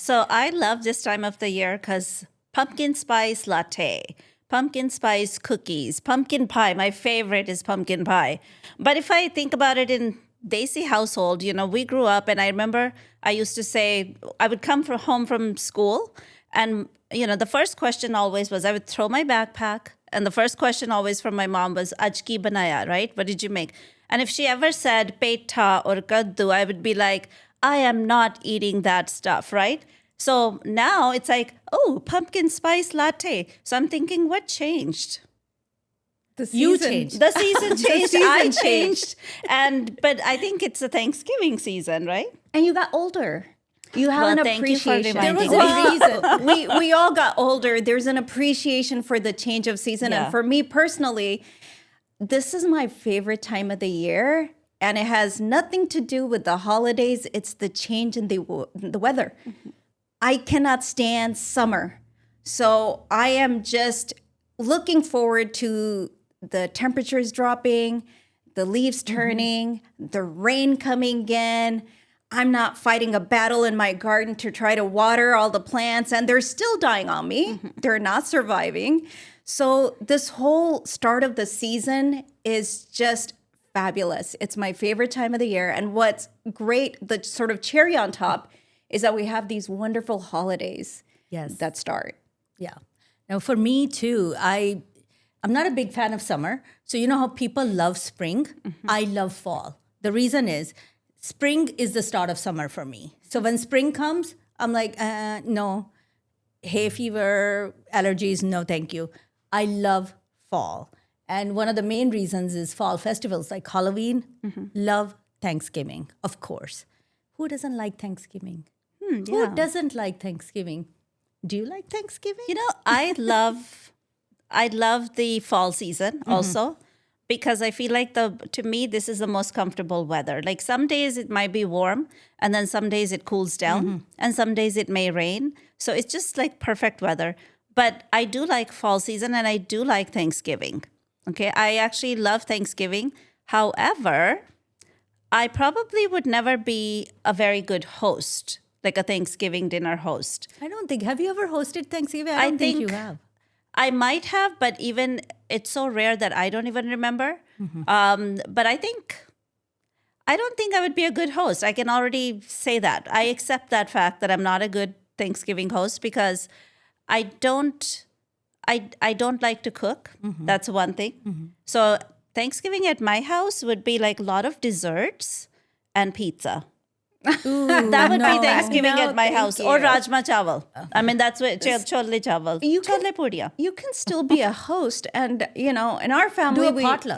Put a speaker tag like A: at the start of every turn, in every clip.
A: So I love this time of the year because pumpkin spice latte, pumpkin spice cookies, pumpkin pie. My favorite is pumpkin pie. But if I think about it in Desi household, we grew up and I remember I used to say, I would come from home from school and, the first question always was I would throw my backpack and the first question always from my mom was, Aj ki banaya, right? What did you make? And if she ever said petha or kaddu, I would be like, I am not eating that stuff, right? So now it's like, oh, pumpkin spice latte. So I'm thinking, what changed?
B: The
A: You
B: season.
A: changed. The season changed.
B: season
A: I
B: changed.
A: changed. But I think it's a Thanksgiving season, right?
B: And you got older. You have
A: Well,
B: an
A: thank you for
B: appreciation.
A: reminding
B: There
A: me.
B: was a reason. We all got older. There's an appreciation for the change of season.
A: Yeah.
B: And for me personally, this is my favorite time of the year. And it has nothing to do with the holidays. It's the change in the weather. I cannot stand summer. So I am just looking forward to the temperatures dropping, the leaves turning, the rain coming in. I'm not fighting a battle in my garden to try to water all the plants, and they're still dying on me. They're not surviving. So this whole start of the season is just fabulous. It's my favorite time of the year. And what's great, the sort of cherry on top, is that we have these wonderful holidays
C: Yes.
B: that start.
C: Yeah. Now, for me too, I'm not a big fan of summer. So you know how people love spring? I love fall. The reason is spring is the start of summer for me. So when spring comes, I'm like, no, hay fever, allergies, no, thank you. I love fall. And one of the main reasons is fall festivals like Halloween, love Thanksgiving, of course. Who doesn't like Thanksgiving? Who doesn't like Thanksgiving? Do you like Thanksgiving?
A: I love the fall season also because I feel like to me this is the most comfortable weather. Like some days it might be warm and then some days it cools down and some days it may rain. So it's just like perfect weather. But I do like fall season and I do like Thanksgiving. Okay, I actually love Thanksgiving. However, I probably would never be a very good host, like a Thanksgiving dinner host.
C: I don't think. Have you ever hosted Thanksgiving? I don't think you have.
A: I might have, but even it's so rare that I don't even remember. But I don't think I would be a good host. I can already say that. I accept that fact that I'm not a good Thanksgiving host because I don't like to cook. That's one thing. So Thanksgiving at my house would be like a lot of desserts and pizza. That would be Thanksgiving at my house. Or Rajma Chawal. I mean, that's what Chole Chawal. Chole Puriya.
B: You can still be a host, and in our family,
C: Do a potluck.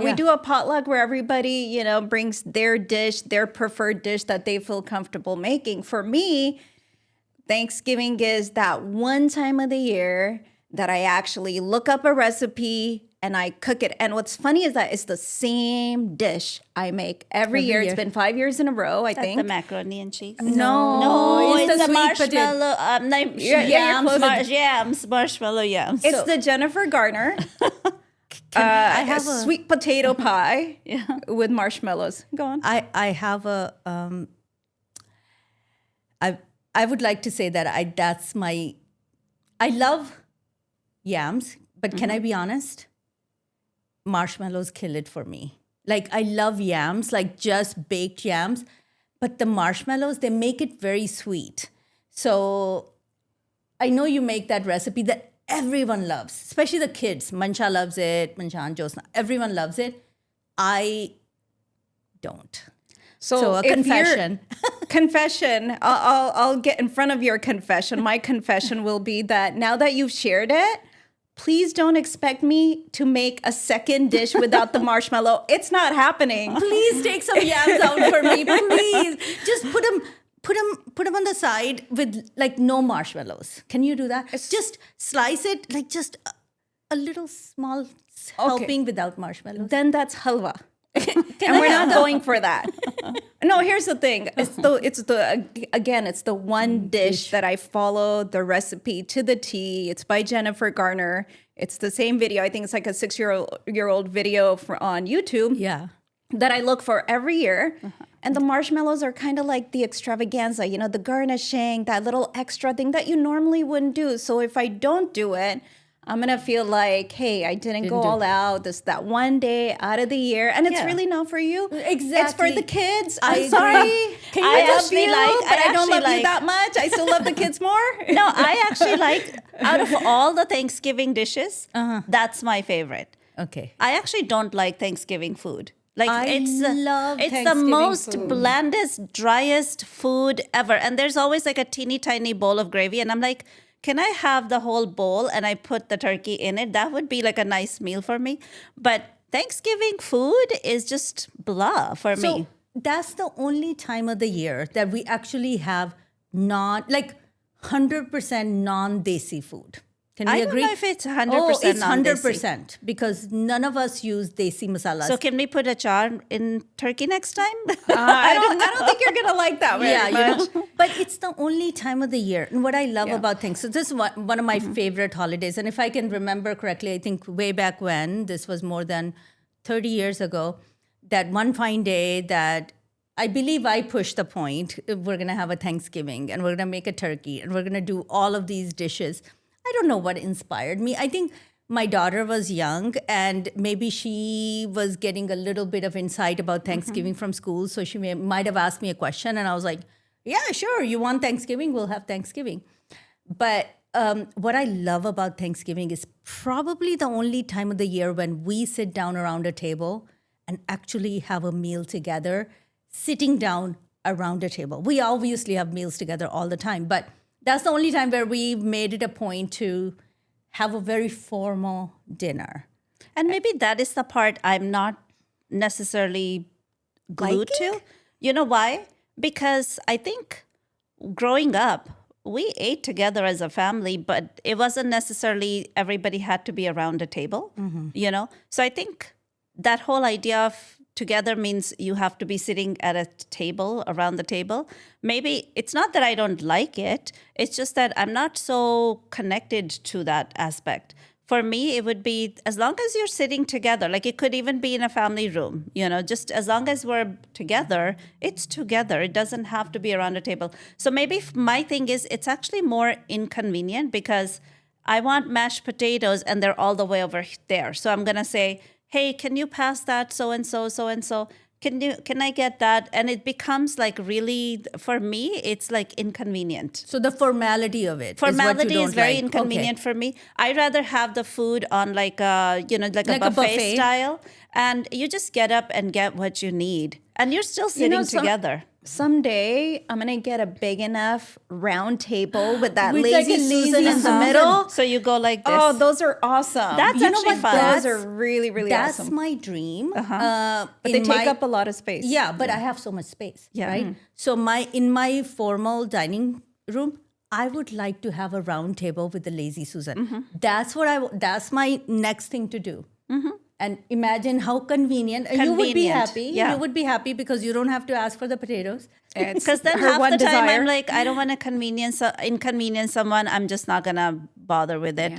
B: We do a potluck where everybody brings their dish, their preferred dish that they feel comfortable making. For me, Thanksgiving is that one time of the year that I actually look up a recipe and I cook it. And what's funny is that it's the same dish I make every year. It's been 5 years in a row, I think.
A: The macaroni and cheese.
B: No,
A: it's
C: the
A: the
C: sweet
A: marshmallow. Yams, marshmallow yams.
B: It's the Jennifer Garner. I have a sweet potato pie with marshmallows. Go on.
C: I have a. I would like to say that that's my. I love yams, but can I be honest? Marshmallows kill it for me. Like I love yams, like just baked yams, but the marshmallows, they make it very sweet. So I know you make that recipe that everyone loves, especially the kids. Mancha loves it, Mancha and Josna, everyone loves it. I don't. So a confession.
B: Confession. I'll get in front of your confession. My confession will be that now that you've shared it, please don't expect me to make a second dish without the marshmallow. It's not happening.
C: Please take some yams out for me, please. Just put them on the side with like no marshmallows. Can you do that? Just slice it like just a little small helping without marshmallows.
B: Then that's halwa. And we're not going for that. No, here's the thing. It's the one dish that I follow the recipe to the T. It's by Jennifer Garner. It's the same video. I think it's like a 6-year-old video on YouTube.
C: Yeah.
B: That I look for every year. And the marshmallows are kind of like the extravaganza, the garnishing, that little extra thing that you normally wouldn't do. So if I don't do it, I'm going to feel like, hey, I didn't go all out that one day out of the year. And it's really not for you.
C: Exactly.
B: It's for the kids.
C: I
B: I'm
C: agree.
B: sorry.
C: Can you
B: I love
A: actually
B: you,
A: like-
B: but
A: I
B: I don't love
A: actually
B: you that much. I still love the kids more.
A: No, I actually like, out of all the Thanksgiving dishes, that's my favorite.
C: Okay.
A: I actually don't like Thanksgiving food. Like
C: I love
A: it's the
C: Thanksgiving
A: most
C: food.
A: blandest, driest food ever. And there's always like a teeny tiny bowl of gravy. And I'm like, can I have the whole bowl and I put the turkey in it? That would be like a nice meal for me. But Thanksgiving food is just blah for
C: So
A: me.
C: that's the only time of the year that we actually have like 100% non-desi food. Can we
A: I
C: agree?
A: don't know if it's 100%
C: Oh, it's
A: non-desi.
C: 100% because none of us use desi masalas.
A: So can we put a char in turkey next time?
B: I don't think you're going to like that very
C: yeah,
B: much.
C: but it's the only time of the year. And what I love about things, so this is one of my favorite holidays. And if I can remember correctly, I think way back when, this was more than 30 years ago, that one fine day that I believe I pushed the point, we're going to have a Thanksgiving and we're going to make a turkey and we're going to do all of these dishes. I don't know what inspired me. I think my daughter was young and maybe she was getting a little bit of insight about Thanksgiving from school. So she might have asked me a question and I was like, yeah, sure. You want Thanksgiving? We'll have Thanksgiving. But what I love about Thanksgiving is probably the only time of the year when we sit down around a table and actually have a meal together, sitting down around a table. We obviously have meals together all the time, but that's the only time where we've made it a point to have a very formal dinner.
A: And maybe that is the part I'm not necessarily glued to. You know why? Because I think growing up, we ate together as a family, but it wasn't necessarily everybody had to be around a table, So I think that whole idea of together means you have to be sitting at a table, around the table. Maybe it's not that I don't like it. It's just that I'm not so connected to that aspect. For me, it would be as long as you're sitting together, like it could even be in a family room, just as long as we're together, it's together. It doesn't have to be around a table. So maybe my thing is it's actually more inconvenient because I want mashed potatoes and they're all the way over there. So I'm going to say, hey, can you pass that so-and-so, so-and-so? Can I get that? And it becomes like really, for me, it's like inconvenient.
C: So the formality of it
A: Formality is very
C: like.
A: inconvenient
C: Okay.
A: for me. I'd rather have the food on like a buffet style. And you just get up and get what you need. And you're still sitting together.
B: Someday I'm gonna get a big enough round table with that
C: With
B: lazy
C: like a
B: Susan
C: lazy
B: in the
C: Susan.
B: middle.
A: So you go like this.
B: Oh, those are awesome.
A: That's
C: You know
A: actually
C: what?
A: fun.
B: Those are really, really
C: That's
B: awesome.
C: my dream.
B: But they take up a lot of space.
C: Yeah, but I have so much space.
A: Yeah.
C: Right. So in my formal dining room, I would like to have a round table with the lazy Susan. That's my next thing to do. And imagine how convenient. You would be
A: Convenient,
C: happy.
A: yeah.
C: You would be happy because you don't have to ask for the potatoes.
A: Because then
B: her
A: half
B: one
A: the time
B: desire.
A: I'm like, I don't want to inconvenience someone. I'm just not gonna bother with it.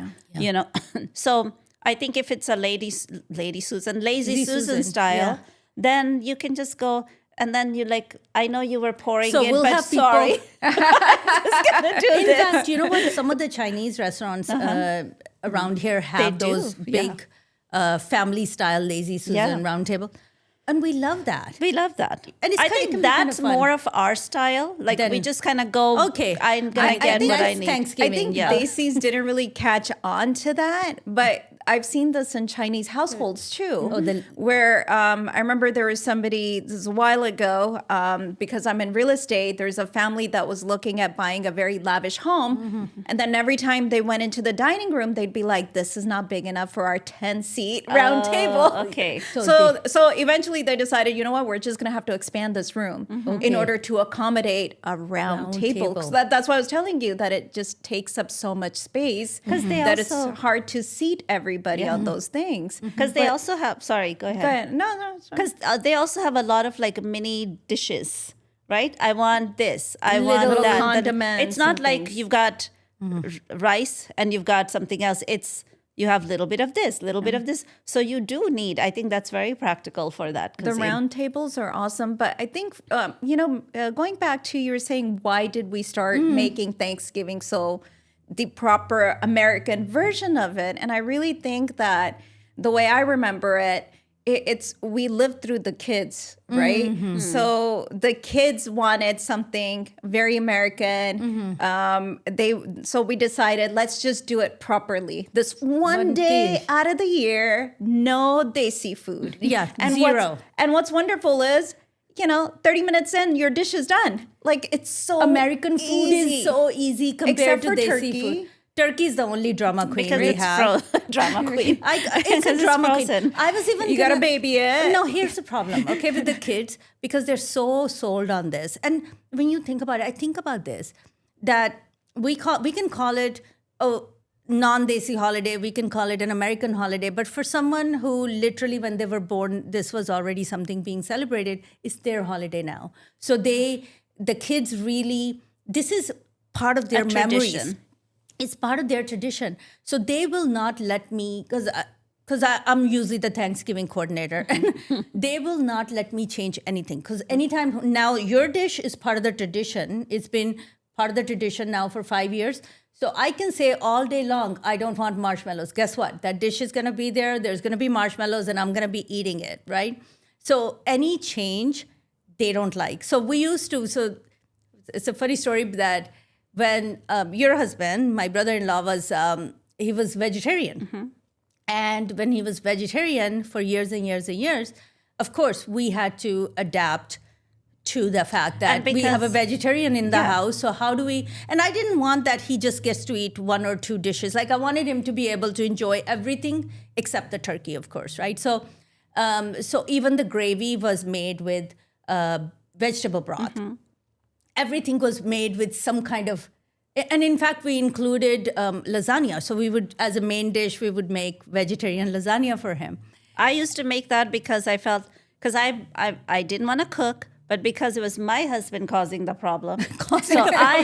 A: So I think if it's a lazy Susan
C: Susan,
A: style,
C: yeah.
A: then you can just go. And then you like, I know you were pouring
C: So
A: it,
C: we'll
A: but
C: have people-
A: sorry. Just gonna do
C: In
A: this.
C: fact, you know what? Some of the Chinese restaurants around here have
A: do,
C: those big family-style lazy Susan
A: Yeah.
C: round table. And we love that.
A: We love that.
C: And it's
A: I
C: kinda
A: think
C: can be kinda
A: that's
C: fun.
A: more of our style. Like
C: Then-
A: we just kind of go,
C: Okay.
A: I'm going to get
C: think
A: what I
C: that's
A: need.
C: Thanksgiving.
B: I think
A: Yeah.
B: Desi's didn't really catch on to that, but I've seen this in Chinese households too. Where I remember there was somebody, this is a while ago, because I'm in real estate, there's a family that was looking at buying a very lavish home. And then every time they went into the dining room, they'd be like, this is not big enough for our 10-seat round table.
A: Okay.
B: So eventually they decided, you know what, we're just going to have to expand this room in order to accommodate a round table.
C: table.
B: So that's why I was telling you that it just takes up so much space
A: they
B: that
A: also-
B: it's hard to seat everybody on those things.
A: Because they also have, sorry, go ahead.
B: Go ahead. No, it's fine.
A: Because they also have a lot of like mini dishes, right? I want this. I want
B: Little
A: that.
B: condiments
A: It's not
B: and
A: like
B: things.
A: you've got rice and you've got something else. It's You have a little bit of this, little bit of this. So you do need, I think that's very practical for that
B: The
A: cuisine.
B: round tables are awesome, but I think going back to you were saying, why did we start making Thanksgiving so the proper American version of it? And I really think that the way I remember it, it's we lived through the kids, right? So the kids wanted something very American. So we decided, let's just do it properly. This one day out of the year, no Desi food.
C: Yeah,
B: and
C: zero.
B: What's wonderful is, 30 minutes in, your dish is done. Like, it's so
C: American food
B: easy.
C: is so easy compared
B: Except
C: to
B: for
C: Desi
B: turkey.
C: food. Turkey is the only drama queen
A: Because
C: we
A: it's
C: have.
A: drama queen.
C: It's
A: Because
C: a
A: it's
C: drama
A: frozen.
C: queen. I was even
B: You gotta
C: gonna-
B: baby it.
C: No, here's the problem. Okay, with the kids, because they're so sold on this, and when you think about it, I think about this that we can call it non-Desi holiday, we can call it an American holiday, but for someone who literally, when they were born, this was already something being celebrated, it's their holiday now. So the kids really, this is part of their memories.
A: tradition.
C: It's part of their tradition. So they will not let me, because I'm usually the Thanksgiving coordinator, and they will not let me change anything. Because anytime now, your dish is part of the tradition. It's been part of the tradition now for 5 years. So I can say all day long, I don't want marshmallows. Guess what? That dish is going to be there. There's going to be marshmallows, and I'm going to be eating it, right? So any change, they don't like. So we used to, so it's a funny story that when your husband, my brother-in-law, he was vegetarian. And when he was vegetarian for years and years and years, of course, we had to adapt to the fact that we have a vegetarian in the house. So how do we, and I didn't want that he just gets to eat 1 or 2 dishes. Like, I wanted him to be able to enjoy everything except the turkey, of course, right? So even the gravy was made with vegetable broth. Everything was made with some kind of, and in fact, we included lasagna. So we would, as a main dish, we would make vegetarian lasagna for him.
A: I used to make that because I felt, because I didn't want to cook, but because it was my husband causing the problem. So I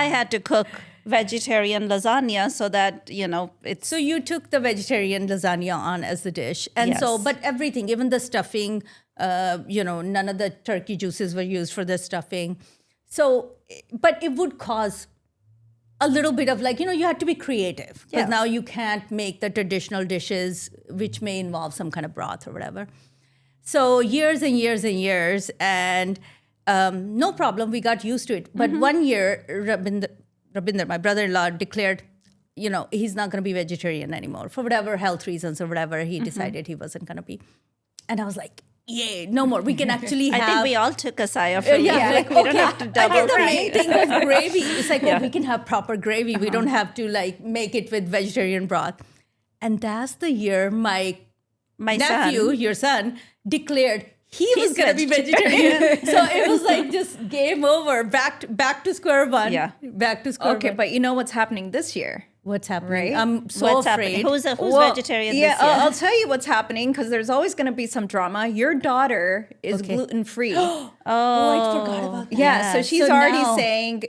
A: had to cook vegetarian lasagna so that, it's.
C: So you took the vegetarian lasagna on as the dish. And so,
A: Yes.
C: but everything, even the stuffing, none of the turkey juices were used for the stuffing. So, but it would cause a little bit of you had to be creative. Because now you can't make the traditional dishes, which may involve some kind of broth or whatever. So years and years and years, and no problem, we got used to it. But one year, Rabinder, my brother-in-law, declared, he's not going to be vegetarian anymore for whatever health reasons or whatever. He decided he wasn't going to be. And I was like, yay, no more. We can actually have.
A: I think we all took a sigh of relief.
C: like,
A: We don't have to double
C: And the
A: think.
C: main thing was gravy. It's like, we can have proper gravy. We don't have to make it with vegetarian broth. And that's the year my nephew,
A: son.
C: your son, declared he was
A: He's
C: going to be vegetarian. So it was like just game over, back to square one.
A: Yeah.
C: Back to square
B: Okay,
C: one.
B: but you know what's happening this year?
C: What's happening?
B: Right?
C: I'm so
A: What's
C: afraid.
A: happening? Who's
B: Well,
A: vegetarian
B: yeah,
A: this year?
B: I'll tell you what's happening, because there's always going to be some drama. Your daughter is gluten-free.
C: Oh, I forgot about that.
B: Yeah, so she's
C: So
B: already
C: now-
B: saying,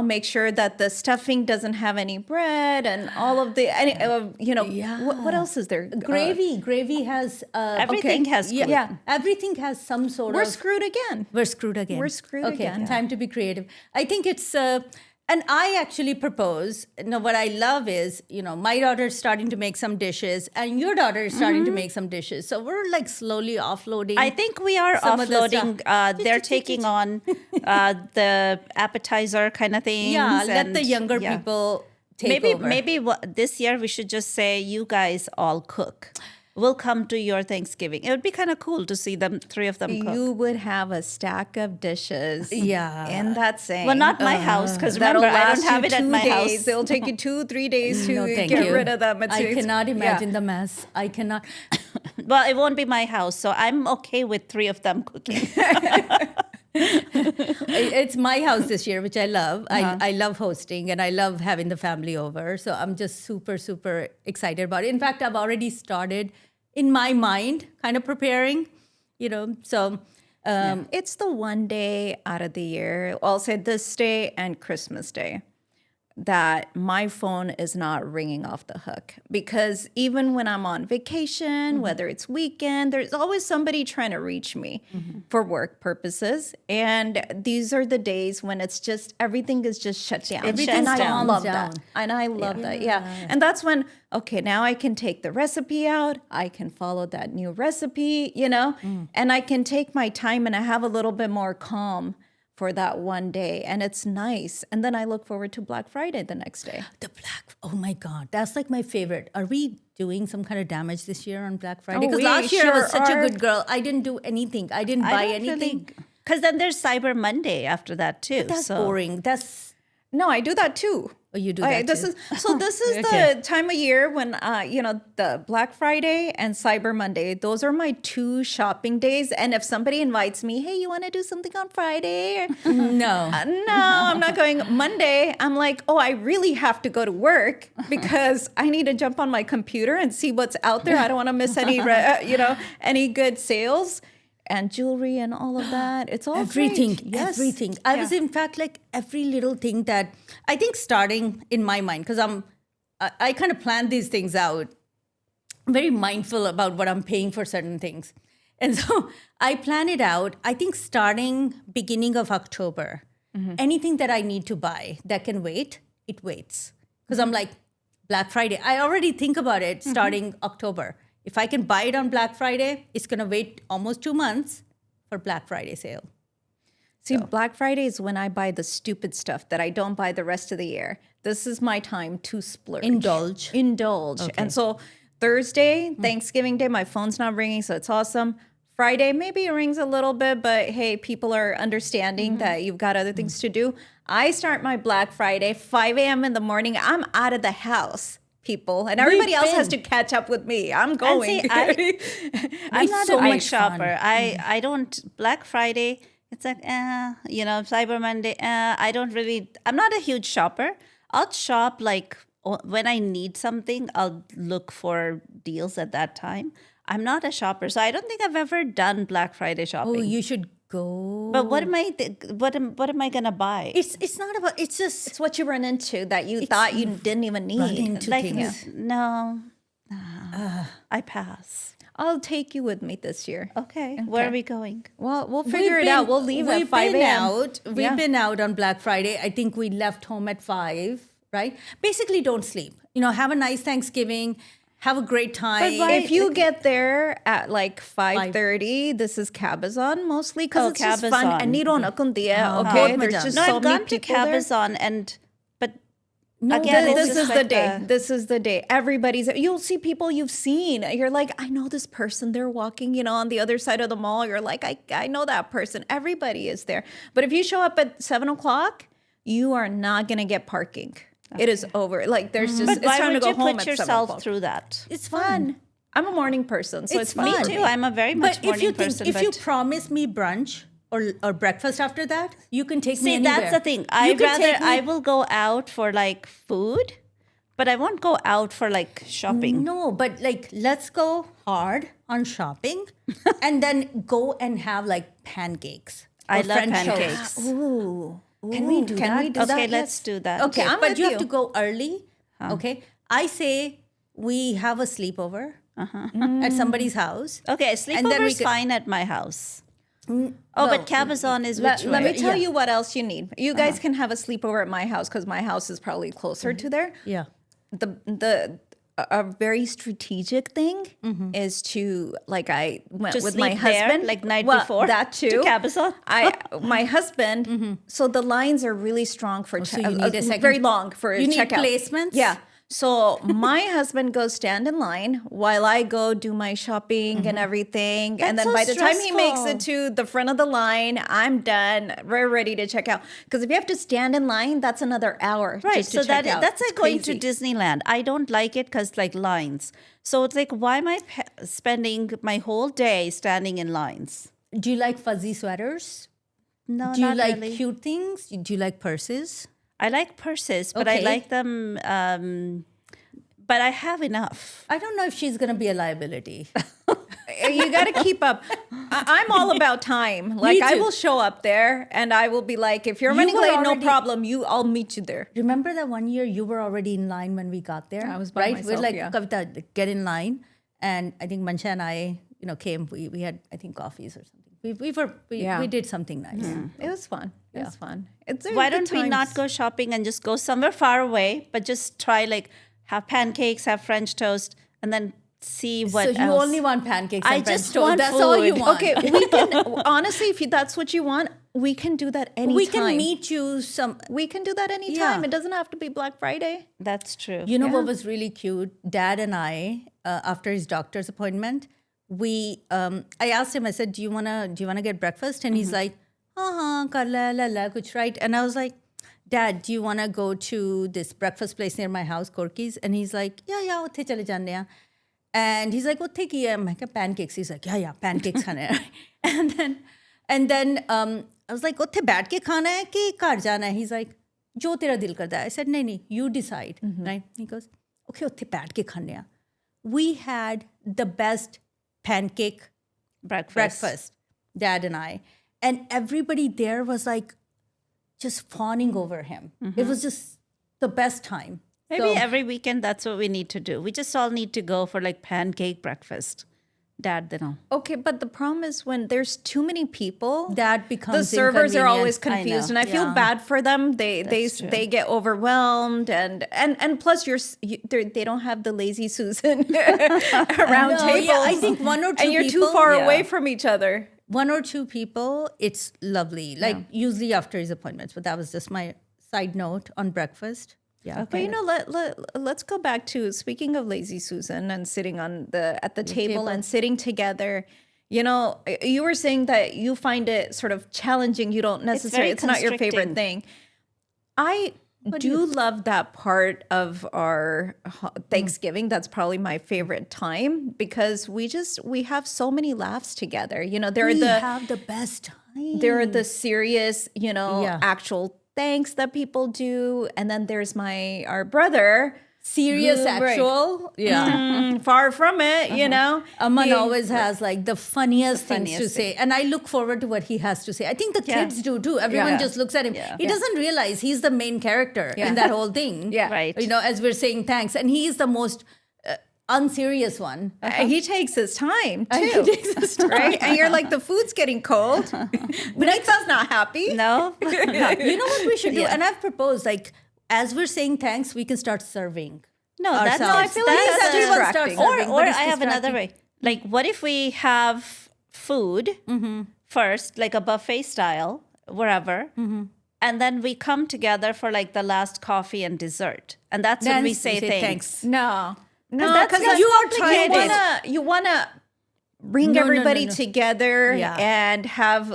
B: make sure that the stuffing doesn't have any bread and all of the, what else is there?
C: Gravy has
A: Everything has gluten.
B: Yeah.
C: everything has some sort
B: We're
C: of
B: screwed again.
C: We're screwed again.
B: We're screwed
C: okay,
B: again.
C: time to be creative. I think it's, and I actually propose, what I love is, my daughter's starting to make some dishes and your daughter is starting to make some dishes. So we're slowly offloading.
A: I think we are
C: some of the
A: offloading.
C: stuff.
A: They're taking on the appetizer kind of things.
C: Yeah, let
A: and-
C: the younger
A: yeah.
C: people take over.
A: Maybe this year we should just say, you guys all cook. We'll come to your Thanksgiving. It would be kind of cool to see three of them cook.
B: You would have a stack of dishes.
C: Yeah.
B: In that same.
A: Well, not my house, because
B: That'll
A: remember, I
B: last
A: don't have
B: you
A: it at
B: 2
A: my
B: days.
A: house.
B: It'll take you 2-3 days to
C: No, thank
B: get
C: you.
B: rid of them.
C: I cannot imagine the mess. I cannot.
A: Well, it won't be my house, so I'm okay with 3 of them cooking.
C: It's my house this year, which I love. I love hosting and I love having the family over. So I'm just super, super excited about it. In fact, I've already started in my mind kind of preparing, so.
B: It's the one day out of the year. I'll say this day and Christmas Day. that my phone is not ringing off the hook, because even when I'm on vacation, whether it's weekend, there's always somebody trying to reach me for work purposes. And these are the days when it's just everything is just shut down.
C: Everything
B: and I
C: calms
B: love
C: down.
B: that. And I love that. Yeah. And that's when, okay, now I can take the recipe out. I can follow that new recipe, and I can take my time and I have a little bit more calm for that one day, and it's nice. And then I look forward to Black Friday the next day.
C: Oh my God, that's like my favorite. Are we doing some kind of damage this year on Black Friday? Because
B: we
C: last year I was
B: sure
C: such
B: are.
C: a good girl. I didn't do anything. I didn't buy anything.
A: Because then there's Cyber Monday after that too.
C: That's
A: so.
C: boring. That's
B: No, I do that too.
C: oh, you do
B: Okay,
C: that
B: this
C: too.
B: this is
C: Okay.
B: the time of year when the Black Friday and Cyber Monday, those are my two shopping days. And if somebody invites me, hey, you want to do something on Friday?
C: No.
B: No, I'm not going. Monday, I'm like, oh, I really have to go to work because I need to jump on my computer and see what's out there. I don't want to miss any, any good sales and jewelry and all of that. It's all
C: Everything,
B: great. Yes.
C: everything. I was in fact like every little thing that I think starting in my mind, because I kind of plan these things out, very mindful about what I'm paying for certain things. And so I plan it out, I think starting beginning of October, anything that I need to buy that can wait, it waits. Because I'm like, Black Friday, I already think about it starting October. If I can buy it on Black Friday, it's going to wait almost 2 months for Black Friday sale.
B: See, Black Friday is when I buy the stupid stuff that I don't buy the rest of the year. This is my time to splurge.
C: Indulge.
B: And so Thursday, Thanksgiving Day, my phone's not ringing, so it's awesome. Friday, maybe it rings a little bit, but hey, people are understanding that you've got other things to do. I start my Black Friday, 5 a.m. in the morning. I'm out of the house, people. And everybody else has to catch up with me. I'm going.
A: see, I'm not
C: so
A: a big
C: much fun.
A: shopper. I don't Black Friday. It's like Cyber Monday. I'm not a huge shopper. I'll shop like when I need something. I'll look for deals at that time. I'm not a shopper, so I don't think I've ever done Black Friday shopping.
C: Oh, you should go.
A: But what am I? What am I gonna buy?
C: It's not about. It's just
B: It's what you run into that you thought you didn't even
C: run
B: need.
C: into
A: Like
C: things.
A: no, I pass.
B: I'll take you with me this year.
A: Okay, where are we going?
B: Well, we'll figure it out. We'll leave at 5 a.m.
C: We've been out on Black Friday. I think we left home at 5, right? Basically, don't sleep. Have a nice Thanksgiving. Have a great time.
B: If you get there at like 5:30, this is Cabazon mostly because it's just fun.
A: Cabazon.
B: And Niro Nakundia,
C: Oh,
B: okay?
C: madam.
B: There's just
A: No,
B: so
A: I've
B: many
A: gone to
B: people there.
A: Cabazon, but
C: No,
A: again, it's
B: This
A: just
B: is the
A: like
B: day. This is the day. Everybody's. You'll see people you've seen. You're like, I know this person. They're walking, on the other side of the mall. You're like, I know that person. Everybody is there. But if you show up at 7:00, you are not gonna get parking. It is over. Like there's just.
A: But
B: It's
A: why
B: time to
A: would
B: go
A: you
B: home
A: put
B: at 7:00.
A: yourself through that?
C: it's fun.
B: I'm a morning person, so it's fun.
A: Me
B: for
A: too. I'm a very much
C: But
A: morning
C: if you think,
A: person.
C: if you
A: but
C: promise me brunch or breakfast after that, you can take me
A: see,
C: anywhere.
A: that's the thing. I will go out for like food, but I won't go out for like shopping.
C: No, but like let's go hard on shopping, and then go and have like pancakes.
A: I
C: or
A: love
C: French
A: pancakes.
C: toast.
B: Ooh.
C: Can we do
B: Can
C: that?
B: we do
A: Okay,
B: that?
A: let's
B: Yes.
A: do that.
C: Okay,
B: I'm
C: but
B: with
C: you
B: you.
C: have to go early. Okay, I say we have a sleepover at somebody's house.
A: Okay,
C: And then we
A: sleepover's
C: could-
A: fine at my house. But Cabazon is which
B: Let
A: way?
B: me tell you what else you need. You guys can have a sleepover at my house because my house is probably closer to there.
C: Yeah.
B: A very strategic thing is to I went
A: To
B: with my
A: sleep there,
B: husband
A: like night
B: well,
A: before,
B: that
A: to
B: too.
A: Cabazon?
B: My husband. So the lines are really strong for
C: so you need a second-
B: very long for
C: You need
B: checkout.
C: placements?
B: Yeah. So my husband goes stand in line while I go do my shopping and everything. And
A: That's
B: then
A: so
B: by the time he makes
A: stressful.
B: it to the front of the line, I'm done. We're ready to check out. Because if you have to stand in line, that's another hour.
A: Right,
B: Just to
A: so
B: check out.
A: that's like
B: It's
A: going
B: crazy.
A: to Disneyland. I don't like it because like lines. So it's like, why am I spending my whole day standing in lines?
C: Do you like fuzzy sweaters?
A: No,
C: Do you
A: not
C: like
A: really.
C: cute things? Do you like purses?
A: I like purses, but I
C: Okay.
A: like them. But I have enough.
C: I don't know if she's going to be a liability.
B: You got to keep up. I'm all about time. Like I
C: too.
B: will show up there and I will be like, if you're running
C: were
B: late, no
C: already-
B: problem. I'll meet you there.
C: Remember that one year you were already in line when we got there?
B: I was by
C: right?
B: myself,
C: We're like,
B: yeah.
C: Kavita, get in line. And I think Mansha and I, came. We had, I think, coffees or something. We did something nice.
B: It was fun. It was fun.
A: Why don't we not go shopping and just go somewhere far away, but just try like have pancakes, have French toast, and then see what
C: So you
A: else.
C: only want pancakes
A: I
C: and French
A: just
C: toast.
A: want
C: That's all you
A: food.
C: want.
B: Okay, we can honestly, if that's what you want, we can do that anytime.
C: We can meet you some.
B: We can do that anytime.
C: Yeah.
B: It doesn't have to be Black Friday.
A: That's true.
C: You know what was really cute? Dad and I, after his doctor's appointment, I asked him. I said, "Do you wanna get breakfast?" And he's like, kar la, kuch, right? And I was like, "Dad, do you wanna go to this breakfast place near my house, Corky's?" And he's like, "Yeah, utte chale jane hain." And he's like, "Utte ki hai?" I said, "Pancakes." He's like, "Yeah, pancakes khane hai." And then I was like, "Utte baith ke khana hai ki ghar jana hai?" He's like, "Jo tera dil karda hai." I said, "No, you decide." Right? He goes, "Okay, utte baith ke khane hai." We had the best pancake breakfast, Dad and I. And everybody there was like just fawning over him. It was just the best time.
A: Maybe
C: So-
A: every weekend that's what we need to do. We just all need to go for like pancake breakfast. Dad, they know.
B: Okay, but the problem is when there's too many people,
C: That becomes
B: the servers are always
C: inconvenient.
B: confused,
A: know.
B: and I feel
C: Yeah.
B: bad for them. They get overwhelmed, and plus they don't have the lazy Susan around
C: No,
B: tables.
C: yeah, I think one or two
B: and you're too
C: people-
B: far
A: Yeah.
B: away from each other.
C: One or two people, it's lovely. Like usually after his appointments. But that was just my side note on breakfast. Yeah.
B: But let's go back to speaking of lazy Susan and sitting at the table and sitting together. You know, you were saying that you find it sort of challenging. You don't necessarily,
A: very
B: it's not your favorite
A: constricting.
B: thing. I do love that part of our Thanksgiving. That's probably my favorite time because we have so many laughs together. You know,
C: We have the best time.
B: there are the serious,
C: Yeah.
B: actual thanks that people do, and then there's our brother.
C: serious
B: Right.
C: actual. Yeah.
B: Far from it, you know.
C: Aman
B: He-
C: always has like the funniest things to
A: funniest
C: say. And I look forward to what he has to say. I think the
A: Yeah.
C: kids do too. Everyone
A: Yeah.
C: just looks at him.
A: Yeah.
C: He doesn't realize he's the main character in that whole thing.
B: Yeah.
A: Right.
C: You know, as we're saying thanks. And he's the most unserious one.
B: He takes his time too.
C: He takes his time.
B: Right? And you're like, the food's getting cold. Benita's not happy.
A: No?
C: You know what we should do? And I've proposed, like, as we're saying thanks, we can start serving.
A: No, that's
C: ourselves.
A: I feel like
C: Because
A: that's
C: everyone
B: distracting.
C: starts
A: Or
C: serving,
A: or
C: but
A: I
C: it's
A: have another
C: distracting.
A: way. Like, what if we have food first, like a buffet style, wherever, and then we come together for like the last coffee and dessert, and that's when
C: Then
A: we say thanks.
B: No. No,
A: that's
B: because
A: not
B: you
A: complicated.
B: you wanna bring
C: No,
B: everybody
C: no.
B: together
C: Yeah.
B: and have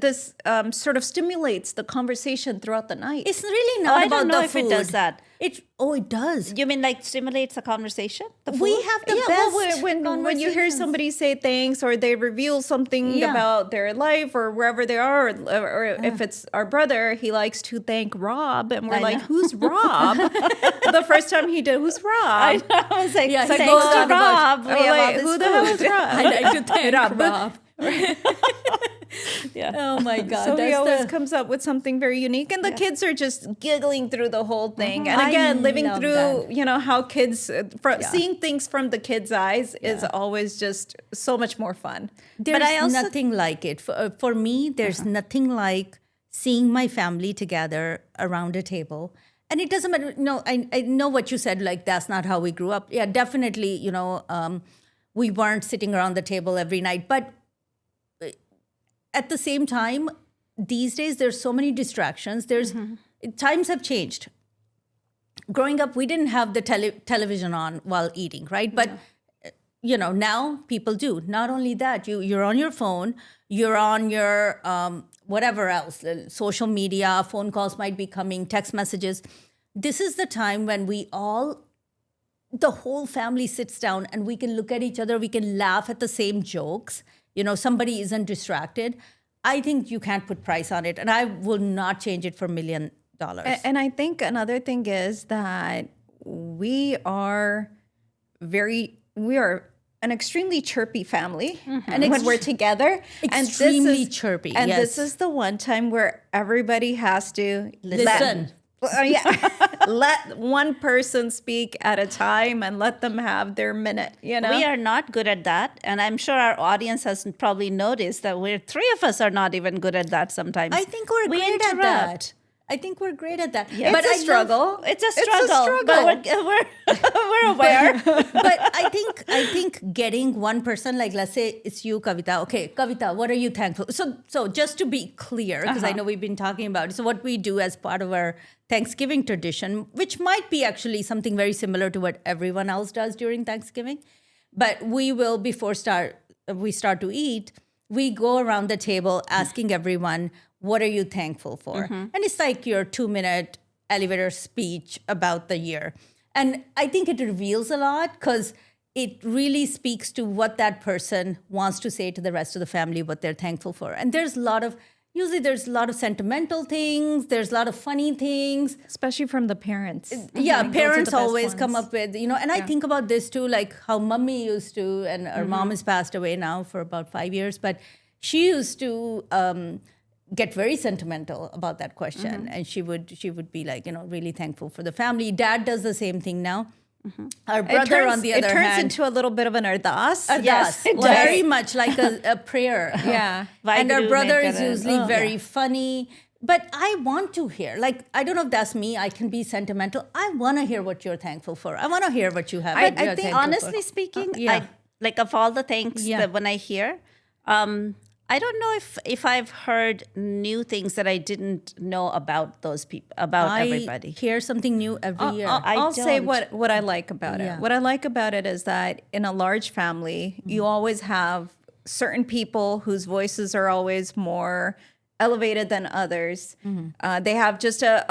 B: this sort of stimulates the conversation throughout the night.
C: It's really
A: Oh,
C: not
A: I
C: about
A: don't know
C: the
A: if
C: food.
A: it does that.
C: It does.
A: You mean like stimulates the conversation? The
C: We
A: food?
C: have the
B: yeah,
C: best
B: well, when you hear
C: conversations.
B: somebody say thanks or they reveal something
C: Yeah.
B: about their life or wherever they are, or if it's our brother, he likes to thank Rob, and we're
A: I
B: like,
A: know.
B: "Who's Rob?" The first time he did, "Who's Rob?"
A: I was like,
C: Yeah, he
A: thanks
C: goes
A: to
C: on about-
A: Rob. We
B: I'm
A: have all
B: like,
A: this
B: "Who the hell is
A: food."
B: Rob?"
C: I like to thank
B: Rob.
C: Rob.
A: Yeah.
C: Oh my God.
B: So he
C: that's
B: always
C: the-
B: comes up with something very unique, and the kids are just giggling through the whole thing. And
C: I
B: again, living
C: love
B: through,
C: that.
B: how kids, seeing things from the kids' eyes is always just so much more fun.
C: There's
A: I also-
C: nothing like it. For me, there's nothing like seeing my family together around a table. And it doesn't matter. No, I know what you said, like, that's not how we grew up. Yeah, definitely, we weren't sitting around the table every night. But at the same time, these days, there's so many distractions. Times have changed. Growing up, we didn't have the television on while eating, right? But now people do. Not only that, you're on your phone, you're on your whatever else, social media, phone calls might be coming, text messages. This is the time when the whole family sits down and we can look at each other, we can laugh at the same jokes. Somebody isn't distracted. I think you can't put price on it, and I will not change it for $1 million.
B: And I think another thing is that we are an extremely chirpy family and when we're together.
C: Extremely chirpy,
B: And
C: yes.
B: this is the one time where everybody has to
C: Listen.
B: let one person speak at a time and let them have their minute, you know?
A: We are not good at that. And I'm sure our audience has probably noticed that we're three of us are not even good at that sometimes.
C: I think we're
A: We
C: great at
A: interrupt.
C: that. I think we're great at that.
B: It's
C: But
B: a
C: I love-
B: struggle.
A: It's a struggle. But we're aware.
C: but I think getting one person, like let's say it's you, Kavita. Okay, Kavita, what are you thankful? So just to be clear, because I know we've been talking about it. So what we do as part of our Thanksgiving tradition, which might be actually something very similar to what everyone else does during Thanksgiving, but we will we start to eat, we go around the table asking everyone, what are you thankful for? And it's like your 2-minute elevator speech about the year. And I think it reveals a lot because it really speaks to what that person wants to say to the rest of the family, what they're thankful for. And there's a lot of sentimental things, there's a lot of funny things.
B: Especially from the parents.
C: Yeah,
B: Those are the
C: parents
B: best
C: always come
B: ones.
C: up with, and I think about this too, like how Mummy used to, and our mom has passed away now for about 5 years, but she used to get very sentimental about that question. And she would be like, really thankful for the family. Dad does the same thing now. Our brother, on the other
B: it turns
C: hand,
B: into a little bit of an ardas.
C: yes,
A: it
C: very
A: does.
C: much like a prayer.
B: Yeah.
C: And our
A: Vaheguru
C: brother
A: mein
C: is
A: karan.
C: usually very funny. But I want to hear, like, I don't know if that's me, I can be sentimental. I want to hear what you're thankful for. I want to hear what you have.
A: I
C: you're
A: think,
C: thankful
A: honestly
C: for.
A: speaking,
C: yeah.
A: like of all the things
C: Yeah.
A: that when I hear, I don't know if I've heard new things that I didn't know about those people, about everybody.
C: I hear something new every year.
B: I'll say
A: don't.
B: what I like about
C: Yeah.
B: it. What I like about it is that in a large family, you always have certain people whose voices are always more elevated than others. They have just a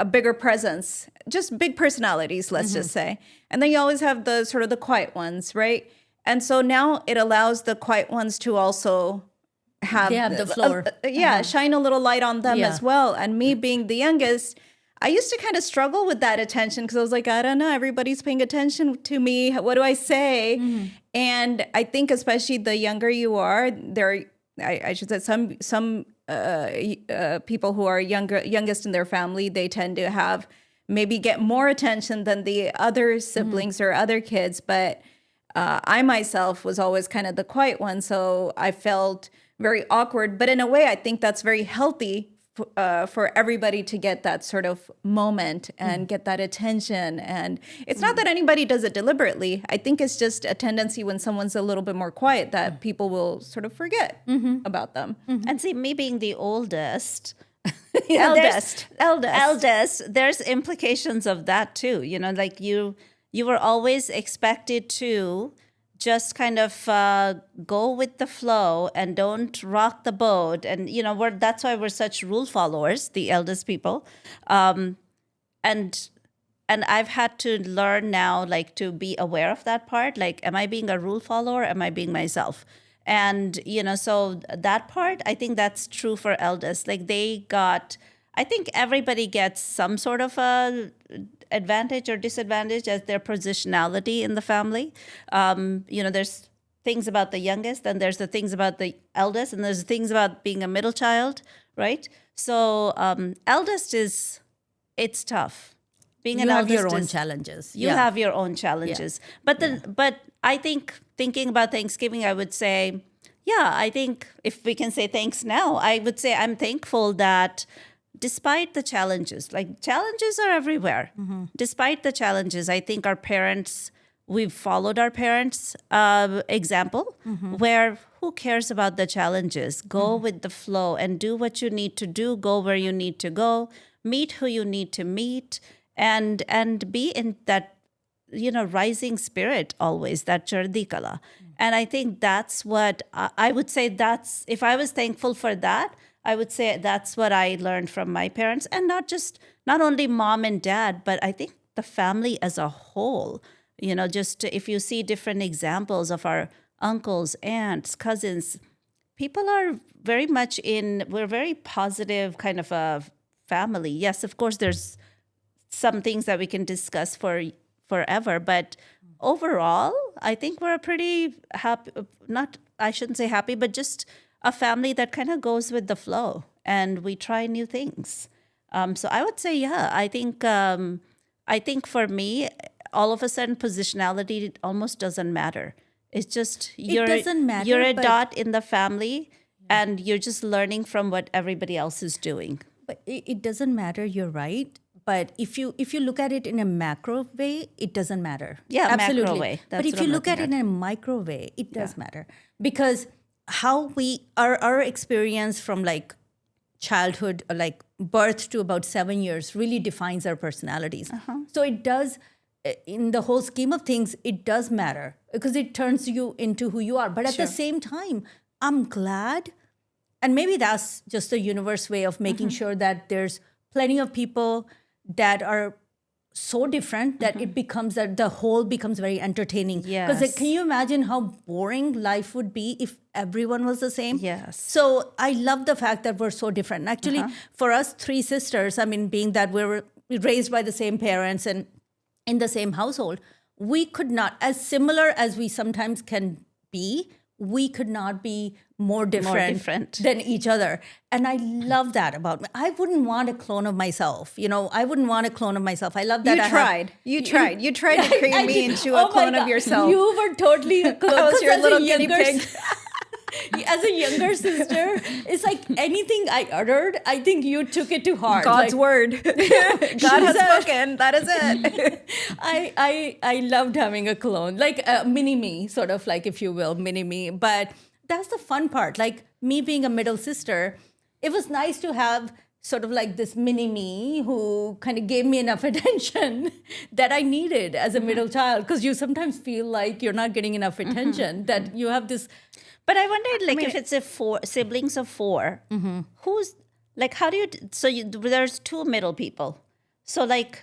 B: bigger presence, just big personalities, let's just say. And then you always have the sort of the quiet ones, right? And so now it allows the quiet ones to also have
C: They have the floor.
B: shine a little light on them
C: Yeah.
B: as well. And me being the youngest, I used to kind of struggle with that attention because I was like, I don't know, everybody's paying attention to me. What do I say? And I think especially the younger you are, I should say some people who are youngest in their family, they tend to have maybe get more attention than the other siblings or other kids. But I myself was always kind of the quiet one, so I felt very awkward. But in a way, I think that's very healthy for everybody to get that sort of moment and get that attention. And it's not that anybody does it deliberately. I think it's just a tendency when someone's a little bit more quiet that people will sort of forget about them.
A: And see, me being the oldest, there's- eldest, there's implications of that too. Like you were always expected to just kind of go with the flow and don't rock the boat. And that's why we're such rule followers, the eldest people. And I've had to learn now, like, to be aware of that part. Like, am I being a rule follower? Am I being myself? And, so that part, I think that's true for eldest. Like I think everybody gets some sort of a advantage or disadvantage as their positionality in the family. There's things about the youngest, and there's the things about the eldest, and there's things about being a middle child, right? So eldest it's tough. Being an
C: you have
A: eldest
C: your own
A: is,
C: challenges.
A: you have your own challenges. But I think thinking about Thanksgiving, I would say, I think if we can say thanks now, I would say I'm thankful that despite the challenges, like challenges are everywhere. Despite the challenges, I think we've followed our parents' example, where who cares about the challenges? Go with the flow and do what you need to do, go where you need to go, meet who you need to meet, and be in that rising spirit always, that chardi kala. And I think that's what I would say, that's, if I was thankful for that, I would say that's what I learned from my parents, and not only mom and dad, but I think the family as a whole. Just if you see different examples of our uncles, aunts, cousins, people are very much we're very positive kind of a family. Yes, of course, there's some things that we can discuss for forever, but overall, I think we're a pretty happy, not, I shouldn't say happy, but just a family that kind of goes with the flow and we try new things. So I would say, yeah, I think for me, all of a sudden, positionality almost doesn't matter. It's just
C: doesn't matter,
A: you're a
C: but-
A: dot in the family, and you're just learning from what everybody else is doing.
C: But it doesn't matter. You're right. But if you look at it in a macro way, it doesn't matter.
A: Yeah, macro
C: absolutely.
A: way.
C: But
A: That's
C: if
A: what
C: you
A: I'm
C: look at
A: looking
C: it in a micro way, it does matter, because how we our experience from like childhood, or like birth to about 7 years, really defines our personalities. So it does, in the whole scheme of things, it does matter because it turns you into who you are. But at the same time, I'm glad, and maybe that's just the universe way of making sure that there's plenty of people that are so different that it becomes that the whole becomes very entertaining. Because
A: Yes.
C: can you imagine how boring life would be if everyone was the same?
A: Yes.
C: So I love the fact that we're so different. And actually, for us three sisters, I mean, being that we were raised by the same parents and in the same household, we could not, as similar as we sometimes can be, we could not be more different than each other. And I love that about me. I wouldn't want a clone of myself. You know, I wouldn't want a clone of myself. I love that.
B: You tried to create me into a
C: Oh my
B: clone of
C: God.
B: yourself.
C: You were totally a clone.
B: I was
C: 'Cause
B: your
C: as a
B: little guinea
C: younger
B: pig.
C: As a younger sister, it's like anything I uttered, I think you took it to heart.
B: God's
C: Like,
B: word. God has spoken. That is it.
C: I loved having a clone, like a mini me, sort of like, if you will, mini me. But that's the fun part. Like me being a middle sister, it was nice to have sort of like this mini me who kind of gave me enough attention that I needed as a middle child. Because you sometimes feel like you're not getting enough attention, that you have this.
A: But I wondered, like, if it's siblings of 4, who's like, how do you? There's 2 middle people. So, like,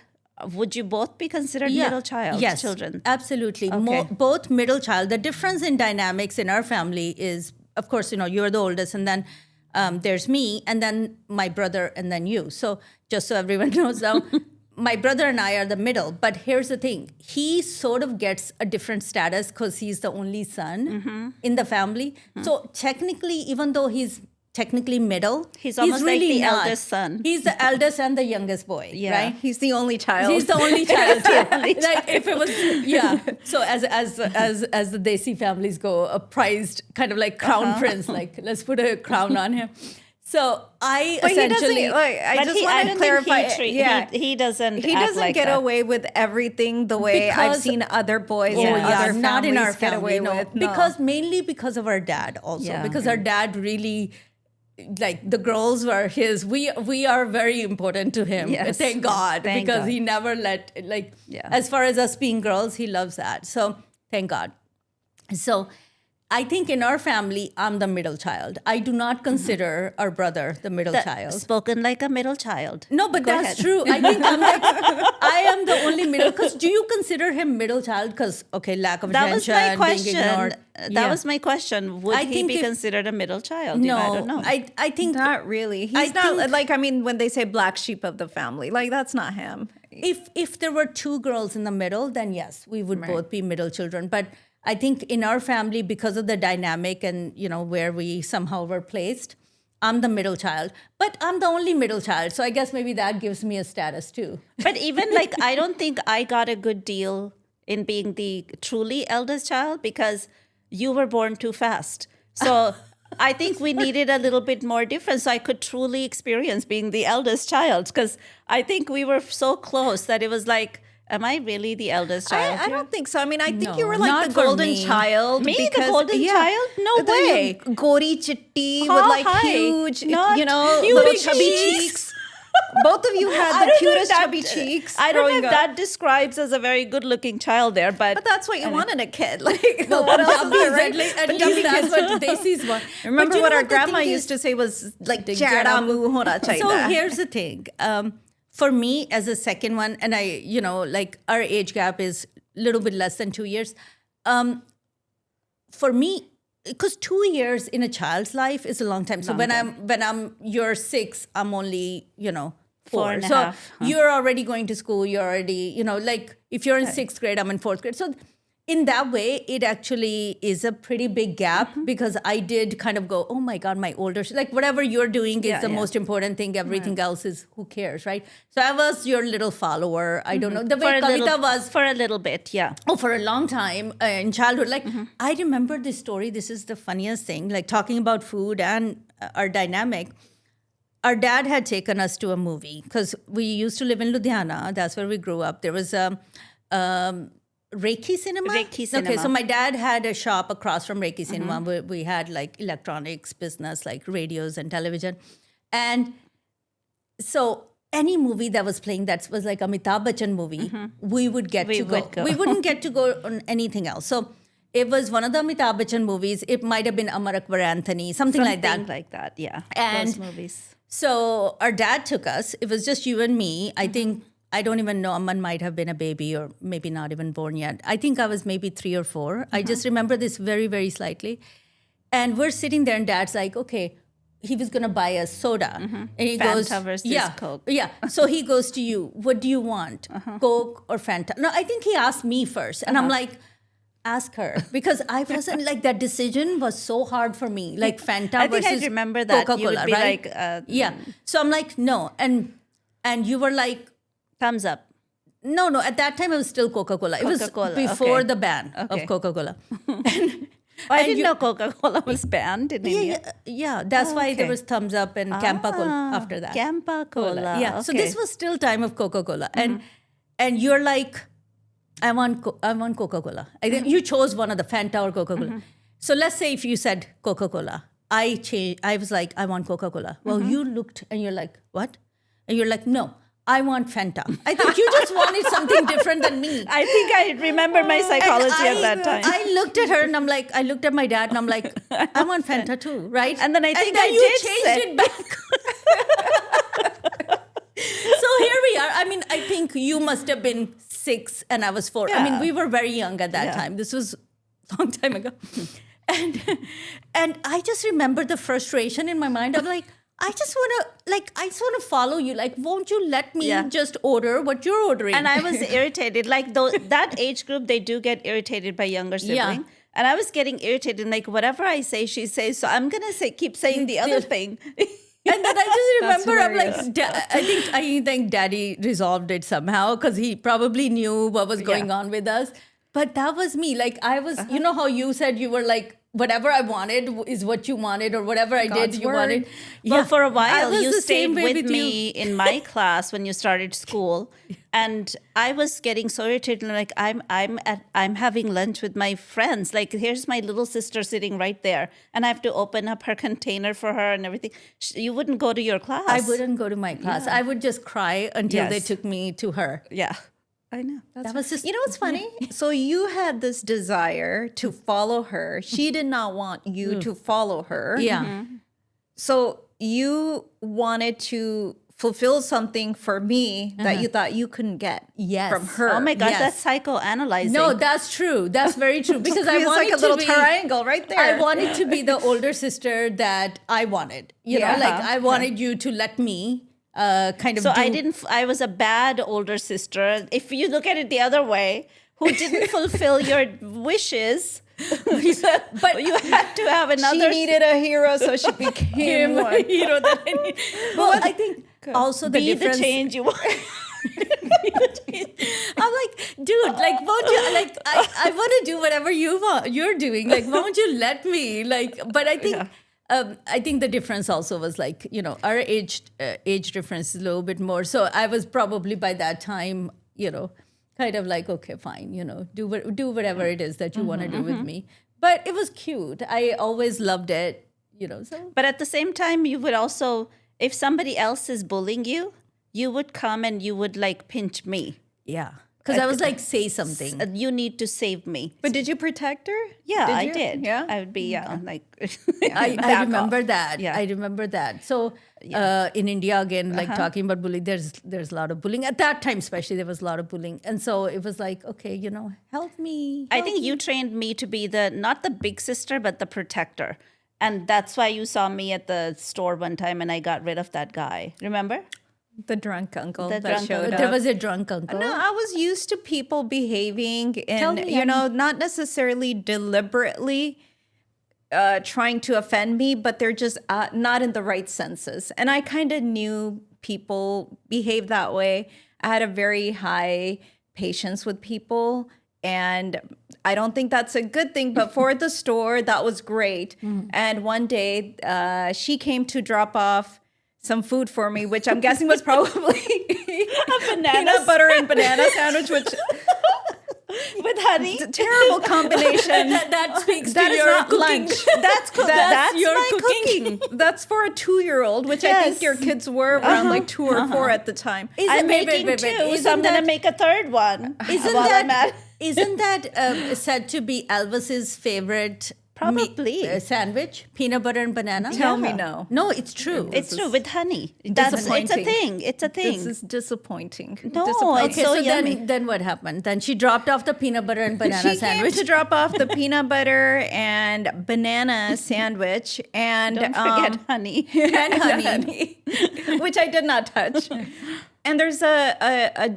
A: would you both be considered middle child?
C: Yes,
A: Children.
C: absolutely.
A: Okay.
C: Both middle child. The difference in dynamics in our family is, of course, you know, you're the oldest, and then there's me, and then my brother, and then you. So just so everyone knows now, my brother and I are the middle. But here's the thing. He sort of gets a different status because he's the only son in the family. So technically, even though he's technically middle,
A: He's almost like
C: really
A: the
C: not.
A: eldest son.
C: He's the eldest and the youngest boy, right?
B: He's the only child.
C: He's the only child. Like if it was, yeah. So as the Desi families go, a prized kind of like crown prince. Like let's put a crown on him. So I
B: But
C: essentially.
B: he doesn't. Like, I
A: But
B: just
A: I
B: want to
A: don't
B: clarify.
A: think he doesn't.
B: He
A: act
B: doesn't
A: like
B: get
A: that.
B: away with everything the way I've
C: Because-
B: seen other boys
C: Oh
B: and
C: yeah,
B: other
C: not in our
B: families get
C: family.
B: away
C: No,
B: with. No.
C: because mainly because of our dad also.
A: Yeah.
C: Because our dad really, like the girls were his. We are very important to him.
A: Yes.
C: Thank God,
A: Thank
C: because
A: God.
C: he never let like.
A: Yeah.
C: As far as us being girls, he loves that. So thank God. So I think in our family, I'm the middle child. I do not consider our brother the middle child.
A: Spoken like a middle child.
C: No, but
A: Go
C: that's
A: ahead.
C: true. I think I am the only middle. Because do you consider him middle child? Because lack of
A: That was
C: attention,
A: my
C: being
A: question.
C: ignored.
A: That
C: Yeah.
A: was my question. Would
C: I
A: he
C: think
A: be
C: if-
A: considered a middle child?
C: No,
A: I don't know.
C: I think
B: Not really. He's
C: I
B: not
C: think-
B: like, I mean, when they say black sheep of the family, like that's not him.
C: if there were 2 girls in the middle, then yes, we would both be middle children. But I think in our family, because of the dynamic and where we somehow were placed, I'm the middle child. But I'm the only middle child, so I guess maybe that gives me a status too.
A: But even like, I don't think I got a good deal in being the truly eldest child because you were born too fast. So I think we needed a little bit more difference so I could truly experience being the eldest child, because I think we were so close that it was like, am I really the eldest child?
B: I don't think so. I mean, I think
C: No,
B: you were like
C: not
B: the
C: for
B: golden
C: me.
B: child.
A: Me, the
B: because,
A: golden child? No
B: The
A: way.
B: Gori chitti
A: How
B: with like
A: high?
B: huge,
A: Not
B: little
A: huge
B: chubby
A: cheeks.
B: cheeks. Both of you
A: I
B: had the
A: don't know if
B: cutest
A: that-
B: chubby cheeks.
A: I don't know
B: growing
A: if
B: up.
A: that describes as a very good-looking child there, but
B: But that's what you want in a kid. Like,
C: No,
B: what else is
C: Punjabis,
B: there, right?
C: at least
B: Punjabi
C: that's
B: kids.
C: what Desi's want.
B: Remember
C: But you
B: what
C: know
B: our
C: the
B: grandma
C: thing
B: used to say was like,
C: The
B: "Jada
C: jada
B: muh hona chahiye."
C: So here's the thing. For me, as a second one, and I, like our age gap is a little bit less than 2 years. For me, because 2 years in a child's life is a long time. So when I'm you're 6, I'm only 4.
A: Four and a
C: so
A: half, huh?
C: you're already going to school. You're already like if you're in 6th grade, I'm in 4th grade. So in that way, it actually is a pretty big gap because I did kind of go, oh my God, my older, like whatever you're doing is the most important thing. Everything else is who cares, right? So I was your little follower. I don't know. The way Kavita was.
A: For a little bit, yeah.
C: Oh, for a long time in childhood. Like, I remember this story. This is the funniest thing, like talking about food and our dynamic. Our dad had taken us to a movie because we used to live in Ludhiana. That's where we grew up. There was a Reiki Cinema?
A: Reiki Cinema.
C: Okay, so my dad had a shop across from Reiki Cinema where we had like electronics business, like radios and television. And so any movie that was playing that was like Amitabh Bachchan movie, we would get to go. We wouldn't get to go on anything else. So it was one of the Amitabh Bachchan movies. It might have been Amar Akbar Anthony, something like that.
A: Something like that, yeah.
C: And
A: those movies.
C: So our dad took us. It was just you and me. I think, I don't even know, Amman might have been a baby or maybe not even born yet. I think I was maybe 3 or 4. I just remember this very, very slightly. And we're sitting there and dad's like, okay, he was going to buy us soda. And he
A: Fanta
C: goes,
A: versus Coke.
C: Yeah. So he goes to you, what do you want? Coke or Fanta? No, I think he asked me first. And I'm like, ask her. Because I wasn't like, that decision was so hard for me. Like Fanta versus
A: I remember that.
C: Coca-Cola,
A: You would be
C: right?
A: like,
C: yeah. So I'm like, no. And you were like,
A: thumbs up.
C: no. At that time, it was still Coca-Cola. It was
A: Coca-Cola,
C: before
A: okay.
C: the ban of Coca-Cola.
A: I didn't know Coca-Cola was banned in India.
C: Yeah. That's why there
A: okay.
C: was thumbs up and Campa Cola after that.
A: Campa Cola.
C: Yeah. So
A: okay.
C: this was still time of Coca-Cola, and you're like, I want Coca-Cola. I think you chose one of the Fanta or Coca-Cola. So let's say if you said Coca-Cola, I was like, I want Coca-Cola. Well, you looked and you're like, what? And you're like, no, I want Fanta. I think you just wanted something different than me.
A: I think I remember my psychology at that time.
C: I looked at her and I'm like, I looked at my dad and I'm like, I want Fanta too, right?
A: And then I think
C: then
A: I
C: you
A: did
C: changed it back. So here we are. I mean, I think you must have been 6 and I was 4. I mean, we were very young at that time. This was a long time ago. And I just remember the frustration in my mind. I'm like, I just want to follow you. Like, won't you let me just order what you're ordering?
A: And I was irritated. Like that age group, they do get irritated by younger sibling.
C: Yeah.
A: And I was getting irritated. Like, whatever I say, she says. So I'm going to keep saying the other thing.
C: And then I just remember, I'm like, I think Daddy resolved it somehow because he probably knew what was going on with us. But that was me. Like, I was, you know how you said you were like, whatever I wanted is what you wanted, or whatever I did, you wanted.
A: Well, for a while,
C: was
A: you
C: the
A: stayed
C: same way
A: with
C: with
A: me in my class when you started school, and I was getting so irritated. Like, I'm having lunch with my friends. Like, here's my little sister sitting right there, and I have to open up her container for her and everything. You wouldn't go to your class.
C: I wouldn't go to my class. I would just cry until they took me to her.
A: Yeah. I know.
C: That was just,
B: You know what's funny? So you had this desire to follow her. She did not want you to follow her.
C: yeah.
B: So you wanted to fulfill something for me that you thought you couldn't get
C: Yes.
B: from her.
A: Oh my gosh,
C: Yes.
A: that's psychoanalyzing.
C: No, that's true. That's very true. Because I
B: It's
C: wanted
B: like a little
C: to be,
B: triangle right there.
C: I wanted to be the older sister that I wanted. You know, like I wanted you to let me kind of
A: So
C: do.
A: I was a bad older sister. If you look at it the other way, who didn't fulfill your wishes, but you had to have another.
B: She needed a hero, so she became one.
C: hero that I need. Well, I think also the
A: Be
C: difference.
A: the change you want.
C: I'm like, dude, like, won't you, like, I want to do whatever you're doing. Like, won't you let me? Like, but I think, I think the difference also was like, you know, our age difference is a little bit more. So I was probably by that time, you know, kind of like, okay, fine, you know, do whatever it is that you want to do with me. But it was cute. I always loved it, you know. So
A: But at the same time, you would also, if somebody else is bullying you, you would come and you would like pinch me.
C: yeah, because I was like, say something.
A: You need to save me.
B: But did you protect her?
A: Yeah, I
B: you?
A: did.
B: Yeah.
A: I would be, like,
C: I
A: back
C: remember
A: off.
C: that.
A: Yeah.
C: I remember that. So in India, again, like talking about bullying, there's a lot of bullying. At that time, especially, there was a lot of bullying. And so it was like, okay, you know, help me.
A: I think you trained me to be not the big sister, but the protector. And that's why you saw me at the store one time and I got rid of that guy. Remember?
B: The drunk uncle
A: The
B: that
A: drunk
B: showed
A: uncle.
B: up.
C: There was a drunk uncle.
B: No, I was used to people behaving
C: Tell
B: in,
C: me,
B: not necessarily deliberately trying to offend me, but they're just not in the right senses. And I kind of knew people behave that way. I had a very high patience with people. And I don't think that's a good thing, but for the store, that was great. And one day she came to drop off some food for me, which I'm guessing was probably a peanut butter and banana sandwich, which
A: With honey.
B: is a terrible combination.
C: That speaks
B: That
C: to
B: is
C: your
B: not
C: cooking.
B: lunch.
A: That's
C: your
A: my
C: cooking.
B: That's for a 2-year-old, which I
A: Yes.
B: think your kids were around like 2 or 4 at the time.
A: I'm making two, so I'm going to make a third one. while I'm at-
C: Isn't that said to be Elvis's favorite
A: Probably.
C: sandwich? Peanut butter and banana?
B: Tell me no.
C: No, it's true.
A: It's true, with honey. It's a
B: disappointing.
A: thing. It's a thing.
B: This is disappointing.
A: No,
B: Disappointing.
A: it's so yummy.
C: then what happened? Then she dropped off the peanut butter and banana
B: She
C: sandwich.
B: came to drop off the peanut butter and banana sandwich, and
A: Don't forget honey.
C: and honey.
B: which I did not touch. And there's a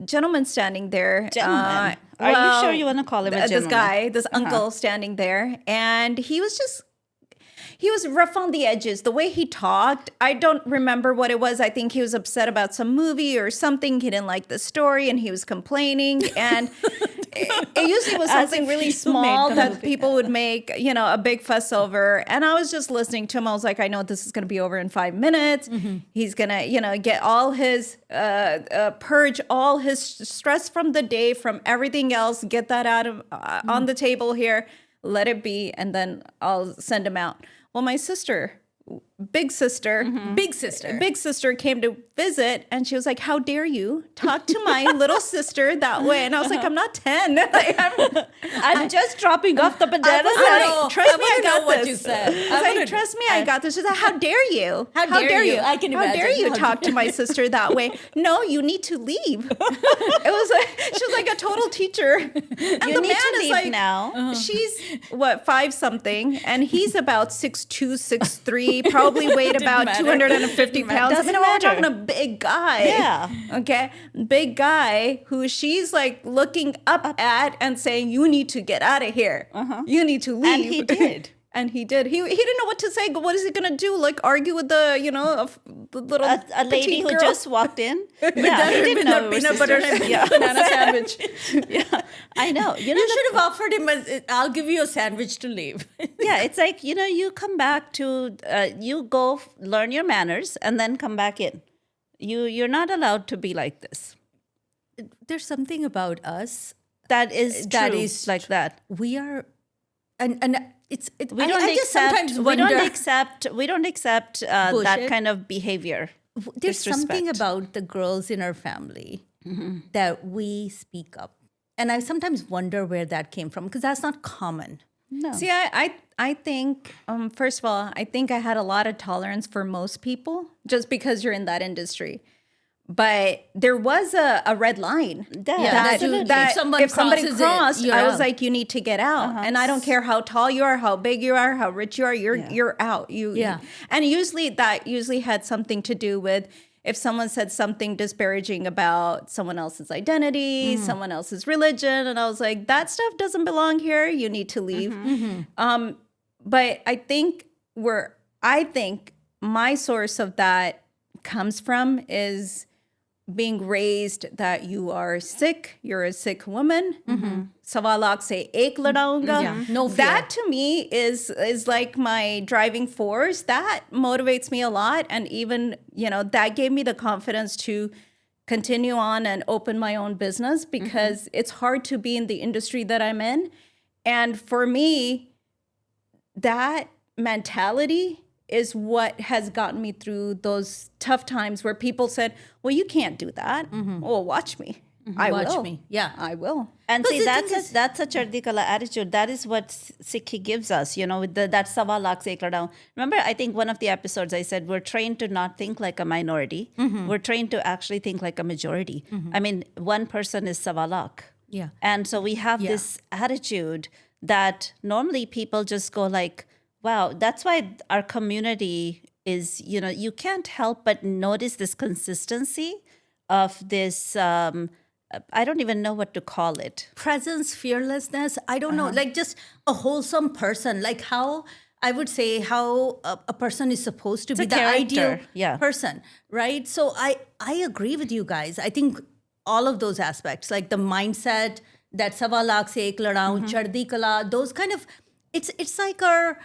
B: gentleman standing there.
A: Gentleman. Are you sure you want to call him a gentleman?
B: This guy, this uncle standing there, and he was rough on the edges. The way he talked, I don't remember what it was. I think he was upset about some movie or something. He didn't like the story, and he was complaining. And it usually was something
A: if
B: really
A: you
B: small
A: made the
B: that
A: movie.
B: people would make, a big fuss over. And I was just listening to him. I was like, I know this is going to be over in 5 minutes. He's going to, get all his, purge all his stress from the day, from everything else, get that out of on the table here, let it be, and then I'll send him out. Well, my sister, big sister, big sister came to visit, and she was like, "How dare you talk to my little sister that way?" And I was like, "I'm not 10. Like,
A: I'm just dropping off the banana
C: wanna
A: sandwich.
C: know.
B: Trust
C: I
B: me,
C: wanna
B: I got
C: know what
B: this."
C: you said.
B: I was like, "Trust me, I got this." She's like, "How dare you?
C: How dare you? I can
B: How dare
C: imagine.
B: you
C: How
B: talk to my sister that way? No, you need to leave." It was like she was like a total teacher. And
A: You need to leave now.
B: She's what, 5 something, and he's about 6'2", 6'3", probably weighed about
C: matter.
B: 250 pounds. I mean,
A: Doesn't
B: we're
A: matter.
B: talking a big guy.
A: Yeah.
B: Okay. Big guy who she's like looking up at and saying, "You need to get out of here. You need to leave."
A: And he did.
B: And he did. He didn't know what to say. What is he gonna do? Like argue with the the little
A: A lady
B: petite
A: who
B: girl?
A: just walked in. Yeah, he didn't know it was
C: peanut butter
A: sisters.
C: and
A: Yeah.
C: banana sandwich.
A: Yeah, I know. You know,
C: You should have offered him I'll give you a sandwich to leave.
A: yeah, it's like, you come back to, you go learn your manners and then come back in. You're not allowed to be like this.
C: There's something about us.
A: That is
C: That
A: true,
C: is
A: like that.
C: We are, and it's.
A: We don't
C: I just
A: accept.
C: sometimes
A: We don't
C: wonder-
A: accept. We don't accept that
C: Bullshit.
A: kind of behavior.
C: There's something
A: disrespect.
C: about the girls in our family that we speak up, and I sometimes wonder where that came from because that's not common.
A: No.
B: See, I think first of all, I think I had a lot of tolerance for most people just because you're in that industry. But there was a red line
A: absolutely.
B: that
C: If someone
B: if somebody
C: crosses it,
B: crossed,
C: you're
B: I was
C: out.
B: like, you need to get out. And I don't care how tall you are, how big you are, how rich you are, you're out. And usually had something to do with if someone said something disparaging about someone else's identity, someone else's religion, and I was like, that stuff doesn't belong here. You need to leave. But I think my source of that comes from is being raised that you are sick, you're a sick woman. Sawa lakh se ek ladaunga.
C: Yeah, no fear.
B: That to me is like my driving force. That motivates me a lot. And even, that gave me the confidence to continue on and open my own business because it's hard to be in the industry that I'm in. And for me, that mentality is what has gotten me through those tough times where people said, "Well, you can't do that." Well, watch me. I
C: Watch
B: will.
C: me. Yeah.
B: I will.
A: And
C: But
A: see,
C: the
A: that's
C: thing
A: a, that's a Chardikala attitude. That is what Sikhi gives us, with that Sawa Lakh Se Ekla Down. Remember, I think one of the episodes I said, we're trained to not think like a minority. We're trained to actually think like a majority. I mean, one person is Sawa Lakh.
C: Yeah.
A: And so we have this attitude that normally people just go like, wow, that's why our community is, you can't help but notice this consistency of this, I don't even know what to call it.
C: Presence, fearlessness. I don't know, like just a wholesome person, like how I would say how a person is supposed to be
A: a
C: the ideal
A: character, yeah.
C: person, right? So I agree with you guys. I think all of those aspects, like the mindset, that sawa lakh se ek ladaun, chardi kala, those kind of, it's like our,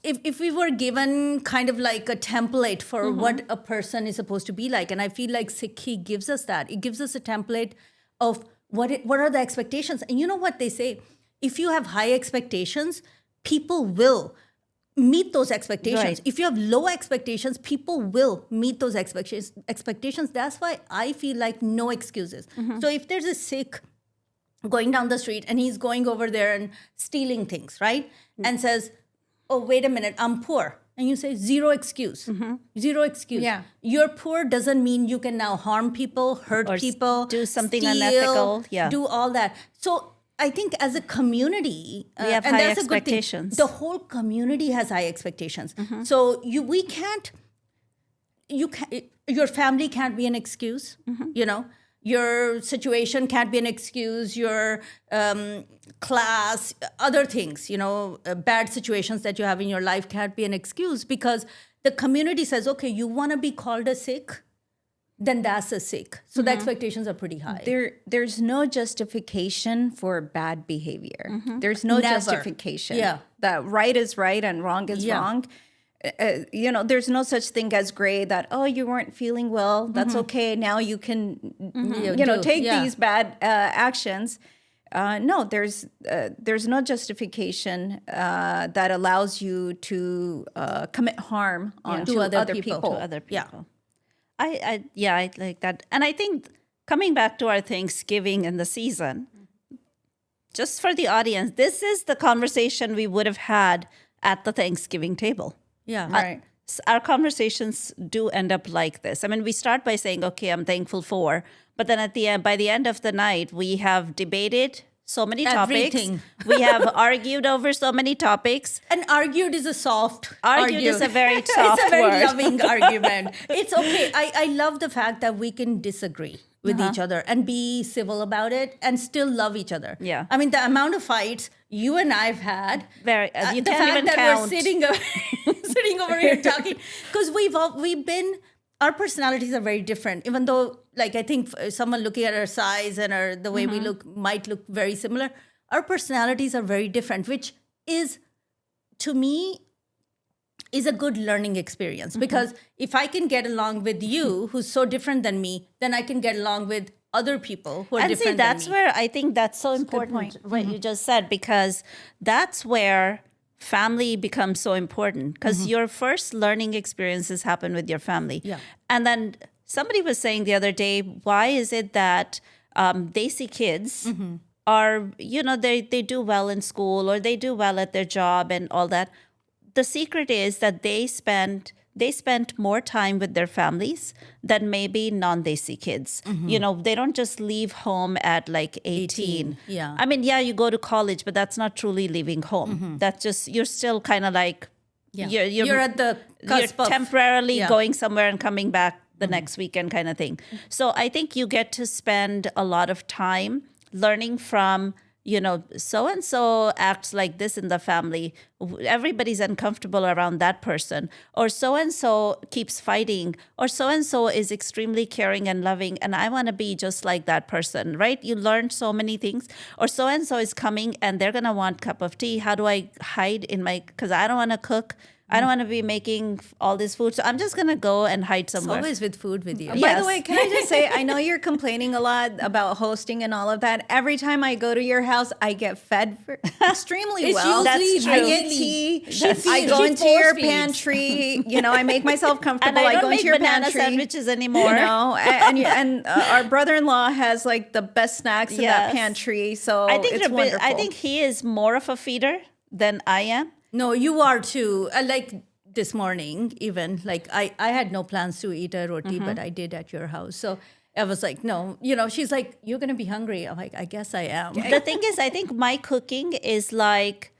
C: if we were given kind of like a template for what a person is supposed to be like, and I feel like Sikhi gives us that. It gives us a template of what are the expectations. And you know what they say? If you have high expectations, people will meet those expectations.
A: Right.
C: If you have low expectations, people will meet those expectations. That's why I feel like no excuses. So if there's a Sikh going down the street and he's going over there and stealing things, right? And says, oh, wait a minute, I'm poor. And you say, zero excuse. Zero excuse.
B: Yeah.
C: You're poor doesn't mean you can now harm people, hurt
A: Or
C: people,
A: do something
C: steal,
A: unethical. Yeah.
C: do all that. So I think as a community,
A: We have
C: and
A: high
C: that's a good thing,
A: expectations.
C: the whole community has high expectations. So your family can't be an excuse, your situation can't be an excuse, your class, other things, bad situations that you have in your life can't be an excuse, because the community says, okay, you want to be called a Sikh, then that's a Sikh. So the expectations are pretty high.
B: There's no justification for bad behavior. There's no
C: Never.
B: justification.
C: Yeah.
B: That right is right and wrong is wrong. There's no such thing as gray, that, oh, you weren't feeling well. That's okay. Now you can, take these bad actions. No, there's no justification that allows you to commit harm onto other people.
A: To other people. I like that. And I think coming back to our Thanksgiving and the season, just for the audience, this is the conversation we would have had at the Thanksgiving table.
C: Yeah.
B: Right.
A: Our conversations do end up like this. I mean, we start by saying, okay, I'm thankful for, but then at the end, by the end of the night, we have debated so many
C: Everything.
A: topics. We have argued over so many topics.
C: And argued is a soft
A: Argued is a very soft
C: It's a very
A: word.
C: loving argument. It's okay. I love the fact that we can disagree with each other and be civil about it and still love each other.
A: Yeah.
C: I mean, the amount of fights you and I've had.
A: Very, you
C: the
A: can't
C: fact
A: even
C: that
A: count.
C: we're sitting over here talking, because our personalities are very different. Even though, like, I think someone looking at our size and the way we look might look very similar, our personalities are very different, which is, to me, is a good learning experience. Because if I can get along with you, who's so different than me, then I can get along with other people who are
A: And
C: different
A: see, that's
C: than me.
A: where I think that's so important, what you just said, because that's where family becomes so important, because your first learning experiences happen with your family.
C: Yeah.
A: And then somebody was saying the other day, why is it that Desi kids are, they do well in school or they do well at their job and all that? The secret is that they spent more time with their families than maybe non-Desi kids. They don't just leave home at like 18.
C: Yeah.
A: I mean, yeah, you go to college, but that's not truly leaving home. That's just, you're still kind of like,
C: You're at the cusp
A: you're
C: of
A: temporarily going somewhere and coming back the next weekend kind of thing. So I think you get to spend a lot of time learning from, so-and-so acts like this in the family. Everybody's uncomfortable around that person. Or so-and-so keeps fighting. Or so-and-so is extremely caring and loving. And I want to be just like that person, right? You learn so many things. Or so-and-so is coming and they're going to want a cup of tea. How do I hide because I don't want to cook. I don't want to be making all this food. So I'm just going to go and hide
C: It's
A: somewhere.
C: always with food with you.
B: By
A: Yes.
B: the way, can I just say, I know you're complaining a lot about hosting and all of that. Every time I go to your house, I get fed extremely
C: It's
B: well.
C: usually
B: I
C: really-
B: get tea.
C: She
B: I
C: feeds-
B: go
C: she
B: into your
C: force feeds.
B: pantry. I make myself
A: And
B: comfortable.
A: I
B: go
A: don't make
B: into your
A: banana
B: pantry.
A: sandwiches anymore.
B: And our brother-in-law has like the best snacks in that
A: Yes.
B: pantry. So
A: I think
B: it's wonderful.
A: I think he is more of a feeder than I am.
C: No, you are too. Like this morning, even, like I had no plans to eat a roti, but I did at your house. So I was like, no, she's like, you're going to be hungry. I'm like, I guess I am.
A: The thing is, I think my cooking is like,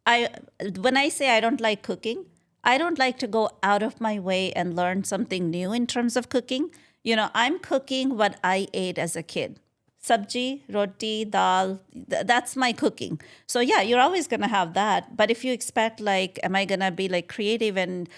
A: when I say I don't like cooking, I don't like to go out of my way and learn something new in terms of cooking. I'm cooking what I ate as a kid. Sabji, roti, dal, that's my cooking. So yeah, you're always going to have that. But if you expect like, am I going to be like creative and,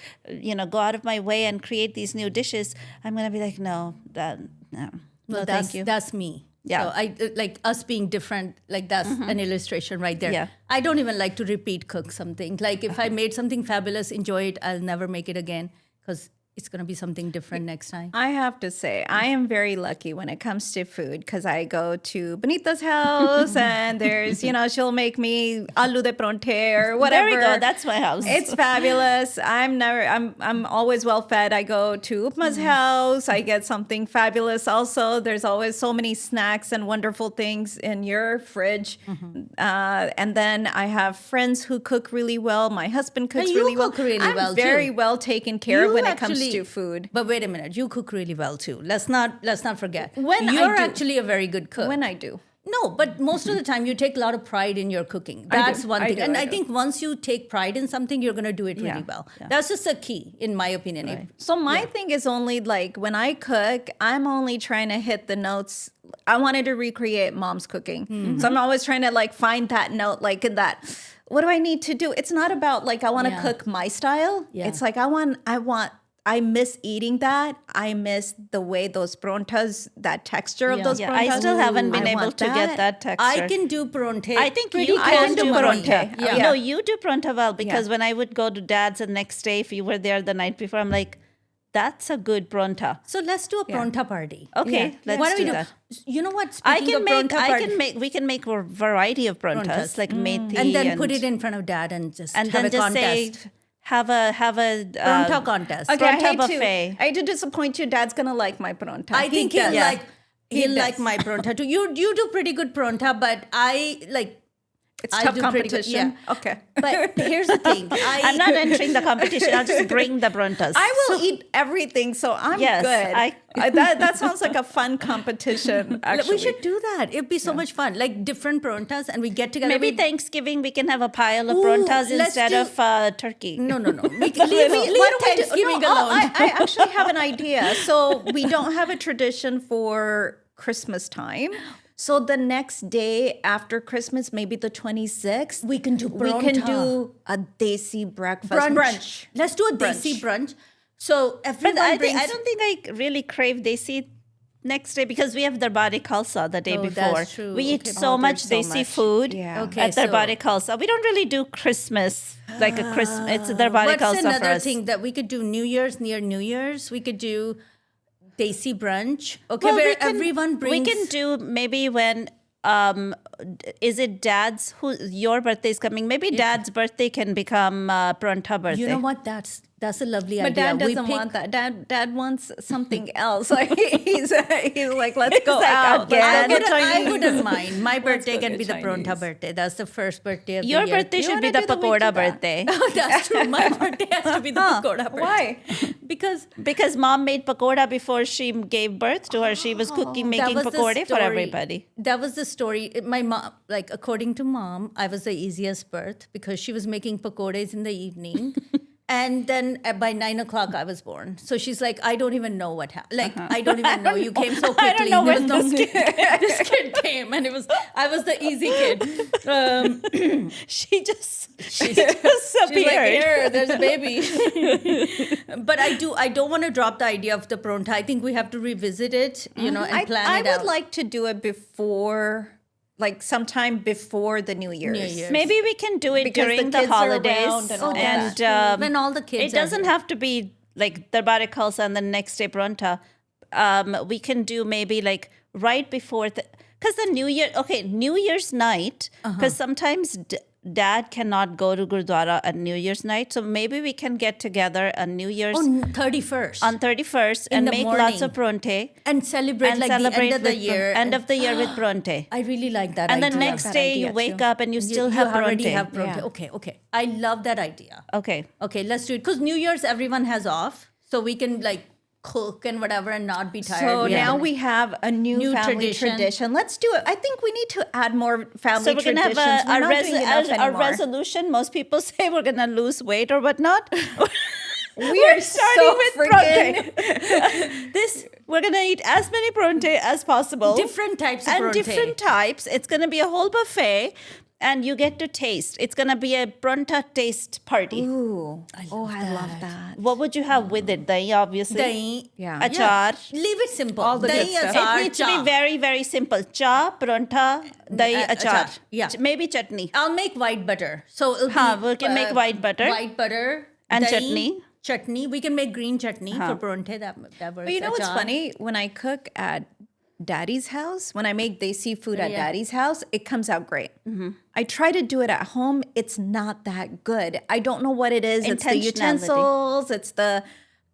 A: go out of my way and create these new dishes? I'm going to be like, no, no, thank you.
C: That's me.
A: Yeah.
C: So I like us being different, like that's an illustration right there.
A: Yeah.
C: I don't even like to repeat cook something. Like if I made something fabulous, enjoy it, I'll never make it again because it's going to be something different next time.
B: I have to say, I am very lucky when it comes to food because I go to Benita's house and there's, she'll make me aloo de pronte or whatever.
A: There we go. That's my house.
B: It's fabulous. I'm always well fed. I go to Upma's house. I get something fabulous. Also, there's always so many snacks and wonderful things in your fridge. And then I have friends who cook really well. My husband cooks
C: And you
B: really
C: cook
B: well.
C: really
B: I'm
C: well,
B: very
C: too.
B: well taken care of
C: You
B: when it comes
C: actually-
B: to food.
C: But wait a minute, you cook really well too. Let's not forget.
B: When I
C: you're
B: do.
C: actually a very good cook.
B: When I do.
C: No, but most of the time you take a lot of pride in your cooking.
B: I do.
C: That's one
B: I
C: thing.
B: do.
C: And
B: I
C: I
B: do.
C: think once you take pride in something, you're going to do it really
A: Yeah.
C: well.
A: Yeah.
C: That's just a key, in my opinion.
A: Right.
B: So my thing is only like when I cook, I'm only trying to hit the notes. I wanted to recreate mom's cooking. So I'm always trying to like find that note, like in that, what do I need to do? It's not about like, I want to
C: Yeah.
B: cook my style.
C: Yeah.
B: It's like, I miss eating that. I miss the way those prontas, that texture of
C: Yeah.
B: those
A: Yeah,
B: prontas.
A: I still haven't been
B: I
A: able
B: want
A: to get that texture.
C: I can do pronte.
A: I think
C: pretty
A: you
C: close
A: can
C: to
A: do
C: mommy.
A: pronta.
C: Yeah.
A: No, you do pronta well because when I would go to dad's the next day, if you were there the night before, I'm like, that's a good pronta.
C: So let's do a pronta party.
A: Okay, let's
C: Why don't
A: do
C: we
A: that.
C: You know what?
A: I
C: Speaking
A: can
C: of
A: make.
C: pronta
A: I
C: party-
A: can make. We can make a variety of prontas, like methi,
C: and then put it in front of dad and just
A: and
C: have
A: then
C: a
A: just
C: contest.
A: say have a
C: Pronta contest.
B: Okay, I
A: Pronta
B: hate
A: buffet.
B: I hate to disappoint you. Dad's going to like my pronta.
C: I think he'll
B: does.
C: like
B: He
C: he'll
B: does.
C: like my pronta too. You do pretty good pronta, but I like
B: It's
C: I
B: tough
C: do pretty good,
B: competition.
C: yeah.
B: Okay.
C: But here's the thing.
A: I'm not entering the competition. I'll just bring the prontas.
B: I will eat everything, so I'm
A: Yes,
B: good. That sounds like a fun competition. Actually,
C: we should do that. It'd be so much fun. Like different prontas, and we get together.
A: Maybe
C: we,
A: Thanksgiving we can have a pile of
C: Ooh,
A: prontas
C: let's
A: instead
C: do-
A: of turkey.
C: No. We can leave
B: Why don't we do-
C: Thanksgiving
B: no,
C: alone.
B: I actually have an idea. So we don't have a tradition for Christmas time. So the next day after Christmas, maybe the 26th,
C: We can do
B: We can
C: pronta.
B: do a Desi breakfast
C: brunch. Let's do a Desi brunch. So
A: But
C: everyone brings.
A: I don't think I really crave desi next day because we have Darbari Khalsa the day
C: Oh,
A: before.
C: that's true.
A: We eat
C: Okay.
A: so
B: Oh,
A: much
B: there's so
A: desi
B: much.
A: food
B: Yeah.
C: Okay,
A: at
C: so-
A: Darbari Khalsa. We don't really do Christmas like a Christmas. It's Darbari
C: What's
A: Khalsa for
C: another
A: us.
C: thing that we could do near New Year's? We could do Desi brunch. Okay,
A: Well,
C: where everyone brings.
A: We can do maybe when. Is it dad's? Your birthday is coming? Maybe dad's birthday can become pronta birthday.
C: You know what? That's a lovely
B: But
C: idea.
B: Dad doesn't want that. Dad wants something else. Like he's like, let's go
A: like,
B: out.
A: again?
B: Let's go get
C: I
B: Chinese.
C: wouldn't mind. My birthday
B: go
C: can
B: get
C: be the pronta
B: Chinese.
C: birthday. That's the first birthday of
A: Your
C: the year.
A: birthday
B: You
A: should be
B: wanna
A: the
B: do the week
A: pakoda
B: to that?
A: birthday.
C: Oh, that's true. My birthday has to be the pakoda birthday.
B: Why?
C: Because
A: Mom made pakoda before she gave birth to her. She was cooking, making
C: that was the
A: pakode for
C: story.
A: everybody.
C: That was the story. My mom, like according to mom, I was the easiest birth because she was making pakodes in the evening. And then by 9 o'clock, I was born. So she's like, I don't even know what happened. Like, I don't even know. You came so quickly.
A: I don't know
C: There
A: when
C: was no this kid came, and I was the easy kid.
A: She just
C: She's
A: disappeared.
C: like, here, there's a baby. But I don't want to drop the idea of the pronta. I think we have to revisit it, and plan
B: I
C: it
B: would
C: out.
B: like to do it before, like sometime before the New Year's.
C: New Year's.
A: Maybe we can do it
B: Because
A: during
B: the
A: the
B: kids are
A: holidays.
B: around and all
A: and
B: that.
C: When all the kids
A: it
C: are
A: doesn't
C: here.
A: have to be like Darbari Khalsa and the next day pronta. We can do maybe like right before because the New Year's night, because sometimes Dad cannot go to Gurdwara at New Year's night. So maybe we can get together on New Year's
C: on 31st.
A: on 31st
C: In
A: and
C: the
A: make
C: morning.
A: lots of pronte
C: and celebrate
A: and
C: like
A: celebrate
C: the end of the
A: with
C: year.
A: end of the year with pronte.
C: I really like that
A: And
C: idea.
A: the next
B: that
A: day
B: idea
A: you wake
B: too.
A: up and you still
C: you
A: have
C: already
A: pronte.
C: have pronte.
B: Yeah.
C: Okay. I love that idea.
A: Okay.
C: Okay, let's do it. Because New Year's, everyone has off. So we can like cook and whatever and not be tired.
B: So
C: Yeah.
B: now we have a new family
C: tradition.
B: tradition. Let's do it. I think we need to add more family
A: So we're going to
B: traditions.
A: have
B: We're not doing enough
A: our
B: anymore.
A: resolution. Most people say we're going to lose weight or whatnot.
B: We are
A: starting
B: so
A: with
B: friggin'
A: We're going to eat as many pronte as possible.
C: Different types of
A: and
C: pronte.
A: different types. It's going to be a whole buffet. And you get to taste. It's going to be a pronta taste party.
B: Ooh. I love that.
A: What would you have with it? Dahi, obviously.
C: Dahi.
B: Yeah.
A: Achar.
C: Leave it simple.
B: All the good
C: Dahi,
B: stuff.
C: achar,
A: It needs to
C: cha.
A: be very, very simple. Cha, pronta, dahi, achar.
C: achar, yeah.
A: Maybe chutney.
C: I'll make white butter. So it'll
A: Haan,
C: be,
A: we can make white butter.
C: White butter.
A: And
C: dahi,
A: chutney.
C: Chutney. We can make green chutney for pronte. That works.
B: But you know what's
C: Achar.
B: funny? When I cook at Daddy's house, when I make Desi food at
C: Yeah.
B: Daddy's house, it comes out great. I try to do it at home. It's not that good. I don't know what it is. It's the
A: Intentionality.
B: utensils. It's the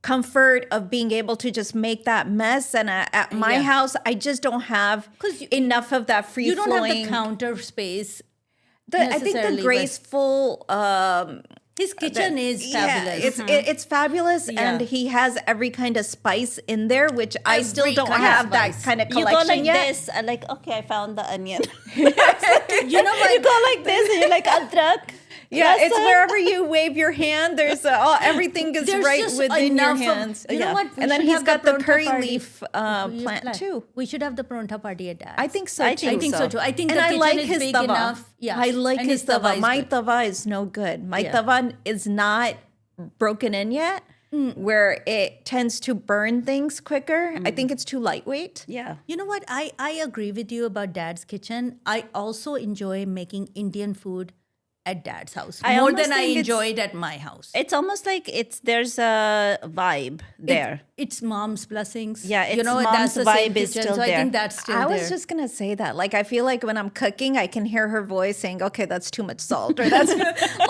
B: comfort of being able to just make that mess. And at my
C: Yeah.
B: house, I just don't have
C: 'Cause
B: enough of that free
C: You don't have
B: flowing.
C: the counter space.
B: I think
C: necessarily,
B: the
C: but-
B: graceful.
C: His kitchen is fabulous.
B: Yeah, it's fabulous,
C: Yeah.
B: and he has every kind of spice in there, which I still
C: Every
B: don't
C: kind of
B: have that
C: spice.
B: kind of
A: You
B: collection
A: go like
B: yet.
A: this. And like, okay, I found the onion.
C: You know what?
A: You go like this and you're like, adrak.
B: Yeah, it's
A: Lasan.
B: wherever you wave your hand. There's everything is
C: There's
B: right
C: just
B: within your
C: enough of-
B: hands.
C: you know
B: Yeah.
C: what? We
B: And then
C: should
B: he's
C: have
B: got
C: the
B: the
C: pronta
B: curry
C: party.
B: leaf plant too.
C: We should have the pronta party at Dad's.
B: I think so
A: I
B: too.
A: think
C: I think so too. I think
B: And
C: the
B: I
C: kitchen
B: like
C: is
B: his
C: big
B: tava.
C: enough. Yeah,
B: I like
C: and
B: his tava.
C: is
B: My
C: good.
B: tava is no good. My
C: Yeah.
B: tava is not broken in yet, where it tends to burn things quicker. I think it's too lightweight.
A: Yeah.
C: You know what? I agree with you about Dad's kitchen. I also enjoy making Indian food at Dad's house
A: I
C: more
A: almost
C: than I
A: think it's-
C: enjoyed at my house.
A: It's almost like there's a vibe there.
C: It's mom's blessings.
A: Yeah,
C: you
A: it's
C: know,
A: mom's
C: that's the same
A: vibe is
C: kitchen,
A: still
C: so I
A: there.
C: think that's still
B: I
C: there.
B: was just gonna say that. Like, I feel like when I'm cooking, I can hear her voice saying, "Okay, that's too much salt," or "That's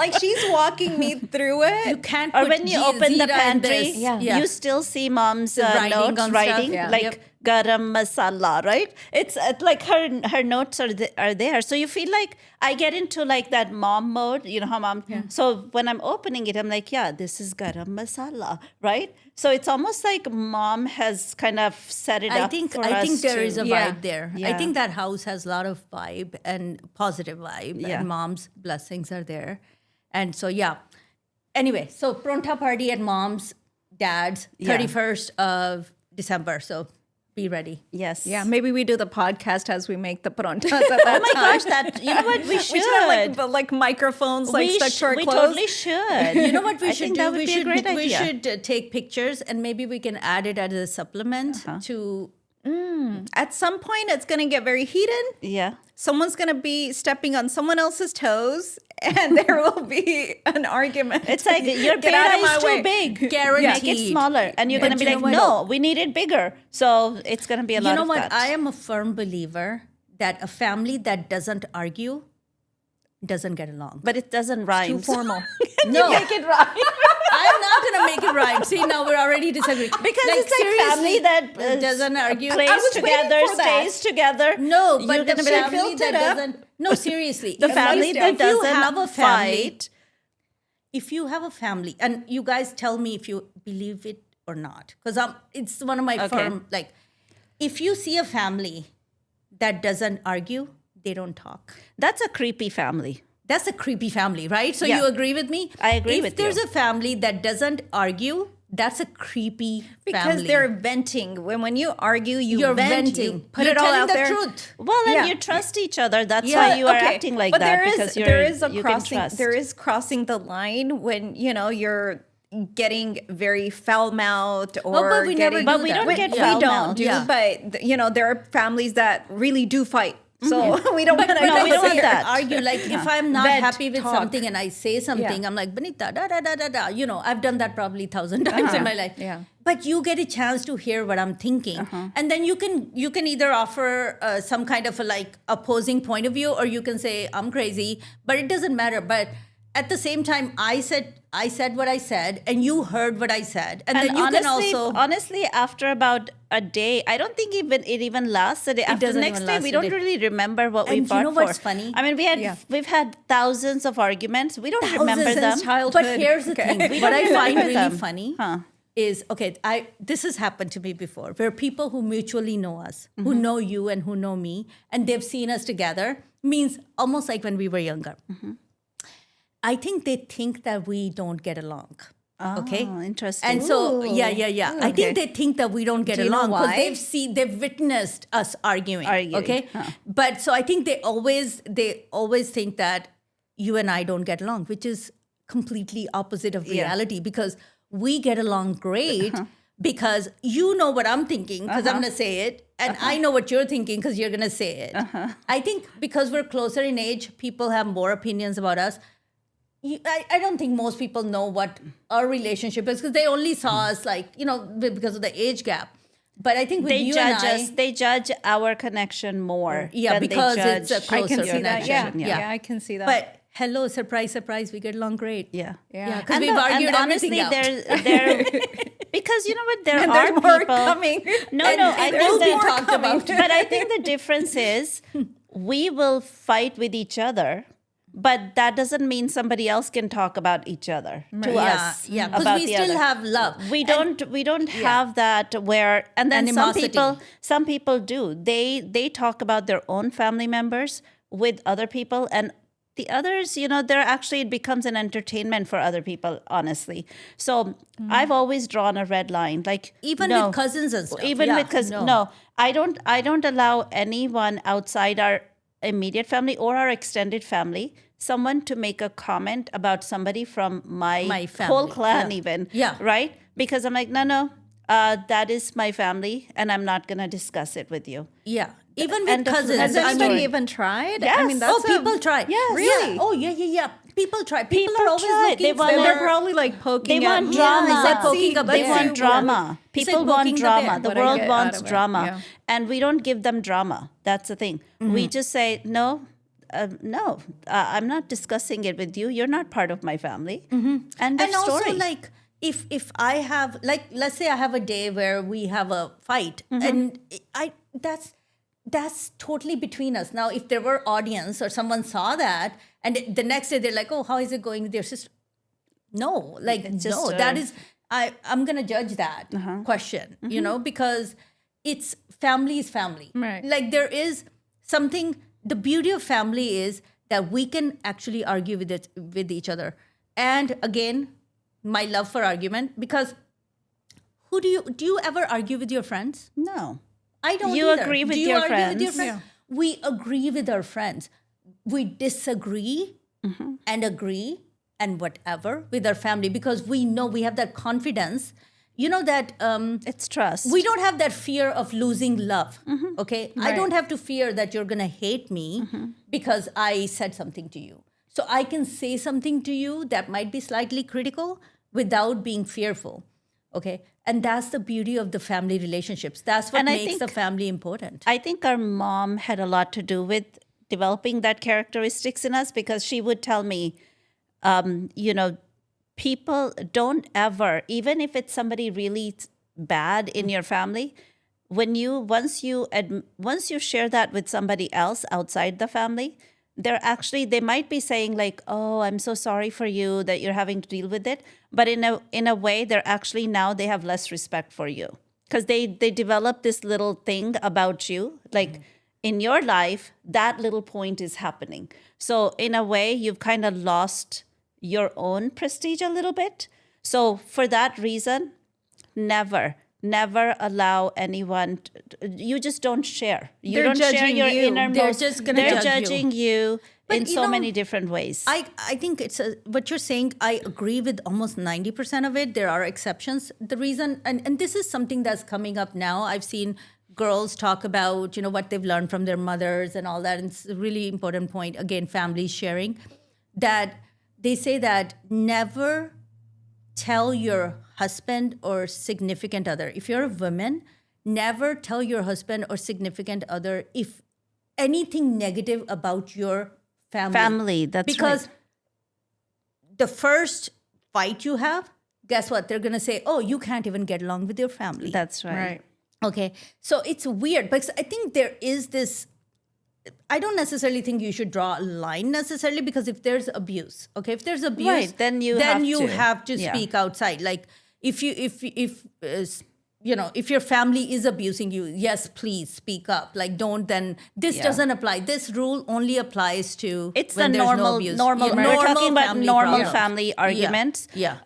B: like she's walking me through it."
C: you can't.
A: Or
C: put
A: when you open the
C: Zira in
A: pantry,
C: this.
B: Yeah.
A: you still see mom's
C: writing
A: notes
C: on stuff,
A: writing
C: yeah.
A: like
C: Yep.
A: garam masala, right? It's like her notes are there, so you feel like I get into like that mom mode. You know how mom. So when I'm opening it, I'm like, yeah, this is garam masala, right? So it's almost like mom has kind of set it
C: I
A: up
C: think
A: for
C: I
A: us
C: think there
A: to-
C: is a
B: Yeah.
C: vibe there. I
A: Yeah.
C: think that house has a lot of vibe and positive vibe,
A: Yeah.
C: and mom's blessings are there. And so yeah. Anyway, so pronta party at mom's, dad's,
A: Yeah.
C: 31st of December. So be ready.
A: Yes.
B: Yeah, maybe we do the podcast as we make the prontas at that
A: Oh my
B: time.
A: gosh, that you know what we should.
B: We should have like microphones like stuck to our
A: we
B: clothes.
A: totally should.
C: You know what we
A: I
C: should
A: think
C: do?
A: that would
C: We
A: be
C: should
A: a great
C: we
A: idea.
C: should take pictures and maybe we can add it as a supplement to.
B: At some point, it's going to get very heated.
A: Yeah.
B: Someone's going to be stepping on someone else's toes, and there will be an argument.
A: It's like your
B: Get out
A: pita
B: of my
A: is too
B: way.
A: big.
C: Guaranteed.
A: Make it smaller. And you're
C: But
A: going to be
C: you
A: like,
C: know what?
A: no, we need it bigger. So it's going to be a lot
C: You know
A: of
C: what?
A: that.
C: I am a firm believer that a family that doesn't argue doesn't get along.
A: But it doesn't rhyme.
B: Too formal.
C: No,
A: Make it rhyme.
C: I'm not gonna make it rhyme. See, now we're already disagreeing.
A: Because it's like family that
C: doesn't argue.
A: plays
B: was waiting
A: together,
B: for that.
A: stays together.
C: No,
A: You're
C: but the
A: gonna be like,
C: family
B: filled
C: that
B: it up.
C: doesn't. No, seriously.
A: the family that
C: if you
A: doesn't
C: have a family,
A: fight.
C: if you have a family, and you guys tell me if you believe it or not, because it's one of my
A: Okay.
C: firm. Like, if you see a family that doesn't argue, they don't talk.
A: That's a creepy family.
C: That's a creepy family, right? So
A: Yeah.
C: you agree with me?
A: I agree
C: if
A: with
C: there's
A: you.
C: a family that doesn't argue, that's a creepy
B: Because
C: family.
B: they're venting. When you argue,
C: You're
B: vent,
C: venting.
B: you put
C: You're
B: it all
C: telling
B: out
C: the
B: there.
C: truth.
A: Well, and
B: Yeah.
A: you trust each other. That's
C: Yeah,
A: why you are
B: Okay,
A: acting like
B: but
A: that.
B: there is
A: because
B: there is a
A: you can
B: crossing.
A: trust.
B: There is crossing the line when you're getting very foul mouthed or
C: but we never
B: getting,
C: do
A: But we
C: that.
A: don't get
B: we
A: foul
B: don't
A: mouthed.
B: do.
C: Yeah.
B: But there are families that really do fight. So we don't want to.
A: no, we don't want that.
C: Argue. Like, if I'm not
B: Vent,
C: happy with
B: talk.
C: something and I say something, I'm like, Benita, da da da da da. I've done that probably 1,000 times in my life.
B: Yeah.
C: But you get a chance to hear what I'm thinking, and then you can either offer some kind of a like opposing point of view, or you can say I'm crazy. But it doesn't matter. But at the same time, I said what I said, and you heard what I said, and then you
A: honestly,
C: can also.
A: honestly, after about a day, I don't think it even lasts a day. After the
C: doesn't
A: next
C: even
A: day,
C: last
A: we
C: a
A: don't
C: day.
A: really remember what we
C: And you
A: fought
C: know
A: for.
C: what's funny?
A: I mean, we've had thousands of arguments. We don't remember
B: Thousands
A: them.
B: since childhood.
C: But here's the
B: Okay.
C: thing:
A: We
C: what
A: don't
C: I find
A: remember
C: really
A: them.
C: funny
A: Huh.
C: is, okay, this has happened to me before, where people who mutually know us, who know you and who know me, and they've seen us together, means almost like when we were younger. I think they think that we don't get along. Okay.
A: Oh, interesting.
C: And so, yeah. I think they think that we don't get
B: Do you know
C: along because
B: why?
C: they've witnessed us arguing. Okay.
A: Huh.
C: But so I think they always think that you and I don't get along, which is completely opposite of reality because we get along great because you know what I'm thinking because I'm going to say it. And I know what you're thinking because you're going to say it. I think because we're closer in age, people have more opinions about us. I don't think most people know what our relationship is because they only saw us because of the age gap. But I think with
A: they
C: you
A: judge
C: and
A: us. They judge our connection more.
C: Yeah,
A: than
C: because
A: they
C: it's a
A: judge
C: closer
B: I can see that.
C: connection.
B: Yeah, I can see that.
C: But hello, surprise, surprise, we get along great.
A: Yeah.
B: yeah.
C: Because we've argued
A: honestly,
C: everything out.
A: there because you know what, there
B: And
A: are
B: there's more
A: people
B: coming.
A: No,
C: And
A: no, I
C: it will
A: think
C: be
A: that,
C: talked about.
A: But I think the difference is we will fight with each other, but that doesn't mean somebody else can talk about each other to us.
C: Yeah, because
A: about
C: we
A: the
C: still
A: other.
C: have love.
A: We don't have that where and then
C: Animosity.
A: some people do. They talk about their own family members with other people and the others, they're actually it becomes an entertainment for other people, honestly. So I've always drawn a red line. Like
C: Even
A: no.
C: with cousins and stuff.
A: Even with cousins, no. I don't allow anyone outside our immediate family or our extended family, someone to make a comment about somebody from my whole
C: family.
A: clan
C: Yeah.
A: even.
C: Yeah.
A: Right? Because I'm like, no, that is my family and I'm not going to discuss it with you.
C: Yeah. Even with
A: End of-
C: cousins.
B: Has
A: end of
B: anybody
A: story.
B: even tried?
A: Yes.
B: I mean, that's
C: people try.
A: Yes.
B: Really?
C: Yeah. Oh, yeah. People try. People
A: People
C: are always
A: try.
C: looking
A: They
C: for...
A: want-
B: They're probably like poking
A: They
B: at
A: want
B: me.
A: drama.
C: Yeah, it's like
B: Let's
C: poking
B: see-
C: a
B: let's
A: They
C: bear.
B: see
A: want
B: what-
A: drama.
C: It's
A: People
C: like
A: want
C: poking the
A: drama.
C: bear.
A: The
B: What I
A: world
B: get out
A: wants
B: of it,
A: drama.
B: yeah.
A: And we don't give them drama. That's the thing. We just say, no, I'm not discussing it with you. You're not part of my family. End of
C: And also,
A: story.
C: like, if I have, like, let's say I have a day where we have a fight, and that's totally between us. Now, if there were audience or someone saw that, and the next day they're like, oh, how is it going with your sister? No, like,
A: It's just
C: no, that is, I'm going to judge that question, because it's family is family.
B: Right.
C: Like, there is something, the beauty of family is that we can actually argue with each other. And again, my love for argument, because do you ever argue with your friends?
A: no.
C: I don't
A: You
C: either.
A: agree with
C: Do you
A: your
C: argue with your
A: friends?
C: friends? We agree with our friends. We disagree and agree and whatever with our family because we know we have that confidence. You know that
A: It's trust.
C: we don't have that fear of losing love. Okay? I don't have to fear that you're going to hate me because I said something to you. So I can say something to you that might be slightly critical without being fearful. Okay? And that's the beauty of the family relationships. That's what
A: And I
C: makes the
A: think-
C: family important.
A: I think our mom had a lot to do with developing that characteristics in us because she would tell me, people don't ever, even if it's somebody really bad in your family, once you share that with somebody else outside the family, they might be saying like, oh, I'm so sorry for you that you're having to deal with it. But in a way, now they have less respect for you because they develop this little thing about you. Like in your life, that little point is happening. So in a way, you've kind of lost your own prestige a little bit. So for that reason, never allow anyone you just don't share. You
B: They're
A: don't share
B: judging
A: your
B: you.
A: innermost.
C: They're just gonna
A: They're
C: judge you.
A: judging you
C: But
A: in
C: you
A: so
C: know,
A: many different ways.
C: I think what you're saying, I agree with almost 90% of it. There are exceptions. The reason, and this is something that's coming up now. I've seen girls talk about, what they've learned from their mothers and all that. And it's a really important point. Again, families sharing. That they say that never tell your husband or significant other. If you're a woman, never tell your husband or significant other if anything negative about your family.
A: That's
C: because
A: right.
C: the first fight you have, guess what? They're going to say, oh, you can't even get along with your family.
A: That's right.
C: Okay. So it's weird. But I think there is this, I don't necessarily think you should draw a line necessarily because if there's abuse, okay, if there's abuse,
A: Right, then you
C: then
A: have
C: you
A: to.
C: have to
A: Yeah.
C: speak outside. Like, if your family is abusing you, yes, please speak up. Like, don't then, this doesn't apply. This rule only applies to
A: It's
C: when
A: the
C: there's no
A: normal,
C: abuse.
A: normal. We're talking about
C: family
A: normal
C: problems.
A: family arguments.
C: Yeah.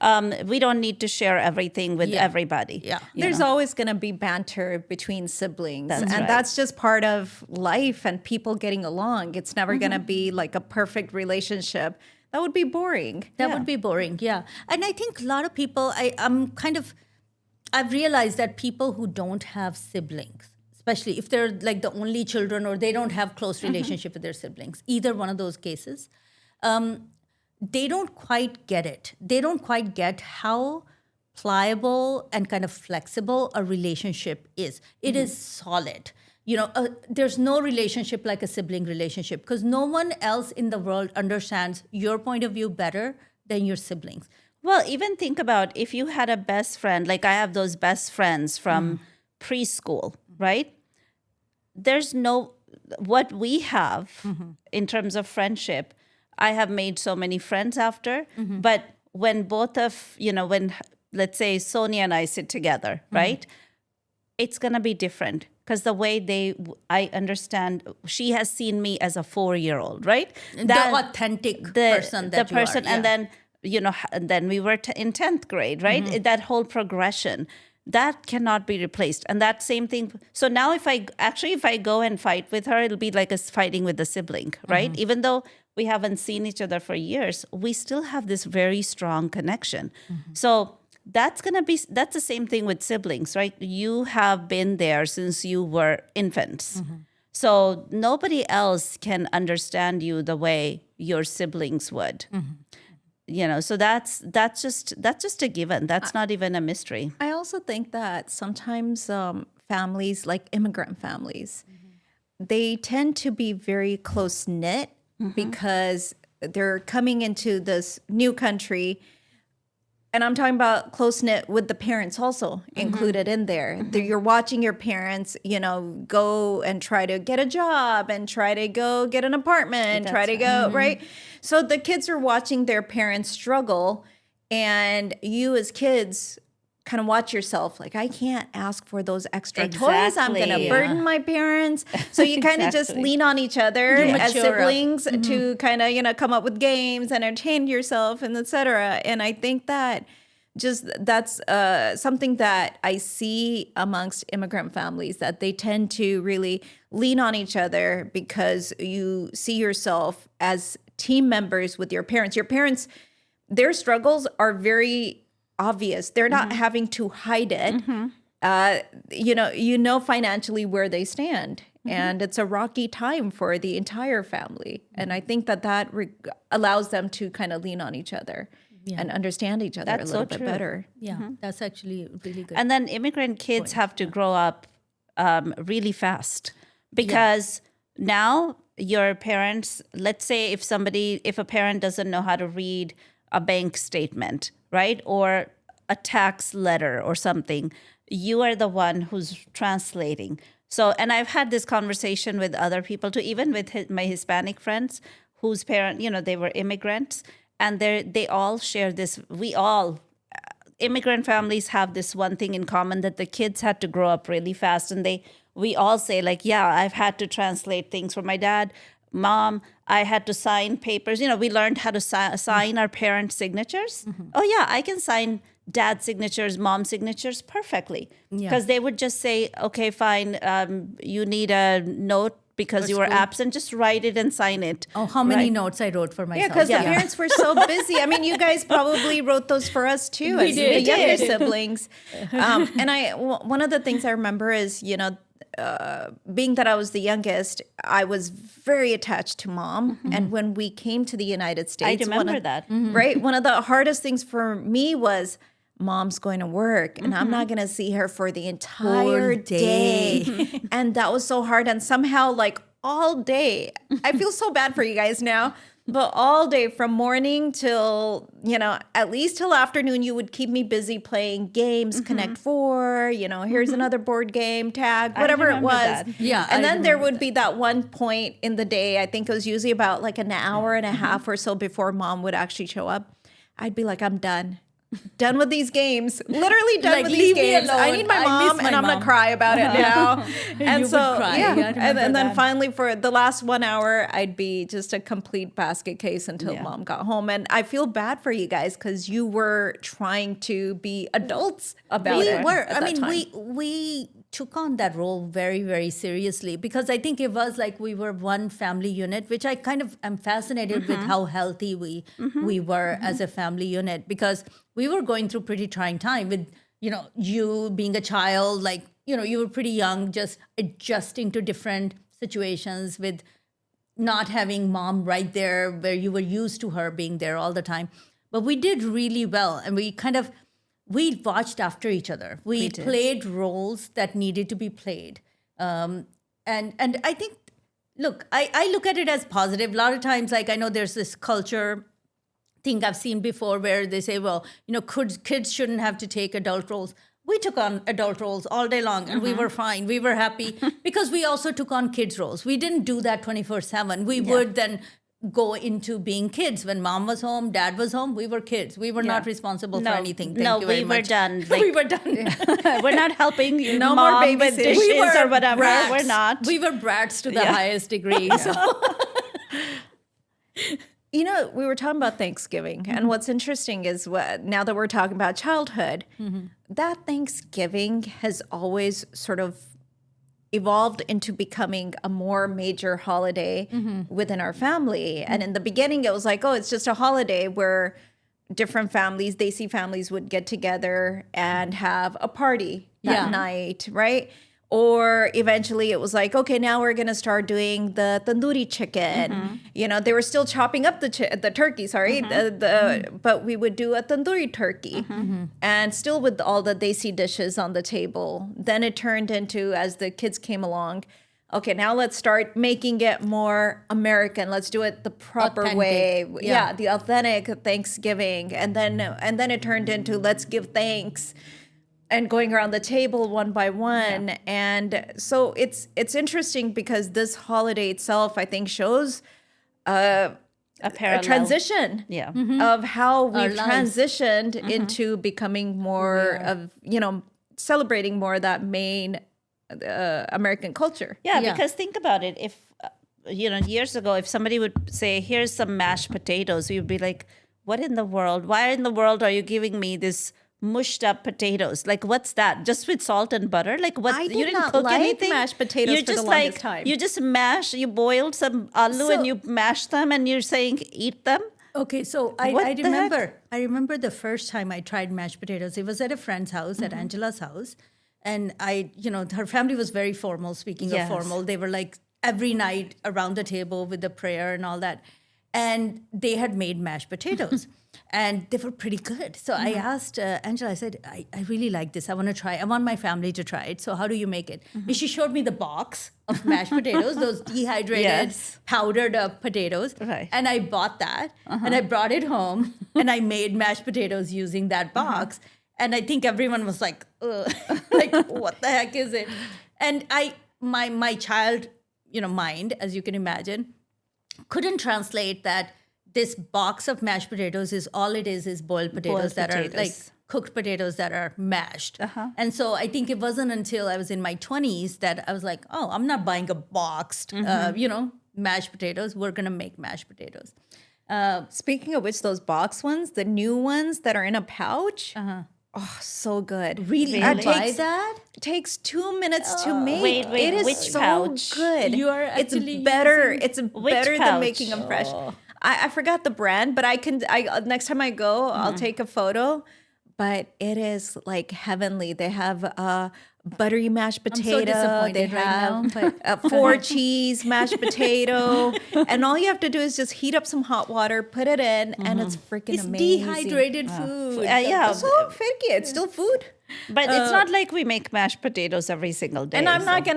A: We don't need to share everything with everybody.
C: Yeah.
B: There's always going to be banter between siblings.
A: That's
B: and
A: right.
B: that's just part of life and people getting along. It's never going to be like a perfect relationship. That would be boring.
C: That would be boring, yeah. And I think a lot of people, I've realized that people who don't have siblings, especially if they're like the only children or they don't have close relationship with their siblings, either one of those cases, they don't quite get it. They don't quite get how pliable and kind of flexible a relationship is. It is solid. There's no relationship like a sibling relationship because no one else in the world understands your point of view better than your siblings.
A: Well, even think about if you had a best friend, like I have those best friends from preschool, right? There's what we have in terms of friendship, I have made so many friends after, but when when let's say Sonia and I sit together, right? It's going to be different because the way I understand, she has seen me as a 4-year-old, right?
C: The authentic person that you are.
A: And then, and then we were in 10th grade, right? That whole progression, that cannot be replaced. And that same thing. So now if I go and fight with her, it'll be like us fighting with a sibling, right? Even though we haven't seen each other for years, we still have this very strong connection. So that's the same thing with siblings, right? You have been there since you were infants. So nobody else can understand you the way your siblings would. So that's just a given. That's not even a mystery.
B: I also think that sometimes families, like immigrant families, they tend to be very close knit because they're coming into this new country. And I'm talking about close knit with the parents also included in there. You're watching your parents, go and try to get a job and try to go get an apartment, right? So the kids are watching their parents struggle, and you as kids kind of watch yourself like, I can't ask for those extra toys. I'm going to burden my parents. So you kind of just lean on each other as siblings to kind of, come up with games, entertain yourself, and et cetera. And I think that that's something that I see amongst immigrant families, that they tend to really lean on each other because you see yourself as team members with your parents. Your parents, their struggles are very obvious. They're not having to hide it. Financially where they stand. And it's a rocky time for the entire family. And I think that allows them to kind of lean on each other and understand each other a little bit better.
C: Yeah, that's actually really good.
A: And then immigrant kids have to grow up really fast because now your parents, let's say if a parent doesn't know how to read a bank statement, right? Or a tax letter or something, you are the one who's translating. So, and I've had this conversation with other people too, even with my Hispanic friends whose parents, they were immigrants, and they all share this. Immigrant families have this one thing in common, that the kids had to grow up really fast. And we all say like, yeah, I've had to translate things for my dad. Mom, I had to sign papers. We learned how to sign our parents' signatures. Oh, yeah, I can sign dad's signatures, mom's signatures perfectly. Because they would just say, okay, fine, you need a note because you were absent. Just write it and sign it.
C: Oh, how many notes I wrote for myself.
B: Yeah, because the parents were so busy. I mean, you guys probably wrote those for us too, as the younger siblings. And one of the things I remember is, being that I was the youngest, I was very attached to mom. And when we came to the United States,
A: I remember that.
B: Right? One of the hardest things for me was mom's going to work and I'm not going to see her for the entire day. And that was so hard. And somehow, like all day, I feel so bad for you guys now. But all day from morning till, at least till afternoon, you would keep me busy playing games, Connect 4, here's another board game, tag, whatever it was.
A: That.
C: Yeah.
B: And then there would be that one point in the day, I think it was usually about like an hour and a half or so before mom would actually show up. I'd be like, I'm done. done with these games. Literally done
C: Like,
B: with these
C: leave me
B: games. I
C: alone.
B: need my
C: I miss
B: mom,
C: my
B: and I'm
C: mom.
B: gonna cry about it now. And
C: You
B: so
C: would cry.
B: yeah,
C: Yeah, I remember
B: and then
C: that.
B: finally for the last 1 hour, I'd be just a complete basket case until
A: Yeah.
B: mom got home. And I feel bad for you guys because you were trying to be adults about
C: We
B: it.
C: were.
B: at
C: I
B: that
C: mean,
B: time.
C: we took on that role very, very seriously because I think it was like we were one family unit, which I kind of am fascinated with how healthy we were as a family unit because we were going through pretty trying time with, you being a child, like, you were pretty young, just adjusting to different situations with not having mom right there where you were used to her being there all the time. But we did really well. And we watched after each other. We played roles that needed to be played. And I think, look, I look at it as positive. A lot of times, like I know there's this culture thing I've seen before where they say, well, kids shouldn't have to take adult roles. We took on adult roles all day long and we were fine. We were happy because we also took on kids roles. We didn't do that 24/7. We would then go into being kids. When mom was home, dad was home, we were kids. We were not responsible for anything. Thank you very
A: we were
C: much.
A: done.
C: We were done.
A: We're not helping you.
B: No more
A: mom with
B: babysitting.
A: dishes or whatever.
C: brats.
A: We're not.
C: We were brats to the highest degree. So.
B: We were talking about Thanksgiving, and what's interesting is now that we're talking about childhood, that Thanksgiving has always sort of evolved into becoming a more major holiday within our family. And in the beginning, it was like, oh, it's just a holiday where different families, Desi families, would get together and have a party that night, right? Or eventually it was like, okay, now we're going to start doing the tandoori chicken. They were still chopping up the turkey, but we would do a tandoori turkey. And still with all the desi dishes on the table. Then it turned into, as the kids came along, okay, now let's start making it more American. Let's do it the proper
C: Authentic.
B: way.
C: Yeah.
B: The authentic Thanksgiving. And then it turned into let's give thanks. And going around the table one by one. And so it's interesting because this holiday itself, I think, shows a
A: parallel.
B: transition of how we've
C: lives.
B: transitioned into becoming more of, celebrating more of that main American culture.
A: Yeah,
C: Yeah.
A: because think about it. If, years ago, if somebody would say, here's some mashed potatoes, we would be like, what in the world? Why in the world are you giving me this mushed up potatoes? Like, what's that? Just with salt and butter? Like, what?
B: I
A: You
B: did
A: didn't
B: not
A: cook
B: like
A: anything?
B: mashed potatoes
A: You're
B: for the
A: just
B: longest
A: like,
B: time.
A: You just you boiled some aloo and you mashed them and you're saying, eat them?
C: Okay, so I
A: What the
C: remember. I remember the first time I tried mashed potatoes. It was at a friend's house, at Angela's house, and her family was very formal. Speaking
A: Yes.
C: of formal, they were like every night around the table with the prayer and all that, and they had made mashed potatoes, and they were pretty good. So I asked Angela. I said, I really like this. I want to try. I want my family to try it. So how do you make it? And she showed me the box of mashed potatoes, those dehydrated,
A: Yes.
C: powdered up potatoes.
A: Right.
C: And I bought that and I brought it home and I made mashed potatoes using that box. And I think everyone was like, ugh, like, what the heck is it? And my child, mind, as you can imagine, couldn't translate that this box of mashed potatoes is all it is boiled potatoes that are like
A: potatoes.
C: cooked potatoes that are mashed. And so I think it wasn't until I was in my 20s that I was like, oh, I'm not buying a boxed, mashed potatoes. We're going to make mashed potatoes.
B: Speaking of which, those box ones, the new ones that are in a pouch, oh, so good.
C: Really?
B: That
C: You buy
B: takes,
C: that?
B: takes 2 minutes to make.
A: Wait,
B: it is
A: which
B: so
A: pouch?
B: good.
C: You are
B: it's
C: actually
B: better.
C: using-
B: It's
A: Which
B: better than
A: pouch?
B: making them fresh. I forgot the brand, but I next time I go, I'll take a photo. But it is like heavenly. They have buttery mashed potato.
C: so disappointed
B: they
C: right now,
B: have
C: but-
B: a 4 cheese mashed potato, and all you have to do is just heat up some hot water, put it in, and it's freaking
C: It's
B: amazing.
C: dehydrated food.
A: Yeah,
B: So fakey, it's still food.
A: but it's not like we make mashed potatoes every single day.
B: And I'm not
A: so-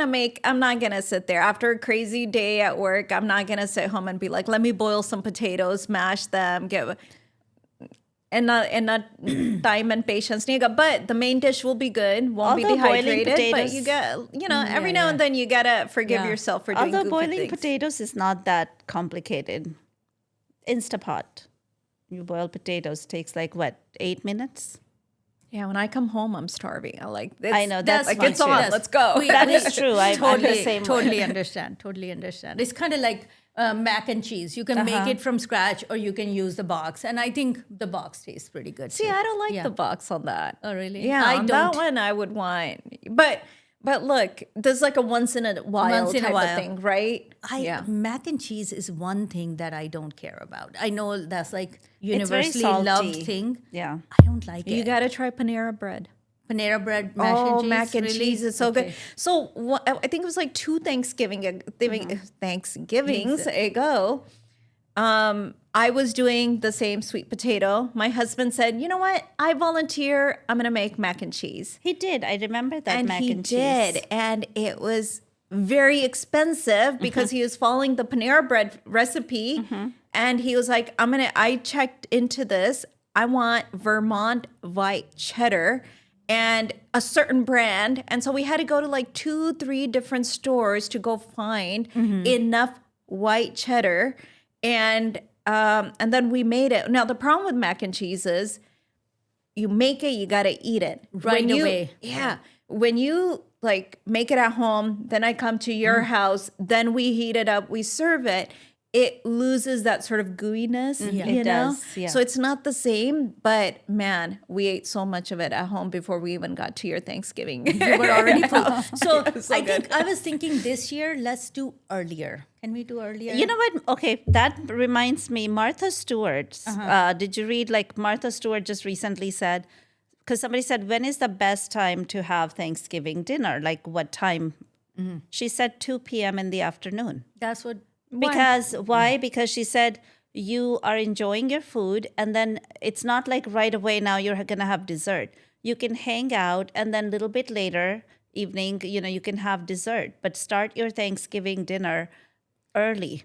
B: gonna sit there after a crazy day at work. I'm not gonna sit home and be like, let me boil some potatoes, mash them, and not time and patience. But the main dish will be good, won't be
A: Although boiling
B: dehydrated. But
A: potatoes-
B: you get, every now and then you gotta forgive
C: Yeah.
B: yourself for doing
A: Although
B: goofy
A: boiling
B: things.
A: potatoes is not that complicated. Instapot. you boil potatoes takes like what, 8 minutes?
B: Yeah, when I come home, I'm starving.
A: I know, that's
B: like
A: fine
B: it's
A: too.
B: on.
A: Yes.
B: Let's go.
A: That is true. I'm the
C: Totally,
A: same way.
C: totally understand. Totally understand. It's kind of like mac and cheese. You can make it from scratch, or you can use the box. And I think the box tastes pretty good.
B: See,
C: too.
B: I don't like
C: Yeah.
B: the box on that.
C: Oh, really?
B: Yeah,
C: I
B: on
C: don't.
B: that one I would want. But look, there's like a once in a while
C: Once in a
B: type
C: while.
B: of thing, right?
C: Mac and cheese is one thing that I don't care about. I know that's like
A: It's very
C: universally
A: salty.
C: loved thing.
A: Yeah.
C: I don't like
B: You
C: it.
B: got to try Panera bread.
C: Panera bread, mac and cheese.
B: Mac and
C: really?
B: cheese is so
C: Okay.
B: good. So I think it was like 2 Thanksgivings ago. I was doing the same sweet potato. My husband said, "You know what? I volunteer. I'm going to make mac and cheese."
A: He did. I remember that
B: And
A: mac
B: he
A: and cheese.
B: did, and it was very expensive because he was following the Panera bread recipe, and he was like, I checked into this. I want Vermont white cheddar and a certain brand. And so we had to go to like 2-3 different stores to go find enough white cheddar. And then we made it. Now, the problem with mac and cheese is you make it, you got to eat it
C: Right away.
B: Yeah. When you like make it at home, then I come to your house, then we heat it up, we serve it. It loses that sort of gooiness, you
A: It
B: know?
A: does, yeah.
B: So it's not the same, but man, we ate so much of it at home before we even got to your Thanksgiving.
C: You were already full. So,
B: so
C: I was thinking this year, let's do earlier. Can we do earlier?
A: You know what? Okay, that reminds me. Martha Stewart. Did you read like Martha Stewart just recently said? Because somebody said, when is the best time to have Thanksgiving dinner? Like what time? She said 2 p.m. in the afternoon.
C: That's what.
A: Because why? Because she said you are enjoying your food, and then it's not like right away now you're gonna have dessert. You can hang out, and then a little bit later evening, you can have dessert. But start your Thanksgiving dinner early.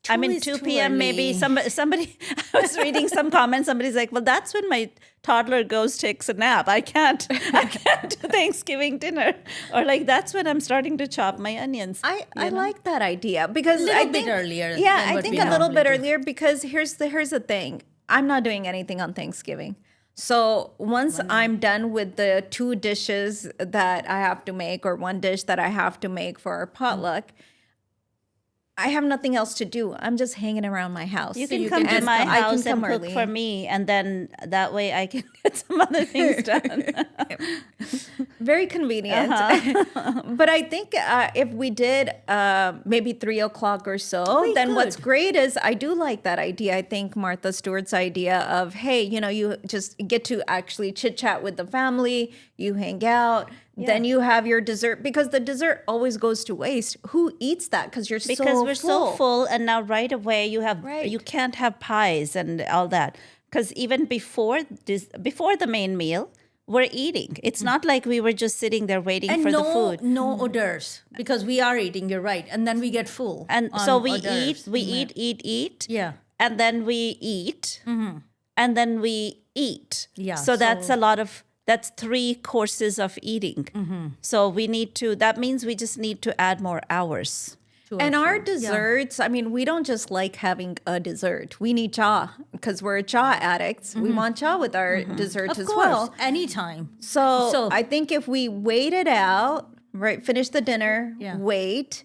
A: I mean,
C: is
A: 2
C: too
A: p.m. maybe.
C: early.
A: Somebody. I was reading some comments. Somebody's like, "Well, that's when my toddler takes a nap. I can't do Thanksgiving dinner." Or like, that's when I'm starting to chop my onions.
B: I like that idea because
C: Little
B: I
C: bit
B: think
C: earlier
B: Yeah,
C: than
B: I
C: what
B: think
C: we
B: a little bit
C: normally do.
B: earlier because here's the thing. I'm not doing anything on Thanksgiving. So once I'm done with the 2 dishes that I have to make or 1 dish that I have to make for our potluck, I have nothing else to do. I'm just hanging around my house.
A: You can
C: you
A: come
C: can
A: to
C: just
A: my
C: come.
B: I can
A: house and
B: come
A: cook
B: early.
A: for me, and then that way I can get some other things done.
B: Very convenient. But I think if we did maybe 3 o'clock or so,
C: We
B: then what's
C: could.
B: great is I do like that idea. I think Martha Stewart's idea of, hey, you just get to actually chit chat with the family, you hang out, then you have your dessert because the dessert always goes to waste. Who eats that? Because you're
A: Because we're so full, and now right away
B: Right.
A: you can't have pies and all that. Because even before the main meal, we're eating. It's not like we were just sitting there waiting
C: And
A: for
C: no,
A: the food.
C: no odors because we are eating. You're right, and then we get full.
A: And
C: on
A: so we
C: hors d'oeuvres.
A: eat,
C: Yeah.
A: and then we eat, and then we eat.
C: Yeah,
A: So that's that's 3 courses of eating. So that means we just need to add more hours.
B: And our desserts, I mean, we don't just like having a dessert. We need cha because we're cha addicts. We want cha with our desserts
C: Of
B: as
C: course,
B: well.
C: anytime.
B: So I think if we wait it out, right, finish the dinner,
C: Yeah.
B: wait,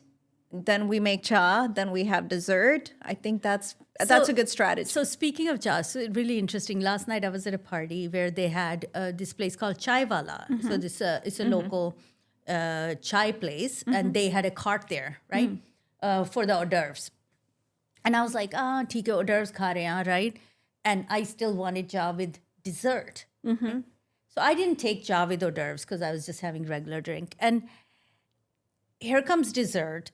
B: then we make cha, then we have dessert. I think that's a good strategy.
C: So speaking of chai, so really interesting. Last night I was at a party where they had this place called Chai Wala. So this it's a local chai place, and they had a cart there, right, for the hors d'oeuvres. And I was like, theek hai, hors d'oeuvres kha rahe hain, right? And I still wanted cha with dessert. So I didn't take cha with hors d'oeuvres because I was just having regular drink. And here comes dessert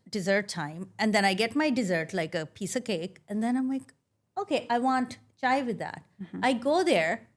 C: time. And then I get my dessert, like a piece of cake. And then I'm like, okay, I want chai with that. I go there,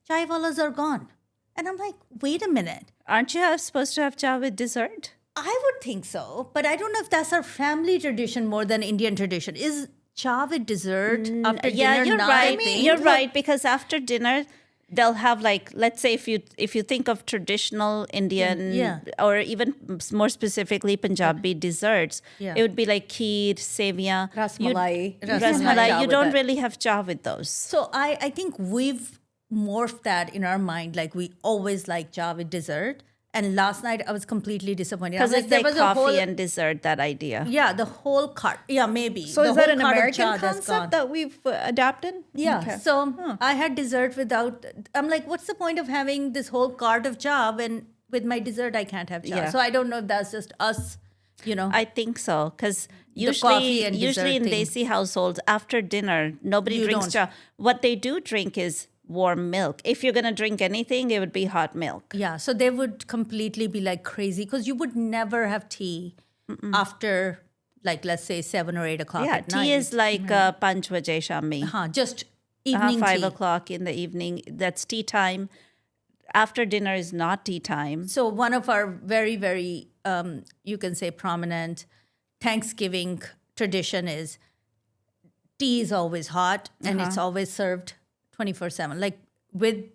C: chai walas are gone. And I'm like, wait a minute.
A: Aren't you supposed to have cha with dessert?
C: I would think so, but I don't know if that's our family tradition more than Indian tradition. Is cha with dessert after
A: Yeah,
C: dinner
A: you're
C: not
A: right.
C: a thing?
A: You're right, because after dinner, they'll have like, let's say if you think of traditional Indian
C: Yeah.
A: or even more specifically Punjabi desserts,
C: Yeah.
A: it would be like kheer, sevia,
B: Rasmalai.
A: rasmalai. You
B: with
A: don't
B: it.
A: really have cha with those.
C: So I think we've morphed that in our mind. Like we always like cha with dessert. And last night I was completely disappointed.
A: Because
C: I'm
A: it's like
C: there was
A: coffee
C: a whole,
A: and dessert, that idea.
C: yeah, the whole cart. Yeah, maybe.
B: So
C: the
B: is that
C: whole
B: an
C: cart of
B: American
C: cha that's gone.
B: concept that we've adapted?
C: Yeah.
B: Okay.
C: So I had dessert without. I'm like, what's the point of having this whole cart of cha when with my dessert I can't have cha?
A: Yeah.
C: So I don't know if that's just us,
A: I think so, because
C: coffee and
A: usually in
C: dessert
A: Desi households, after dinner, nobody
C: You
A: drinks
C: don't.
A: cha. What they do drink is warm milk. If you're going to drink anything, it would be hot milk.
C: Yeah, so they would completely be like crazy because you would never have tea after, like, let's say 7 or 8 o'clock
A: Yeah,
C: at night.
A: tea is like 5 baje shami.
C: Just evening
A: 5
C: tea.
A: o'clock in the evening. That's tea time. After dinner is not tea time.
C: So one of our very, very, you can say prominent Thanksgiving tradition is tea is always hot and it's always served 24/7. Like with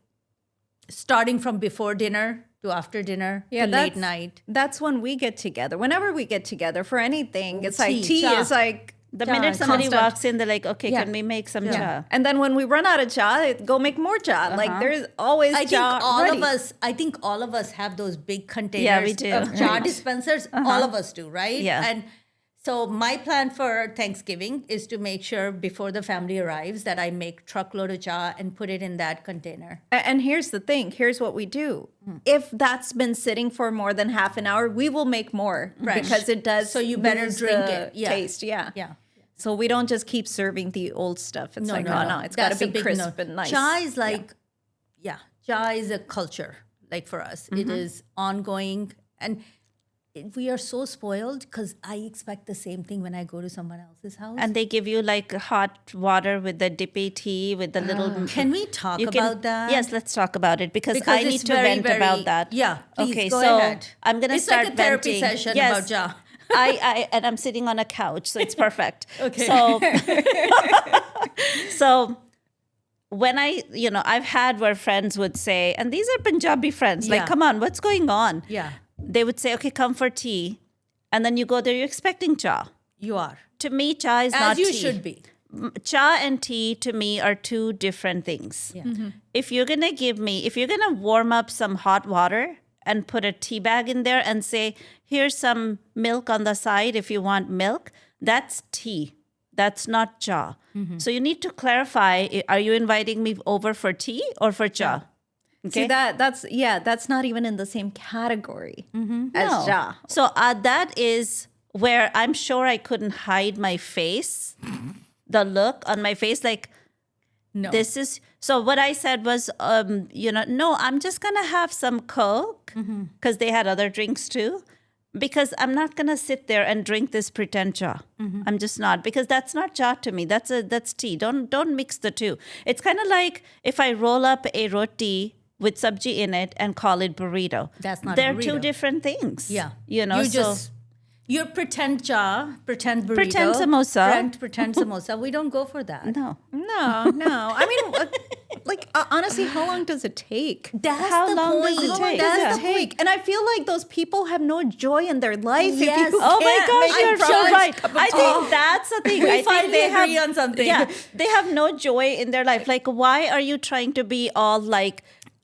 C: starting from before dinner to after dinner to late night.
B: That's when we get together. Whenever we get together for anything, it's like
C: Tea,
B: tea
C: cha.
B: is like
A: The
C: Cha,
A: minute somebody
B: constant.
A: walks in, they're like, okay,
B: Yeah.
A: can we make some cha?
B: And then when we run out of cha, go make more cha. Like there's always
C: I think
B: cha ready.
C: I think all of us have those big containers
A: Yeah, we do.
C: of jar dispensers. All of us do, right?
A: Yeah.
C: And so my plan for Thanksgiving is to make sure before the family arrives that I make truckload of cha and put it in that container.
B: And here's the thing. Here's what we do. If that's been sitting for more than half an hour, we will make more
C: Right.
B: because it does.
C: So you better
B: lose
C: drink
B: the
C: it. Yeah.
B: Taste. Yeah.
C: Yeah.
B: So we don't just keep serving the old stuff. It's like, no, it's got to
C: That's a
B: be
C: big
B: crisp
C: no.
B: and nice.
C: Cha is like, cha is a culture. Like for us, it is ongoing, and we are so spoiled because I expect the same thing when I go to someone else's house.
A: And they give you like hot water with the dippy tea with the little.
C: Can we talk
A: You can-
C: about that?
A: Yes, let's talk about it because I
C: Because
A: need
C: it's
A: to
C: very,
A: vent
C: very-
A: about that.
C: Yeah, please,
A: Okay,
C: go
A: so
C: ahead.
A: I'm gonna
C: It's
A: start
C: like a therapy
A: venting.
C: session
A: Yes.
C: about ja.
A: And I'm sitting on a couch, so it's perfect.
C: Okay.
A: So when I've had where friends would say, and these are Punjabi friends,
C: Yeah.
A: like, come on, what's going on?
C: Yeah,
A: They would say, okay, come for tea, and then you go there, you're expecting cha.
C: you are.
A: To me, cha is not
C: As you
A: tea.
C: should be.
A: Cha and tea to me are two different things.
C: Yeah.
A: If you're gonna warm up some hot water and put a tea bag in there and say, here's some milk on the side if you want milk, that's tea. That's not cha. So you need to clarify, are you inviting me over for tea or for cha?
B: See that's not even in the same category as
A: No.
B: cha.
A: So that is where I'm sure I couldn't hide my face, the look on my face, like,
C: No.
A: this is so what I said was, no, I'm just gonna have some Coke because they had other drinks too. Because I'm not gonna sit there and drink this pretend cha. I'm just not, because that's not cha to me. That's tea. Don't mix the two. It's kind of like if I roll up a roti with sabji in it and call it burrito.
C: That's not a
A: They're two
C: burrito.
A: different things.
C: Yeah.
A: So
C: You're pretend cha, pretend burrito.
A: Pretend samosa.
C: Pretend samosa. We don't go for that.
A: no.
B: No. I mean, honestly, how long does it take?
C: That's
A: How
C: the
A: long
C: point.
A: does it take?
C: That's
A: Yeah.
C: the point.
B: And I feel like those people have no joy in their life.
C: Yes.
B: If you
A: Oh my
B: can't
A: gosh,
B: make
A: you're
B: a
A: so
B: proper
A: right.
B: cup of
A: I
B: tea.
A: think that's the thing.
C: We
A: I think
C: finally
A: they
C: agree
A: have,
C: on something.
A: Yeah, they have no joy in their life. Like, why are you trying to be all like?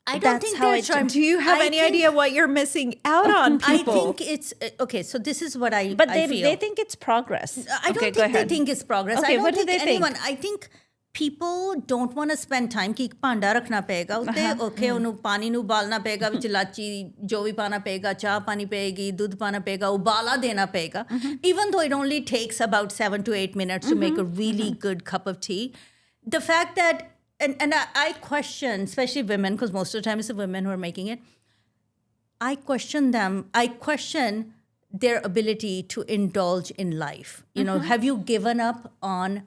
C: I don't
A: that's
C: think
A: how
C: they're
A: I
C: trying.
B: Do you have
C: I
B: any
C: think-
B: idea what you're missing out on,
C: I
B: people?
C: think it's okay. So this is what I.
A: But
C: I
A: they
C: feel.
A: think it's progress.
C: I don't
A: Okay, go
C: think they
A: ahead.
C: think it's progress.
A: Okay,
C: I don't
A: what do
C: think
A: they think?
C: anyone. I think people don't want to spend time ਕਿ ਭਾਂਡਾ ਰੱਖਣਾ ਪਏਗਾ ਉੱਤੇ okay ਉਹਨੂੰ ਪਾਣੀ ਨੂੰ ਉਬਾਲਣਾ ਪਏਗਾ ਵਿੱਚ ਇਲਾਚੀ ਜੋ ਵੀ ਪਾਣਾ ਪਏਗਾ ਚਾਹ ਪਾਣੀ ਪਏਗੀ ਦੁੱਧ ਪਾਣਾ ਪਏਗਾ ਉਬਾਲਾ ਦੇਣਾ ਪਏਗਾ even though it only takes about 7 to 8 minutes to make a really good cup of tea. The fact that and I question, especially women, because most of the time it's the women who are making it. I question them. I question their ability to indulge in life. You know, have you given up on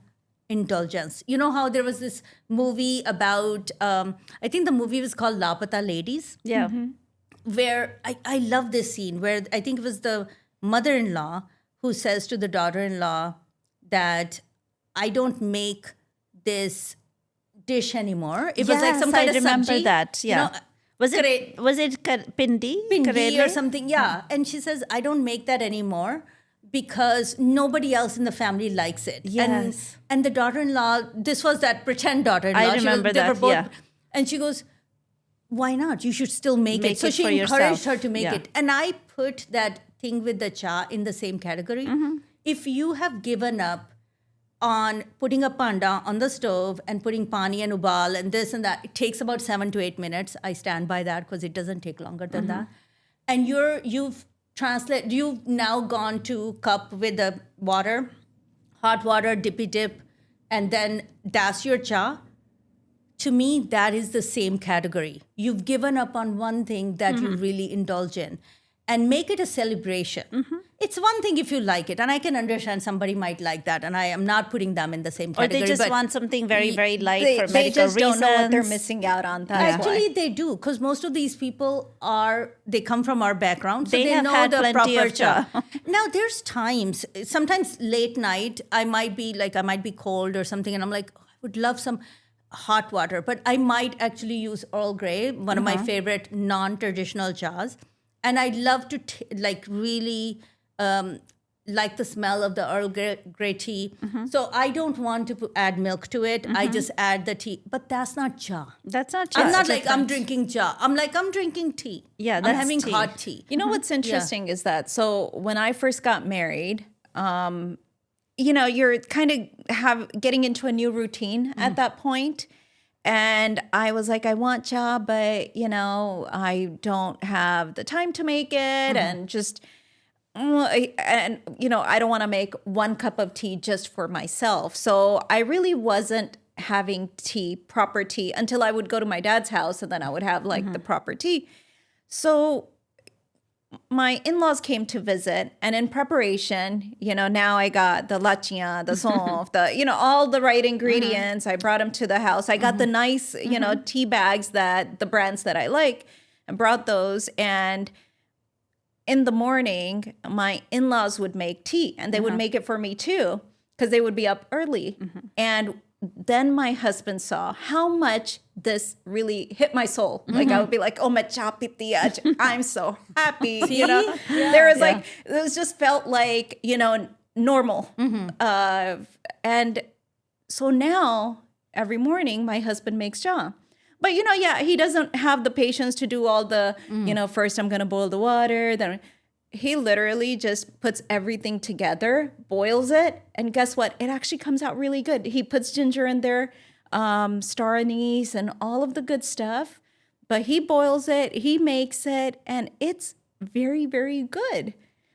C: indulgence? You know how there was this movie about, I think the movie was called Lapata Ladies,
A: Yeah.
C: where I love this scene where I think it was the mother-in-law who says to the daughter-in-law that I don't make this dish anymore. It was like some
A: Yes,
C: kind
A: I
C: of
A: remember
C: sabji,
A: that. Yeah. Was it pindi?
C: pindi or
A: Karele?
C: something. Yeah. And she says, I don't make that anymore because nobody else in the family likes it.
A: Yes.
C: And the daughter-in-law, this was that pretend daughter-in-law.
A: I remember
C: they were
A: that,
C: both,
A: yeah.
C: And she goes, why not? You should still make
A: Make
C: it. So
A: it
C: she
A: for
C: encouraged
A: yourself.
C: her to make
A: Yeah.
C: it. And I put that thing with the cha in the same category.
A: Mm-hmm.
C: If you have given up on putting a panda on the stove and putting pani and ubal and this and that, it takes about 7 to 8 minutes. I stand by that because it doesn't take longer than that. And you've now gone to cup with the water, hot water, dippy dip, and then that's your cha. To me, that is the same category. You've given up on one thing that you really indulge in and make it a celebration. It's one thing if you like it, and I can understand somebody might like that, and I am not putting them in the same
A: Or
C: category.
A: they just
C: but
A: want something very, very light
B: They,
A: for
B: they
A: medical
B: just
A: reasons.
B: don't know what they're missing out on. That's
C: Actually,
B: why.
C: they do, because most of these people they come from our background, so
A: They
C: they
A: have
C: know
A: had
C: the
A: plenty
C: proper
A: of cha.
C: Now, there's times, sometimes late night, I might be cold or something, and I'm like, oh, I would love some hot water, but I might actually use Earl Grey, one of my favorite non-traditional chas, and I love to really like the smell of the Earl Grey tea. So I don't want to add milk to it. I just add the tea, but that's not cha.
A: That's not
C: I'm
A: cha.
C: not like I'm drinking cha. I'm like I'm drinking tea.
A: Yeah,
C: I'm
A: that's
C: having
A: tea.
C: hot tea.
B: You know what's interesting is that when I first got married, you're kind of getting into a new routine at that point. And I was like, I want cha, but I don't have the time to make it, and just I don't want to make 1 cup of tea just for myself. So I really wasn't having proper tea, until I would go to my dad's house, and then I would have like the proper tea. So my in-laws came to visit, and in preparation, now I got the lachia, the sonf, all the right ingredients. I brought them to the house. I got the nice, tea bags, the brands that I like, and brought those. And in the morning, my in-laws would make tea, and they would make it for me too, because they would be up early. And then my husband saw how much this really hit my soul. Like I would be like, oh, machapiti, I'm so happy. There was like, it was just felt like, normal. And so now every morning my husband makes cha. But, he doesn't have the patience to do all the, first I'm going to boil the water, then he literally just puts everything together, boils it, and guess what? It actually comes out really good. He puts ginger in there, star anise, and all of the good stuff. But he boils it, he makes it, and it's very, very good.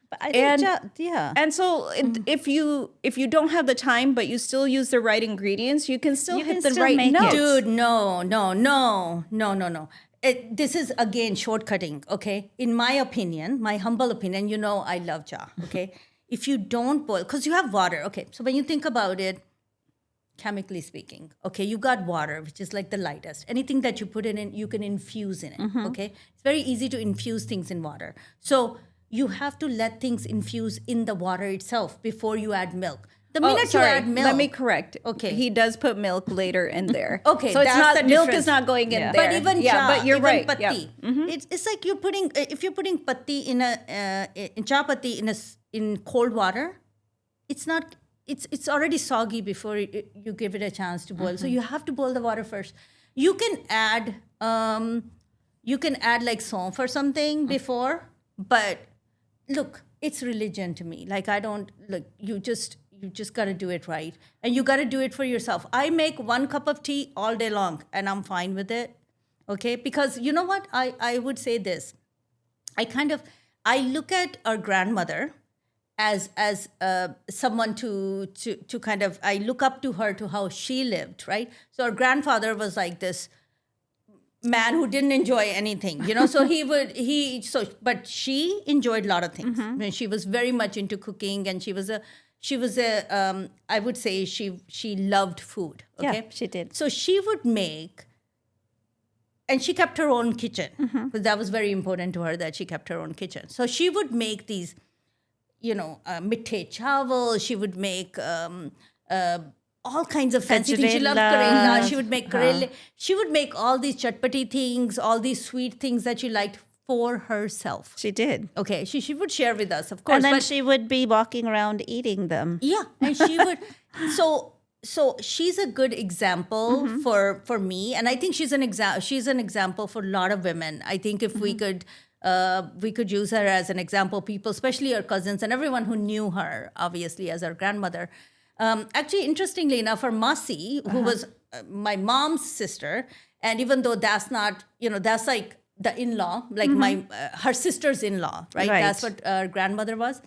A: But I think
B: And so if you don't have the time, but you still use the right ingredients, you can still hit the
A: still
B: right
A: make it.
B: notes.
C: Dude, no. This is again shortcutting, okay? In my opinion, my humble opinion, I love cha, okay? If you don't boil, because you have water, okay? So when you think about it, chemically speaking, okay, you got water, which is like the lightest. Anything that you put in, you can infuse in it, okay? It's very easy to infuse things in water. So you have to let things infuse in the water itself before you add milk. The minute you add milk.
B: Let me correct.
C: Okay.
B: He does put milk later in there.
C: Okay,
B: so it's
C: that's
B: not
C: the
B: milk
C: difference.
B: is not going in there.
C: But even cha,
B: but you're
C: even
B: right.
C: patti,
B: Yeah.
C: it's like you're putting if you're putting patti in cha patti in cold water, it's not it's already soggy before you give it a chance to boil. So you have to boil the water first. You can add like sonf or something before, but look, it's religion to me. Like I don't look. You just got to do it right, and you got to do it for yourself. I make 1 cup of tea all day long, and I'm fine with it. Okay, because you know what? I would say this. I look at our grandmother as someone to kind of, I look up to her to how she lived, right? So our grandfather was like this man who didn't enjoy anything, so but she enjoyed a lot of things. I mean, she was very much into cooking, and she was a I would say she loved food. Okay,
A: Yeah, she did.
C: So she would make, and she kept her own kitchen, because that was very important to her, that she kept her own kitchen. So she would make these, mitte chawal. She would make all kinds of fancy things. She loved
A: Karela.
C: Karela. She would make Karela. She would make all these chatpati things, all these sweet things that she liked for herself.
A: She did.
C: Okay, she would share with us, of course.
A: And then
C: but
A: she would be walking around eating them.
C: yeah, and she would. So she's a good example for me, and I think she's an example for a lot of women. I think if we could use her as an example, people, especially her cousins and everyone who knew her, obviously as her grandmother. Actually, interestingly enough, her Masi, who was my mom's sister, and even though that's not, that's like the in-law, like her sister's in-law, right?
A: Right.
C: That's what her grandmother was.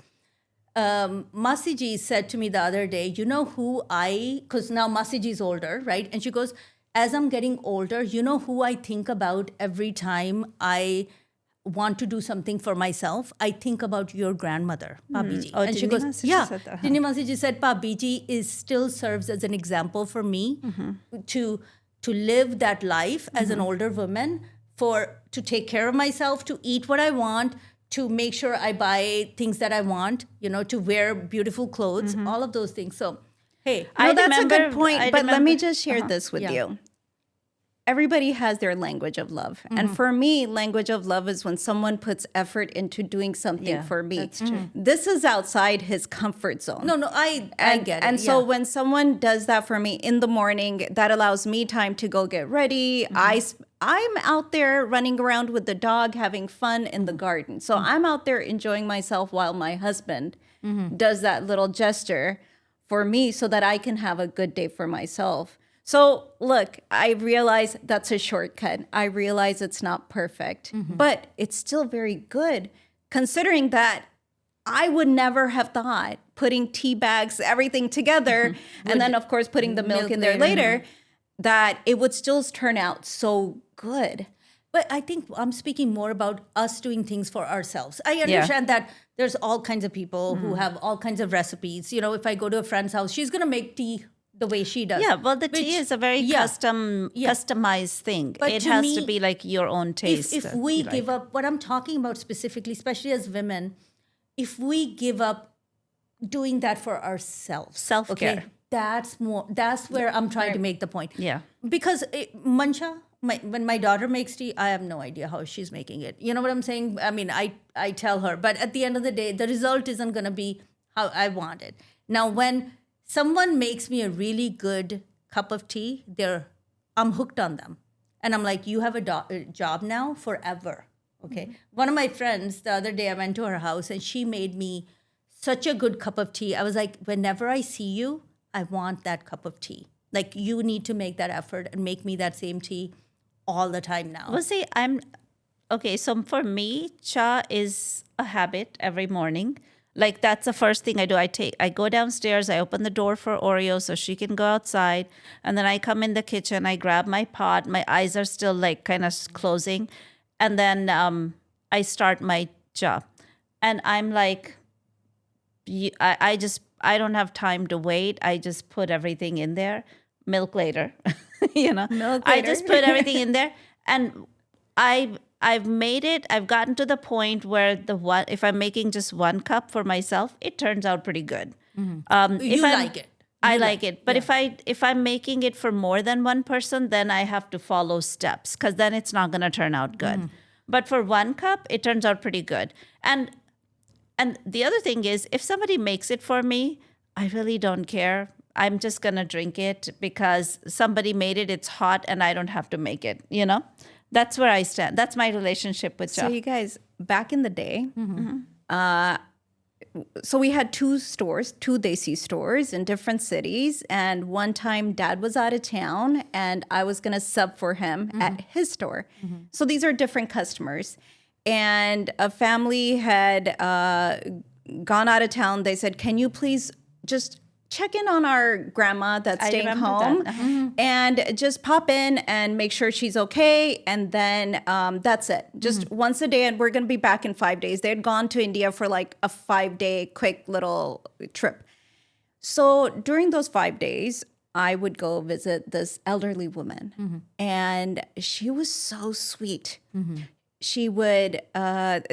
C: Masi ji said to me the other day, you know who because now Masi ji is older, right? And she goes, as I'm getting older, you know who I think about every time I want to do something for myself? I think about your grandmother, Bhabhi ji.
A: Oh,
C: and she
A: Dini
C: goes,
A: Masi ji
C: yeah.
A: said that, huh?
C: Dini Masi ji said, Bhabhi ji still serves as an example for me to live that life as an older woman, to take care of myself, to eat what I want, to make sure I buy things that I want, to wear beautiful clothes, all of those things. So, hey,
A: I
B: No, that's a
A: remember-
B: good point.
A: I
B: But let me
A: remember-
B: just share this with
C: Yeah.
B: you. Everybody has their language of love. And for me, language of love is when someone puts effort into doing something
A: Yeah,
B: for me.
A: that's true.
B: This is outside his comfort zone.
C: no, I get it.
B: And so
C: yeah.
B: when someone does that for me in the morning, that allows me time to go get ready. I'm out there running around with the dog, having fun in the garden. So I'm out there enjoying myself while my husband does that little gesture for me so that I can have a good day for myself. So look, I realize that's a shortcut. I realize it's not perfect, but it's still very good considering that I would never have thought putting tea bags, everything together, and then of course putting the milk in there later, that it would still turn out so good.
C: But I think I'm speaking more about us doing things for ourselves. I understand that there's all kinds of people who have all kinds of recipes. If I go to a friend's house, she's going to make tea the way she does.
A: Yeah, well, the tea is a very customized thing.
C: But
A: it
C: to
A: has
C: me,
A: to be like your own taste.
C: If we give up, what I'm talking about specifically, especially as women, if we give up doing that for ourselves,
A: Self-care.
C: that's where I'm trying to make the point.
A: Yeah.
C: Because Mancha, when my daughter makes tea, I have no idea how she's making it. You know what I'm saying? I mean, I tell her, but at the end of the day, the result isn't going to be how I want it. Now, when someone makes me a really good cup of tea, I'm hooked on them. And I'm like, you have a job now forever. Okay. One of my friends, the other day I went to her house and she made me such a good cup of tea. I was like, whenever I see you, I want that cup of tea. Like, you need to make that effort and make me that same tea all the time now.
A: Well, see, so for me, cha is a habit every morning. Like, that's the first thing I do. I go downstairs, I open the door for Oreo so she can go outside. And then I come in the kitchen, I grab my pot. My eyes are still like kind of closing. And then I start my cha. And I'm like, I don't have time to wait. I just put everything in there. Milk later,
B: Milk
A: I
B: later.
A: just put everything in there. And I've made it. I've gotten to the point where if I'm making just one cup for myself, it turns out pretty good.
C: You
A: If I'm-
C: like it.
A: I like it. But if I'm making it for more than one person, then I have to follow steps because then it's not going to turn out good. But for one cup, it turns out pretty good. And the other thing is, if somebody makes it for me, I really don't care. I'm just going to drink it because somebody made it. It's hot and I don't have to make it, That's where I stand. That's my relationship with
B: So
A: cha.
B: you guys, back in the day, so we had two Desi stores in different cities. And one time Dad was out of town and I was going to sub for him at his store. So these are different customers. And a family had gone out of town. They said, can you please just check in on our grandma that's
A: I
B: staying
A: remember
B: home
A: that.
B: and just pop in and make sure she's okay. And then that's it. Just once a day. And we're going to be back in 5 days. They had gone to India for like a 5-day quick little trip. So during those 5 days, I would go visit this elderly woman. And she was so sweet. she would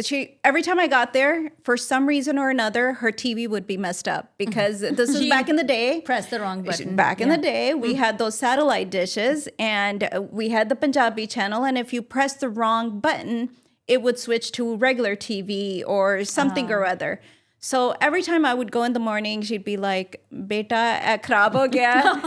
B: she every time I got there, for some reason or another, her TV would be messed up because this is back in the day.
C: Press the wrong button.
B: Back in the day, we had those satellite dishes, and we had the Punjabi channel, and if you pressed the wrong button, it would switch to regular TV or something or other. So every time I would go in the morning, she'd be like, "Beta, kharab ho gaya,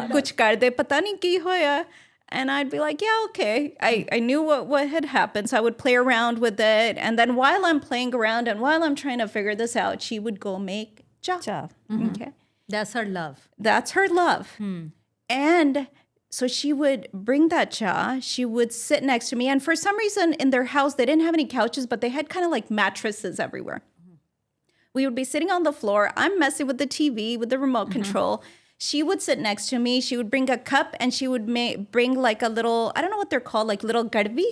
B: kuch kar de, pata nahi ki hoya." And I'd be like, yeah, okay. I knew what had happened. So I would play around with it. And then while I'm playing around and while I'm trying to figure this out, she would go make cha. Okay.
C: That's her love.
B: That's her love. And so she would bring that cha. She would sit next to me. And for some reason in their house, they didn't have any couches, but they had kind of like mattresses everywhere. We would be sitting on the floor. I'm messing with the TV, with the remote control. She would sit next to me. She would bring a cup and she would bring like a little, I don't know what they're called, like little garvi.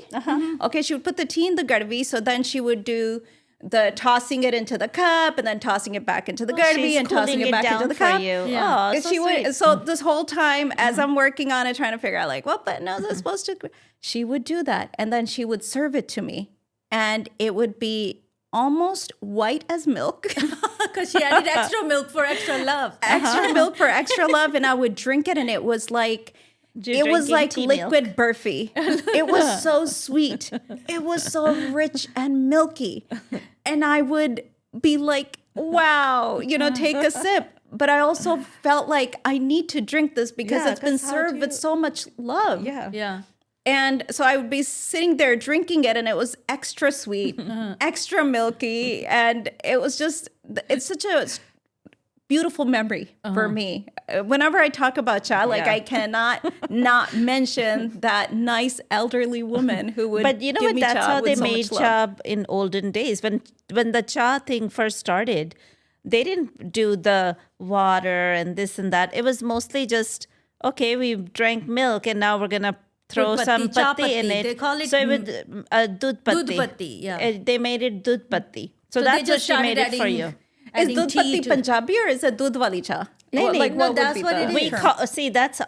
B: Okay, she would put the tea in the garvi. So then she would do the tossing it into the cup and then tossing it back into the garvi and tossing it back into the cup.
A: Yeah. Oh, so
B: she
A: sweet.
B: would, so this whole time as I'm working on it, trying to figure out like, what button is it supposed to, she would do that. And then she would serve it to me. And it would be almost white as milk.
C: Because she added extra milk for extra love.
B: Extra milk for extra love. And I would drink it and it was like, liquid burfi. It was so sweet. It was so rich and milky. And I would be like, wow, take a sip. But I also felt like I need to drink this because it's been served with so much love.
C: Yeah.
B: And so I would be sitting there drinking it and it was extra sweet, extra milky. And it was just, it's such a beautiful memory for me. Whenever I talk about cha, like I cannot not mention that nice elderly woman who would
A: But you know
B: give
A: what?
B: me
A: That's
B: cha
A: how
B: with
A: they
B: so
A: made
B: much love.
A: cha in olden days. When the cha thing first started, they didn't do the water and this and that. It was mostly just, okay, we drank milk and now we're going to throw
C: Dudh
A: some
C: patti, cha
A: patti in
C: patti.
A: it.
C: They call it
A: so it would dudh patti.
C: Dudh patti, yeah.
A: They made it dudh patti. So
C: they
A: that's what
C: just
A: she made
C: started
A: it for
C: adding-
A: you.
B: Is
C: adding
B: dudh
C: tea
B: patti
C: to-
B: Punjabi or is it dudh wali cha?
A: No,
B: Like,
C: no,
B: what
C: that's
B: would be
C: what it
B: the
C: is.
A: We call, see, that's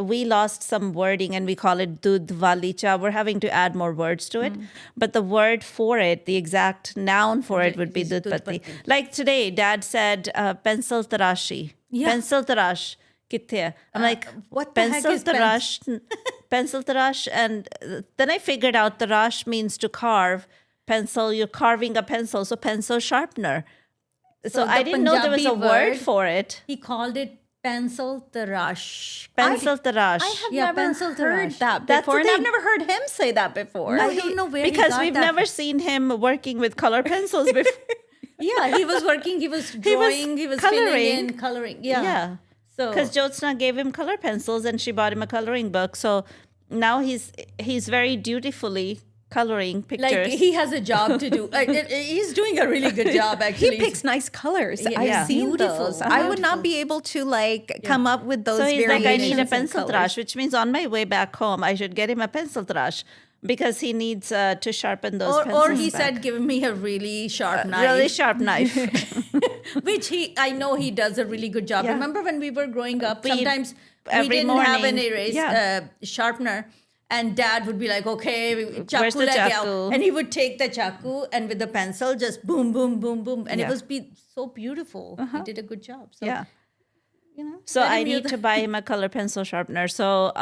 A: we lost some wording and we call it dudh wali cha. We're having to add more words to it. But the word for it, the exact noun for it would be
C: Is
A: dudh
C: dudh
A: patti.
C: patti.
A: Like today, Dad said pencil tarashi.
C: Yeah.
A: Pencil tarash. Kitte hai? I'm like,
C: what the heck
A: pencil
C: is
A: tarash? Pencil tarash. And then I figured out tarash means to carve. Pencil, you're carving a pencil. So pencil sharpener. So I
C: the
A: didn't know there was a
C: Punjabi
A: word
C: word-
A: for it.
C: He called it pencil tarash.
A: Pencil tarash.
B: I have
C: Yeah,
B: never
C: pencil
B: heard
C: tarash.
B: that
A: That's
B: before.
A: the
B: And I've
A: thing.
B: never heard him say that before.
C: I don't know where he
A: Because
C: got
A: we've
C: that
A: never
C: from.
A: seen him working with color pencils before.
C: Yeah, he was working, he was drawing, he was filling
A: coloring.
C: in, coloring. Yeah. So
A: Because Jyotsna gave him color pencils and she bought him a coloring book. So now he's very dutifully coloring pictures.
C: like he has a job to do. He's doing a really good job actually.
B: He picks nice colors.
C: Yeah.
B: I've seen
C: Beautiful.
B: those. I would not be able to come up with those
A: so he's like, I need a
B: variations in
A: pencil
B: colors.
A: trash, which means on my way back home, I should get him a pencil trash because he needs to sharpen those pencils.
C: Or he
A: back.
C: said, give me a really sharp knife.
A: really sharp knife.
C: Which I know he does a really good job.
A: Yeah.
C: Remember when we were growing up,
A: We-
C: sometimes we
A: every
C: didn't have an
A: morning,
C: sharpener. And Dad would be like, okay,
A: Where's
C: chaku
A: the
C: le ke
A: chaku?
C: aao. And he would take the chaku and with the pencil, just boom, boom, boom, boom. And
A: Yeah.
C: it was so beautiful. He did a good job. So,
A: Yeah.
C: you know.
A: So
C: let
A: I
C: him use
A: need to buy him a color pencil sharpener. So,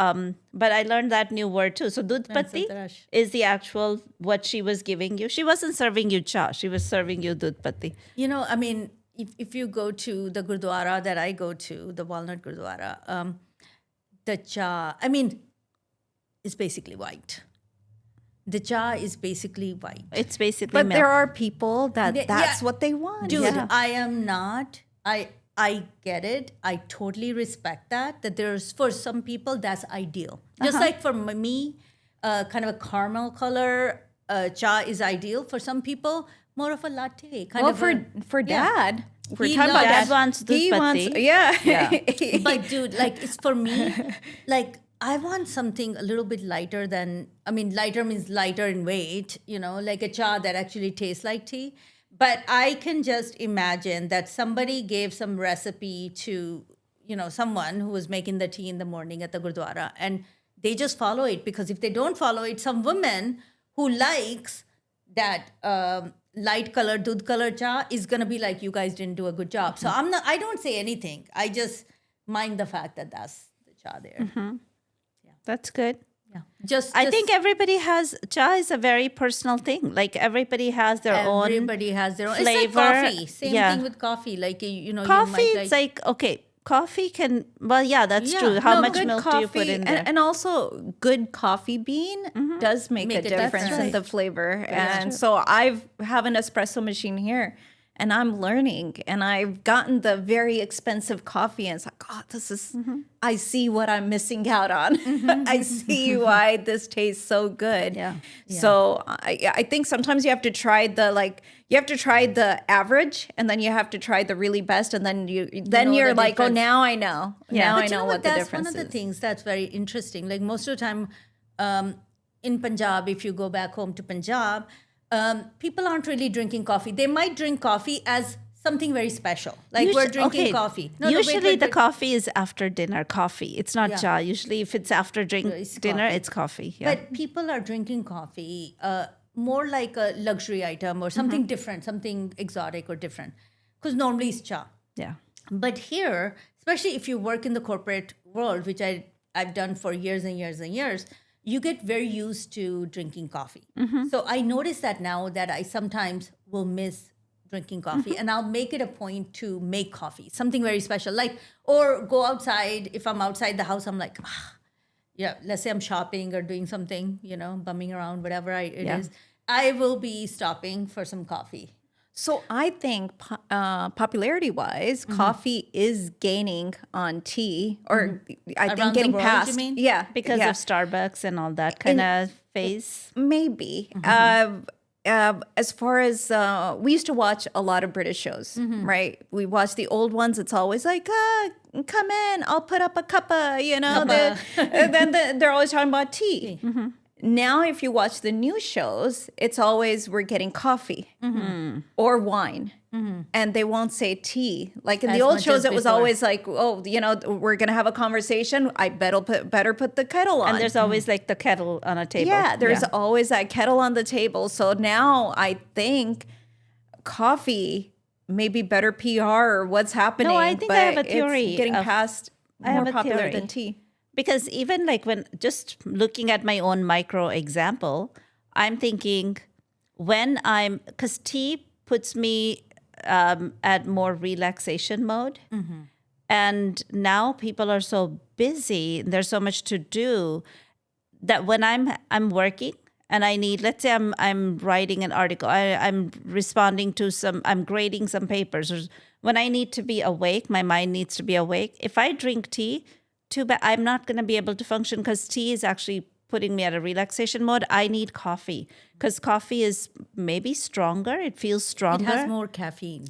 A: but I learned that new word too. So dudh patti
C: tarash.
A: is the actual what she was giving you. She wasn't serving you cha. She was serving you dudh patti.
C: You know, I mean, if you go to the Gurdwara that I go to, the Walnut Gurdwara, the cha, I mean, is basically white. The cha is basically white.
A: It's basically
B: But
A: milk.
B: there are people that
C: Yeah,
B: that's
C: yeah.
B: what they want.
C: Dude,
A: Yeah.
C: I am not. I get it. I totally respect that. That there's for some people that's ideal. Just like for me, kind of a caramel color cha is ideal. For some people, more of a latte. Kind
B: Well,
C: of
B: for
C: yeah.
B: Dad, we're
C: He
B: talking about
C: loves-
A: Dad wants
B: He
A: dudh
B: wants,
A: patti.
B: yeah.
C: But dude, like it's for me, like I want something a little bit lighter than, I mean, lighter means lighter in weight, like a cha that actually tastes like tea. But I can just imagine that somebody gave some recipe to, someone who was making the tea in the morning at the Gurdwara and they just follow it because if they don't follow it, some woman who likes that light color, dudh color cha is gonna be like, you guys didn't do a good job. So I don't say anything. I just mind the fact that that's the cha there.
A: That's good.
C: Yeah.
A: I think everybody has cha is a very personal thing. Like everybody has their own
C: everybody has their own
A: flavor.
C: It's like coffee. Same
A: Yeah.
C: thing with coffee. Like you know,
A: coffee.
C: you might
A: It's like okay, coffee can. Well, yeah, that's true. How much
B: good
A: milk
B: coffee,
A: do you put in there?
B: and also good coffee bean does make a difference in the flavor. And so I've have an espresso machine here, and I'm learning, and I've gotten the very expensive coffee, and it's like, oh, this is. I see what I'm missing out on. I see why this tastes so good.
A: Yeah.
B: So I think sometimes you have to try the average, and then you have to try the really best, and then you're
C: the
B: like, oh,
C: difference.
B: now I know. Now
C: But
B: I
C: you
B: know
C: what?
B: what the
C: That's
B: difference
C: one of the
B: is.
C: things that's very interesting. Like most of the time, in Punjab, if you go back home to Punjab, people aren't really drinking coffee. They might drink coffee as something very special. Like we're drinking coffee. No,
A: Usually
C: wait.
A: the coffee is after dinner coffee. It's not
C: Yeah.
A: cha. Usually if it's after dinner,
C: coffee.
A: it's coffee. Yeah.
C: But people are drinking coffee more like a luxury item or something different, something exotic or different. Because normally it's cha.
A: yeah.
C: But here, especially if you work in the corporate world, which I've done for years and years and years, you get very used to drinking coffee. So I notice that now that I sometimes will miss drinking coffee and I'll make it a point to make coffee, something very special. Like, or go outside. If I'm outside the house, I'm like, yeah, let's say I'm shopping or doing something, bumming around, whatever it is. I will be stopping for some coffee.
B: So I think popularity-wise, coffee is gaining on tea, or I think
C: Around the
B: getting
C: world, you
B: past.
C: mean?
B: Yeah,
A: Because of Starbucks and all that kind of phase.
B: maybe. As far as we used to watch a lot of British shows, right? We watch the old ones. It's always like, come in, I'll put up a cuppa, and then they're always talking about tea. Now, if you watch the new shows, it's always we're getting coffee or wine. And they won't say tea. Like in
C: As
B: the old
C: much
B: shows,
C: as
B: it was
C: before.
B: always like, oh, we're going to have a conversation. I better put the kettle on.
A: And there's always like the kettle on a table.
B: Yeah, there's always that kettle on the table. So now I think coffee may be better PR or what's happening.
A: I think I have a theory
B: It's getting
A: of-
B: past
A: I
B: more
A: have a
B: popular
A: theory.
B: than tea.
A: Because even like when just looking at my own micro example, I'm thinking because tea puts me at more relaxation mode. And now people are so busy, there's so much to do that when I'm working and I need, let's say I'm writing an article, I'm responding to I'm grading some papers, or when I need to be awake, my mind needs to be awake. If I drink tea, too bad I'm not going to be able to function because tea is actually putting me at a relaxation mode. I need coffee because coffee is maybe stronger. It feels stronger.
C: It has more caffeine.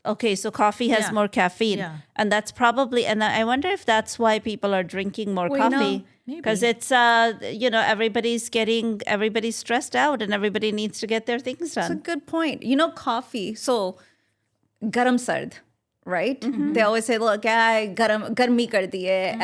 A: Okay, so coffee has
C: Yeah.
A: more caffeine.
C: Yeah.
A: And that's probably, and I wonder if that's why people are drinking more coffee. Because it's, everybody's stressed out and everybody needs to get their things
B: That's a
A: done.
B: good point. Coffee. So, garam sard, right? They always say, look, garmi kar diye,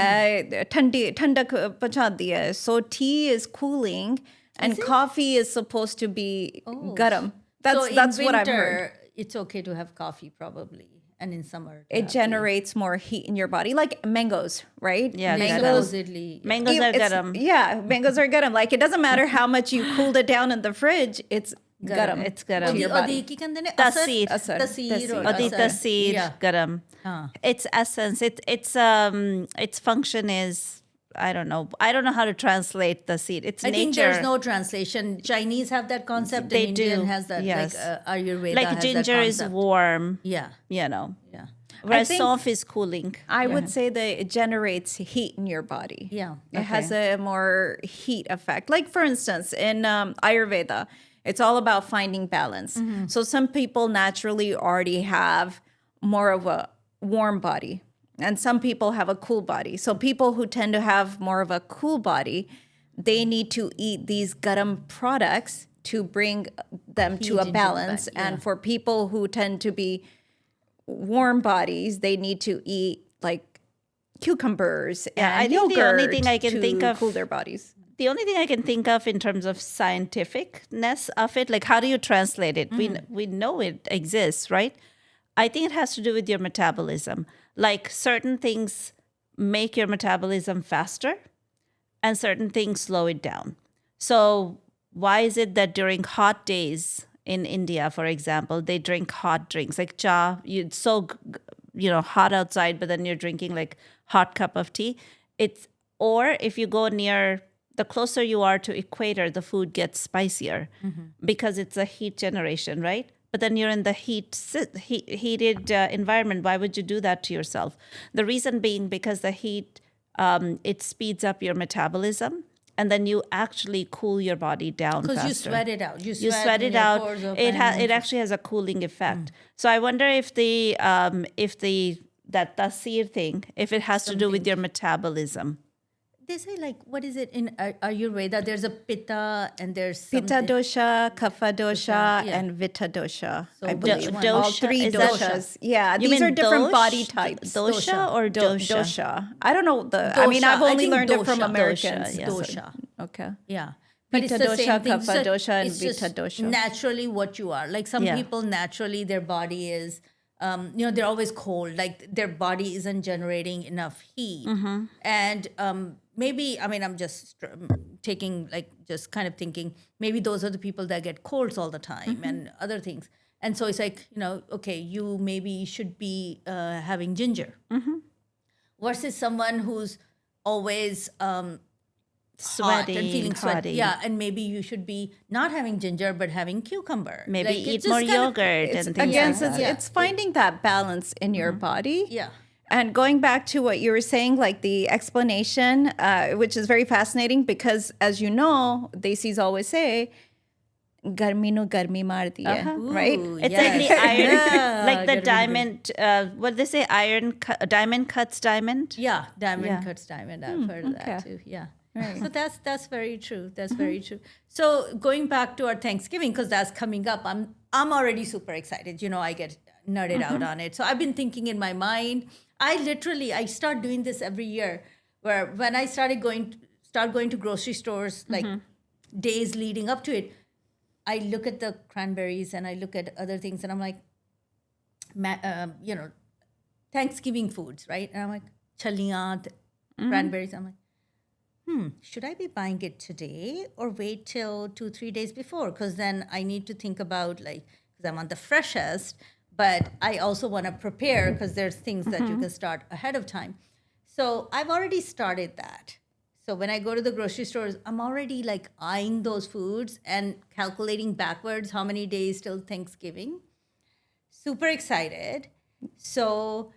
B: thandak pahuncha diye. So tea is cooling, and coffee is supposed to be garam. That's
C: in
B: what I've
C: winter,
B: heard.
C: It's okay to have coffee probably, and in summer
B: It generates more heat in your body, like mangoes, right?
A: Yeah,
B: mangoes.
C: supposedly.
A: Mangoes are
B: It's-
A: garam.
B: Yeah, mangoes are garam. Like it doesn't matter how much you cooled it down in the fridge, it's garam.
A: It's garam.
B: To your body.
A: Tasir.
C: Tasir or
A: Odi
C: asar.
A: tasir
C: Yeah.
A: garam. Its essence, its function is, I don't know how to translate the seed. It's
C: I
A: nature.
C: think there's no translation. Chinese have that concept.
A: They
C: and Indian
A: do,
C: has that.
A: yes.
C: Like Ayurveda
A: like
C: has
A: ginger
C: that
A: is
C: concept.
A: warm,
C: Yeah.
A: Yeah.
C: Whereas
A: Whereas sof is cooling.
B: I would say that it generates heat in your body.
C: Yeah.
B: It has a more heat effect. Like, for instance, in Ayurveda, it's all about finding balance. So some people naturally already have more of a warm body, and some people have a cool body. So people who tend to have more of a cool body, they need to eat these garam products to bring them to a
C: into the
B: balance.
C: body, yeah.
B: And for people who tend to be warm bodies, they need to eat like cucumbers and
A: I think the only
B: yogurt
A: thing I can
B: to
A: think of-
B: cool their bodies.
A: the only thing I can think of in terms of scientificness of it, like how do you translate it? We know it exists, right? I think it has to do with your metabolism. Like certain things make your metabolism faster and certain things slow it down. So why is it that during hot days in India, for example, they drink hot drinks like cha? It's so hot outside, but then you're drinking like hot cup of tea. Or if you go near, the closer you are to equator, the food gets spicier because it's a heat generation, right? But then you're in the heated environment. Why would you do that to yourself? The reason being because the heat, it speeds up your metabolism, and then you actually cool your body down faster.
C: Because you sweat it out.
A: You sweat it out. It actually has a cooling effect. So I wonder if that tasir thing, if it has to do with your metabolism.
C: They say, like, what is it in Ayurveda? There's a pitta and there's
B: Pitta
C: something.
B: dosha, kapha dosha,
C: yeah.
B: and vita dosha.
C: So
B: I
C: which
B: believe
C: one?
B: all
A: Dosha,
B: three
A: is that-
B: doshas. Yeah,
A: You
B: these
A: mean
B: are different
A: dosh-
B: body types.
A: Dosha or dosha?
B: Dosha. I don't know I mean,
C: Dosha.
B: I've
C: I
B: only
C: think
B: learned it from
C: dosha.
B: Americans.
A: Dosha, yeah.
C: Dosha.
B: Okay.
C: Yeah. But it's
B: Pitta
C: the
B: dosha,
C: same thing.
B: kapha dosha, and
C: it's just
B: vita dosha.
C: naturally what you are. Like some
A: Yeah.
C: people naturally their body is, they're always cold. Like their body isn't generating enough heat. And maybe, I mean, I'm just taking, like, just kind of thinking, maybe those are the people that get colds all the time and other things. And so it's like, okay, you maybe should be having ginger versus someone who's always hot
A: Sweaty,
C: and feeling sweaty.
A: hotty.
C: Yeah, and maybe you should be not having ginger but having cucumber.
A: Maybe
C: Like, it's
A: eat
C: just
A: more
C: kind of-
A: yogurt
B: It's,
A: and things
B: again,
A: like that.
B: it's finding that balance in your body.
C: Yeah.
B: And going back to what you were saying, like the explanation, which is very fascinating because, as you know, Desis always say, "Garmi no garmi maar diye," right?
C: Ooh,
A: It's
C: yes.
A: like the iron,
C: Yeah,
A: like the
C: gotta be
A: diamond. What do they say? Diamond cuts diamond.
C: Yeah, diamond
A: Yeah.
C: cuts diamond. I've heard of
B: okay.
C: that too. Yeah. So that's very true. That's very true. So going back to our Thanksgiving, because that's coming up, I'm already super excited. I get nerded out on it. So I've been thinking in my mind. I start doing this every year, where when I start going to grocery stores, like days leading up to it, I look at the cranberries and I look at other things, and I'm like, Thanksgiving foods, right? And I'm like, chaliyan, cranberries. I'm like, should I be buying it today or wait till 2-3 days before? Because then I need to think about, like, because I want the freshest, but I also want to prepare because there's things that you can start ahead of time. So I've already started that. So when I go to the grocery stores, I'm already like eyeing those foods and calculating backwards how many days till Thanksgiving. Super excited. So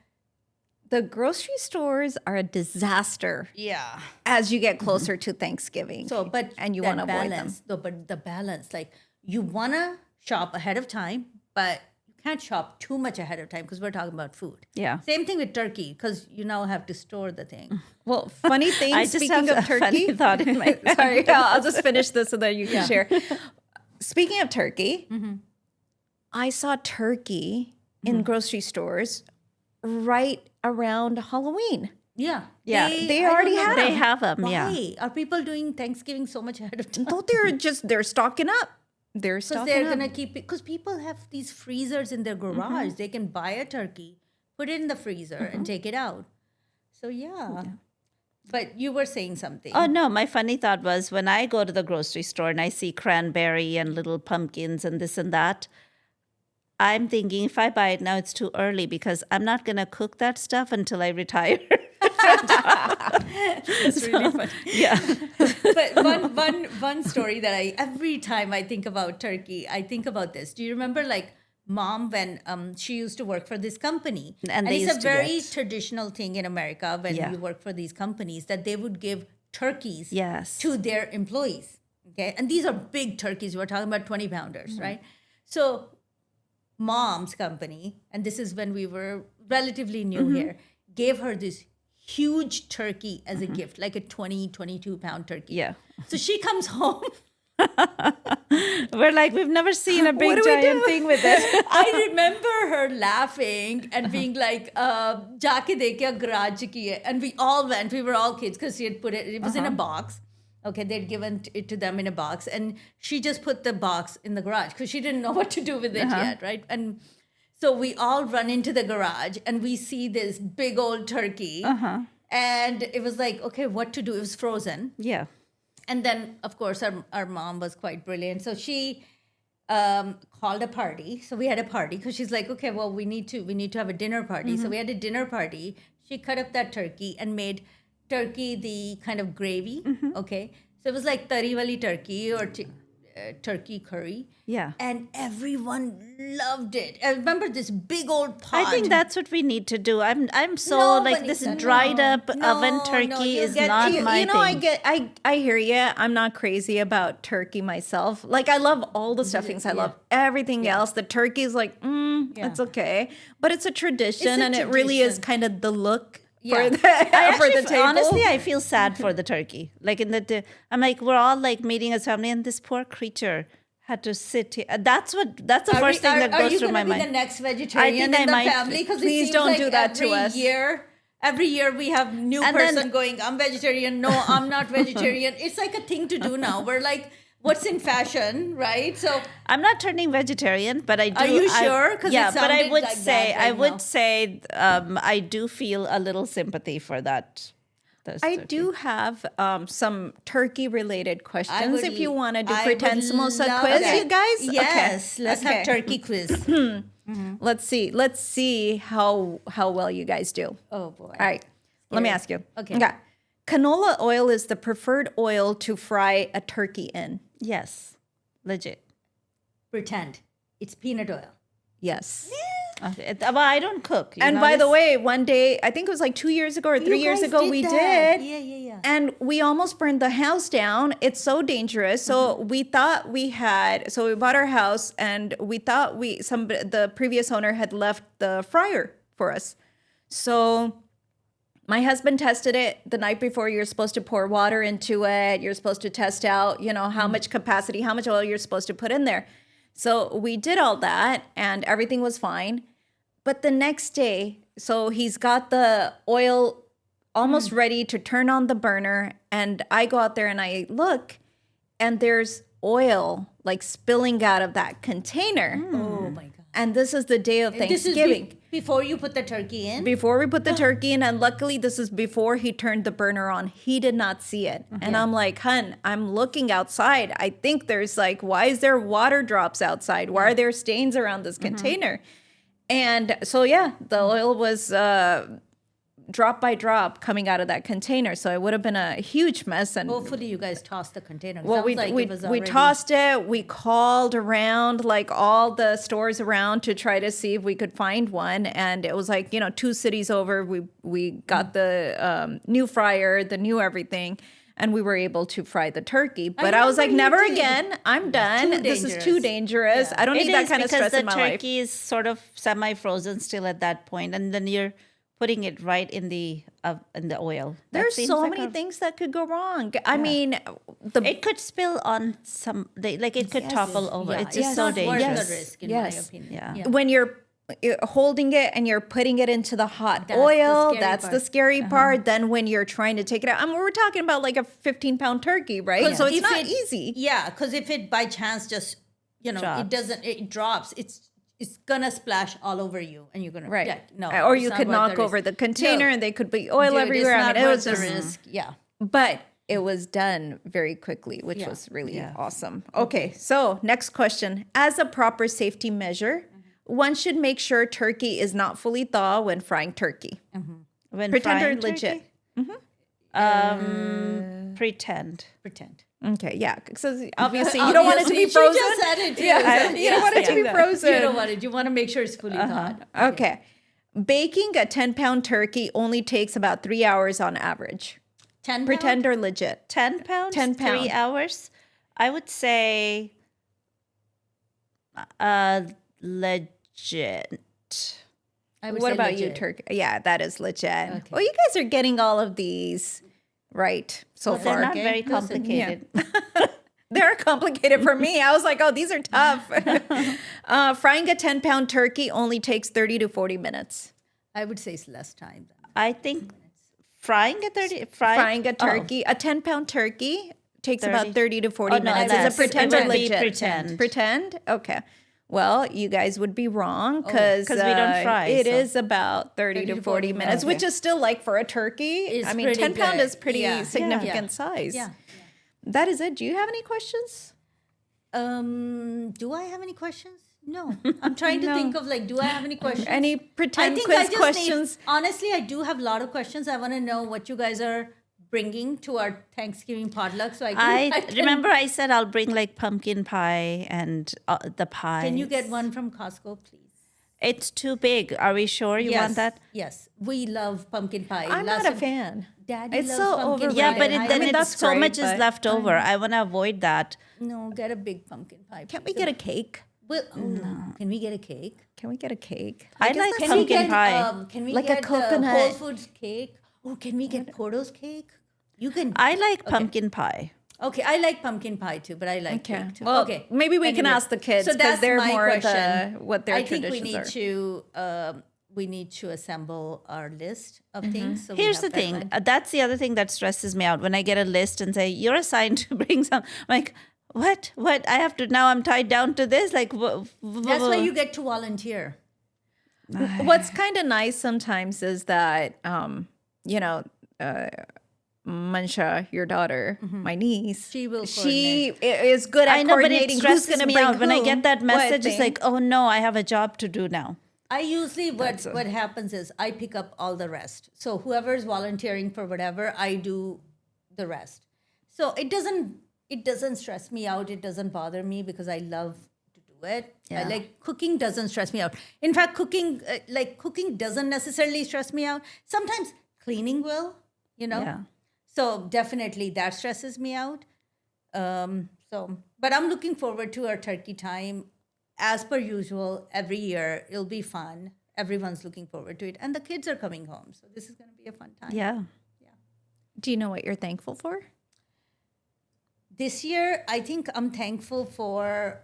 B: The grocery stores are a disaster
C: yeah.
B: as you get closer to Thanksgiving.
C: So,
B: and you
C: that
B: want to avoid them.
C: balance, though, but the balance, like you want to shop ahead of time, but you can't shop too much ahead of time because we're talking about food.
A: Yeah.
C: Same thing with turkey because you now have to store the thing.
B: Well, funny thing,
A: I just
B: speaking
A: have
B: of
A: a funny
B: turkey.
A: thought in my
B: Sorry, I'll just finish this so that you can share. Speaking of turkey, I saw turkey in grocery stores right around Halloween.
C: Yeah.
A: Yeah,
B: they
C: I
B: already
C: don't know
B: had
A: They
B: them.
A: have them.
C: Why?
A: Yeah.
C: Are people doing Thanksgiving so much ahead of time?
B: No, they're stocking up. They're
C: Because
B: stocking
C: they're
B: up.
C: going to keep it. Because people have these freezers in their garage. They can buy a turkey, put it in the freezer, and take it out. So, yeah. But you were saying something.
A: Oh no, my funny thought was when I go to the grocery store and I see cranberry and little pumpkins and this and that, I'm thinking if I buy it now, it's too early because I'm not going to cook that stuff until I retire.
B: It's really funny.
A: Yeah.
C: But one story that every time I think about turkey, I think about this. Do you remember, like, Mom, when she used to work for this company?
A: And they
C: it's
A: used
C: a
A: to
C: very
A: get-
C: traditional thing in America when
A: Yeah.
C: you work for these companies that they would give turkeys
A: Yes.
C: to their employees. Okay. And these are big turkeys. We're talking about 20 pounders, right? So Mom's company, and this is when we were relatively new here, gave her this huge turkey as a gift, like a 22-pound turkey.
A: Yeah.
C: So she comes home.
A: We're like, we've never seen a big
B: do we
A: giant
B: do?
A: thing with it.
C: I remember her laughing and being like, "Jaake dekhiya garage ki hai." And we all went. We were all kids because she had put it. It was in a box. Okay, they'd given it to them in a box, and she just put the box in the garage because she didn't know what to do with it yet, right? And so we all run into the garage and we see this big old turkey. And it was like, okay, what to do? It was frozen.
A: Yeah.
C: And then, of course, our mom was quite brilliant. So she called a party. So we had a party because she's like, okay, well, we need to have a dinner party. So we had a dinner party. She cut up that turkey and made turkey the kind of gravy. Okay, so it was like tari wali turkey or turkey curry.
A: Yeah.
C: And everyone loved it. I remember this big old pot.
A: I think that's what we need to do. I'm so
C: No,
A: like
C: but
A: this
C: no,
A: dried up oven
C: no,
A: turkey
C: you
A: is
C: get-
A: not
C: you-
A: my
B: You know,
A: thing.
B: I hear you. I'm not crazy about turkey myself. Like, I love all the stuffings. I love everything else. The turkey is like, it's okay. But it's a tradition, and it really is
C: tradition.
B: kind of the look
C: Yeah.
B: for the table.
A: Honestly, I feel sad for the turkey. Like I'm like, we're all like meeting as family, and this poor creature had to sit here. That's the first thing that goes through my
C: Are you going to be the
A: mind.
C: next vegetarian
A: I
C: in the
A: might-
C: family? Because
B: Please don't do that to us.
C: Every year we have new
A: And then-
C: person going, I'm vegetarian. No, I'm not vegetarian. It's like a thing to do now. We're like, what's in fashion, right? So
A: I'm not turning vegetarian, but I do.
C: Are you sure? 'Cause it
A: yeah, but I
C: sounded
A: would
C: like
A: say
C: that right now.
A: I do feel a little sympathy for that.
B: I do have some turkey-related questions.
C: would
B: If you want to do
C: I
B: pretend
C: would
B: samosa
C: love
B: quiz,
C: that.
B: you guys.
C: Yes,
B: Okay.
C: let's
B: Okay.
C: have turkey quiz.
B: Let's see how well you guys do.
C: Oh boy.
B: All right. Let me ask you.
C: Okay.
B: Canola oil is the preferred oil to fry a turkey in.
A: Yes, legit.
C: Pretend it's peanut oil.
B: Yes.
A: Okay. But I don't cook. you
B: And
A: know
B: by the
A: this?
B: way, one day, I think it was like 2 years ago or 3 years
C: guys
B: ago,
C: did
B: we
C: that.
B: did.
C: Yeah.
B: And we almost burned the house down. It's so dangerous. So we thought we bought our house, and we thought the previous owner had left the fryer for us. So my husband tested it the night before. You're supposed to pour water into it. You're supposed to test out, how much capacity, how much oil you're supposed to put in there. So we did all that, and everything was fine. But the next day, so he's got the oil almost ready to turn on the burner, and I go out there and I look, and there's oil like spilling out of that container.
C: Oh my god.
B: And this is the day of Thanksgiving.
C: This is before you put the turkey in.
B: Before we put the turkey in, and luckily this is before he turned the burner on. He did not see it. And I'm like, hun, I'm looking outside. I think there's like, why is there water drops outside? Why are there stains around this container? And so, yeah, the oil was drop by drop coming out of that container. So it would have been a huge mess. And
C: Hopefully you guys tossed the container.
B: well, we tossed it. We called around like all the stores around to try to see if we could find one, and it was like 2 cities over. We got the new fryer, the new everything, and we were able to fry the turkey. But I was like,
C: remember you
B: never
C: did.
B: again. I'm done. This is too dangerous. I don't
A: It
B: need that
A: is
B: kind of
A: because
B: stress in my
A: the
B: life.
A: turkey is sort of semi-frozen still at that point, and then you're putting it right in the oil. That
B: There's
A: seems
B: so
A: like
B: many
A: a-
B: things that could go wrong. I mean,
A: It could spill on some. It could topple over.
C: Yeah,
A: It's just
C: it's
A: so
C: not worth
A: dangerous.
C: the risk, in
B: Yes.
C: my opinion.
A: Yeah.
B: when you're holding it and you're putting it into the hot
C: That's the
B: oil,
C: scary
B: that's the
C: part.
B: scary part. Then when you're trying to take it out, I mean, we're talking about like a 15-pound turkey, right? So it's
C: If
B: not
C: it-
B: easy.
C: Yeah, because if it by chance just
A: Drops.
C: it drops. It's gonna splash all over you, and you're gonna
B: Right.
C: yeah, no,
B: Or
C: it's
B: you
C: not
B: could
C: worth
B: knock
C: the
B: over
C: risk.
B: the container
C: No.
B: and they could be oil
C: Dude,
B: everywhere.
C: It's
B: I
C: not
B: mean, it
C: worth
B: was
C: the
B: just,
C: risk. Yeah.
B: but it was done very quickly, which
C: Yeah.
B: was really
A: Yeah.
B: awesome. Okay, so next question. As a proper safety measure, one should make sure turkey is not fully thawed when frying turkey.
A: When
B: Pretend or
A: frying
B: legit?
A: turkey? Pretend.
C: Pretend.
B: Okay, yeah. So obviously you don't want it to be
C: Obviously,
B: frozen.
C: She just said it too.
B: Yeah, you don't want it to be frozen.
C: You don't want it. You want to make sure it's fully thawed.
B: Okay. Baking a 10-pound turkey only takes about 3 hours on average.
C: 10
B: Pretend or legit?
A: 10 pounds.
B: 10
A: 3
B: pound.
A: hours. I would say legit.
C: I would
B: What
C: say
B: about you,
C: legit.
B: turkey? Yeah, that is legit. Well, you guys are getting all of these right so
A: They're
B: far.
A: not
C: Okay.
A: very
C: Listen,
A: complicated.
B: They're complicated for me. I was like, oh, these are tough. Frying a 10-pound turkey only takes 30 to 40 minutes.
C: I would say it's less time.
A: I think frying a
B: Frying a
A: oh,
B: turkey, a 10-pound turkey takes
A: 30.
B: about 30 to 40
A: Oh, no,
B: minutes.
A: less.
B: Is it pretend
A: It
B: or
A: would be
B: legit?
A: pretend.
B: Pretend? Okay. Well, you guys would be wrong because
A: 'Cause we don't fry,
B: it
A: so.
B: is about 30 to 40 minutes, which is still like for a turkey.
C: It's
B: I mean,
C: pretty
B: 10 pound
C: good.
B: is pretty
C: Yeah.
B: significant
C: Yeah.
B: size.
C: Yeah.
B: That is it. Do you have any questions?
C: Do I have any questions? No. I'm trying to think of like, do I have any questions?
B: Any pretend
C: I think
B: quiz
C: I just
B: questions?
C: honestly, I do have a lot of questions. I want to know what you guys are bringing to our Thanksgiving potluck. So
A: I remember I said I'll bring like pumpkin pie and the pie.
C: Can you get one from Costco, please?
A: It's too big. Are we sure you want that?
C: Yes. We love pumpkin pie.
B: I'm not a fan.
C: Daddy
B: It's
C: loves
B: so
C: pumpkin
B: overrated.
A: Yeah,
C: pie.
A: but
C: I
A: then
C: mean,
B: that's
A: it's so
B: great,
A: much is
B: but
A: left over. I want to avoid that.
C: no, get a big pumpkin pie.
B: Can't we get a cake?
C: Well, can we get a cake?
B: Can we get a cake?
A: I
B: guess
A: like
B: that's-
A: pumpkin pie.
C: Can we
B: Like a
C: get
B: coconut.
C: Whole Foods cake? Oh, can we get Porto's cake? You can.
A: I like pumpkin pie.
C: Okay, I like pumpkin pie too, but I like
B: Okay.
C: cake too.
B: Well,
C: okay,
B: maybe we can ask the kids, 'cause they're
C: my
B: more
C: question.
B: what their
C: I think we
B: traditions
C: need
B: are.
C: to we need to assemble our list of things. So we
A: Here's
C: have
A: the thing.
C: better-
A: That's the other thing that stresses me out when I get a list and say you're assigned to bring some. I'm like, what? What? I have to now. I'm tied down to this. Like,
C: That's why you get to volunteer.
B: What's kind of nice sometimes is that, you know, Mansha, your daughter, my niece,
C: She will
B: she is good at
A: I know, but it
B: coordinating who's
A: stresses
B: going to
A: me
B: bring
A: out when I
B: who,
A: get that
B: what
A: message. It's
B: thing.
A: like, oh no, I have a job to do now.
C: I usually what happens is I pick up all the rest. So whoever's volunteering for whatever, I do the rest. So it doesn't stress me out. It doesn't bother me because I love to do it.
A: Yeah.
C: Like cooking doesn't stress me out. In fact, cooking doesn't necessarily stress me out. Sometimes cleaning will, you know.
A: Yeah.
C: So definitely that stresses me out. But I'm looking forward to our turkey time. As per usual, every year it'll be fun. Everyone's looking forward to it, and the kids are coming home, so this is going to be a fun time.
A: Yeah.
B: Do you know what you're thankful for?
C: This year, I think I'm thankful for.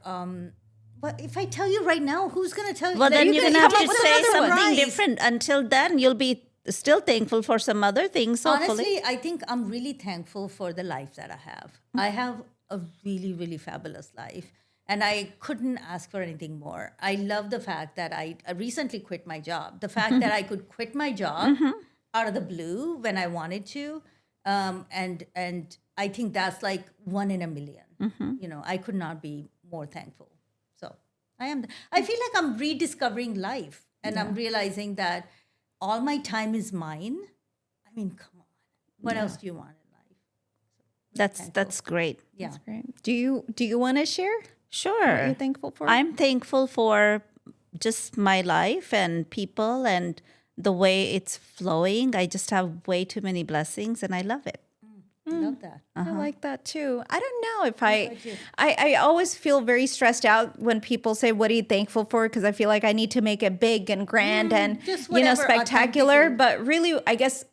C: But if I tell you right now, who's going to tell you?
A: Well, then
C: you
A: you're
C: can
A: gonna have
C: come
A: to
C: up with
A: say
C: another
A: something
C: one.
A: different. Until then, you'll be still thankful for some other things. Hopefully.
C: Honestly, I think I'm really thankful for the life that I have. I have a really, really fabulous life. And I couldn't ask for anything more. I love the fact that I recently quit my job. The fact that I could quit my job out of the blue when I wanted to. And I think that's like one in a million. You know, I could not be more thankful. So I feel like I'm rediscovering life. And I'm realizing that all my time is mine. I mean, come on. What else do you want in life?
A: That's great.
C: Yeah.
B: Great. Do you want to share?
A: Sure.
B: What are you thankful for?
A: I'm thankful for just my life and people and the way it's flowing. I just have way too many blessings and I love it.
C: I love that.
B: I like that too. I don't know if I always feel very stressed out when people say, what are you thankful for? Because I feel like I need to make it big and grand and,
C: just
B: you know,
C: whatever,
B: spectacular.
C: authentically.
B: But really, I guess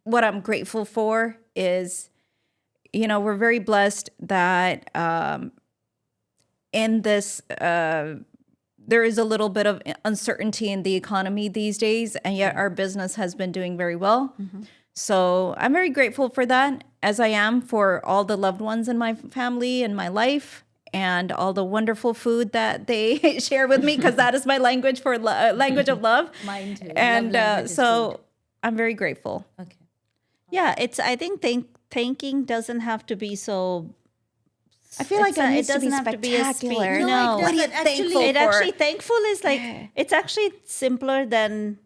B: what I'm grateful for is, you know, we're very blessed that in this, there is a little bit of uncertainty in the economy these days, and yet our business has been doing very well. So I'm very grateful for that, as I am for all the loved ones in my family and my life, and all the wonderful food that they share with me, because that is my language for language of love.
C: Mine too.
B: And
C: Love language is
B: so I'm very grateful.
C: food. Okay.
A: Yeah, I think thanking doesn't have to be so.
B: I feel like it needs to be
A: doesn't have to be a speech.
B: spectacular.
A: No,
C: it
B: What are you
C: doesn't. Actually,
B: thankful
A: it
B: for?
A: actually thankful is like it's actually simpler than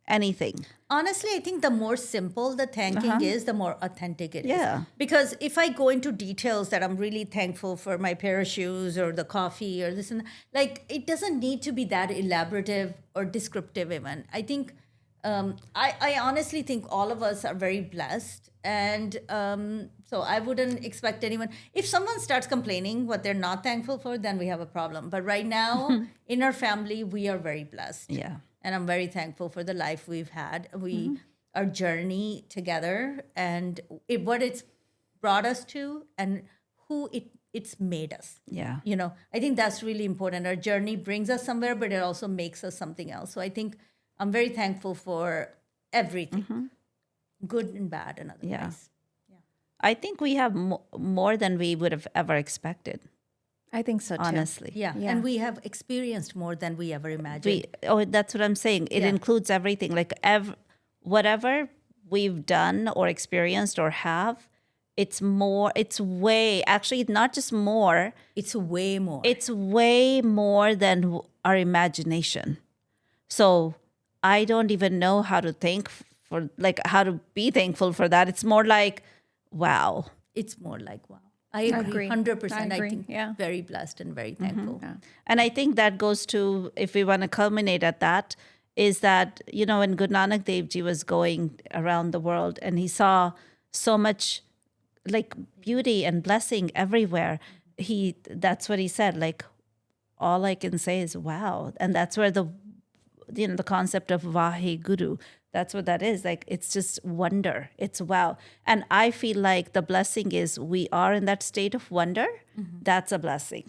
A: anything.
C: Honestly, I think the more simple the thanking is, the more authentic it is.
A: Yeah.
C: Because if I go into details that I'm really thankful for my pair of shoes or the coffee or this and that, like it doesn't need to be that elaborative or descriptive even. I think I honestly think all of us are very blessed. And so I wouldn't expect anyone. If someone starts complaining what they're not thankful for, then we have a problem. But right now, in our family, we are very blessed.
A: Yeah.
C: And I'm very thankful for the life we've had. Our journey together and what it's brought us to and who it's made us.
A: Yeah.
C: You know, I think that's really important. Our journey brings us somewhere, but it also makes us something else. So I think I'm very thankful for everything, good and bad and otherwise.
A: Yeah. I think we have more than we would have ever expected,
B: I think so too.
A: honestly.
C: Yeah. And we have experienced more than we ever imagined.
A: That's what I'm saying. It
C: Yeah.
A: includes everything. Like whatever we've done or experienced or have, it's way, actually not just more,
C: It's way more.
A: it's way more than our imagination. So I don't even know how to how to be thankful for that. It's more like, wow.
C: It's more like, wow. I agree. 100%.
B: I agree,
C: think
B: yeah.
C: very blessed and very thankful.
A: And I think that goes to, if we want to culminate at that, is that, when Guru Nanak Dev Ji was going around the world and he saw so much like beauty and blessing everywhere, that's what he said, like, all I can say is wow. And that's where the concept of Vahe Guru, that's what that is. Like, it's just wonder. It's wow. And I feel like the blessing is we are in that state of wonder. That's a blessing.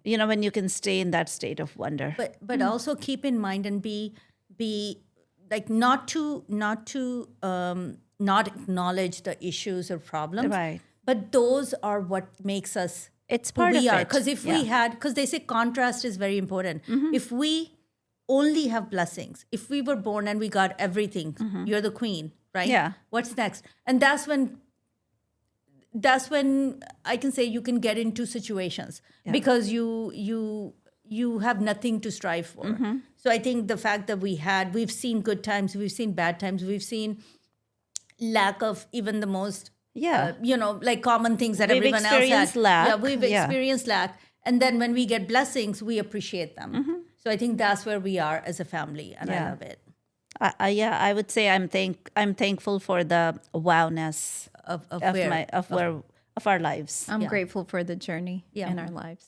A: When you can stay in that state of wonder.
C: But also keep in mind and be like not to not acknowledge the issues or problems.
A: Right.
C: But those are what makes us
A: It's
C: who
A: part
C: we
A: of
C: are.
A: it.
C: Because if we had, because they say contrast is very important. If we only have blessings, if we were born and we got everything, you're the queen, right?
A: Yeah.
C: What's next? And that's when I can say you can get into situations because you have nothing to strive for. So I think the fact that we've seen good times, we've seen bad times, we've seen lack of even the most, like common things that
A: We've
C: everyone else
A: experienced
C: had.
A: lack.
C: Yeah, we've
A: Yeah.
C: experienced lack. And then when we get blessings, we appreciate them. So I think that's where we are as a family, and I love it.
A: I would say I'm thankful for the wowness
C: Of
A: of our lives.
B: I'm grateful for the journey in our lives.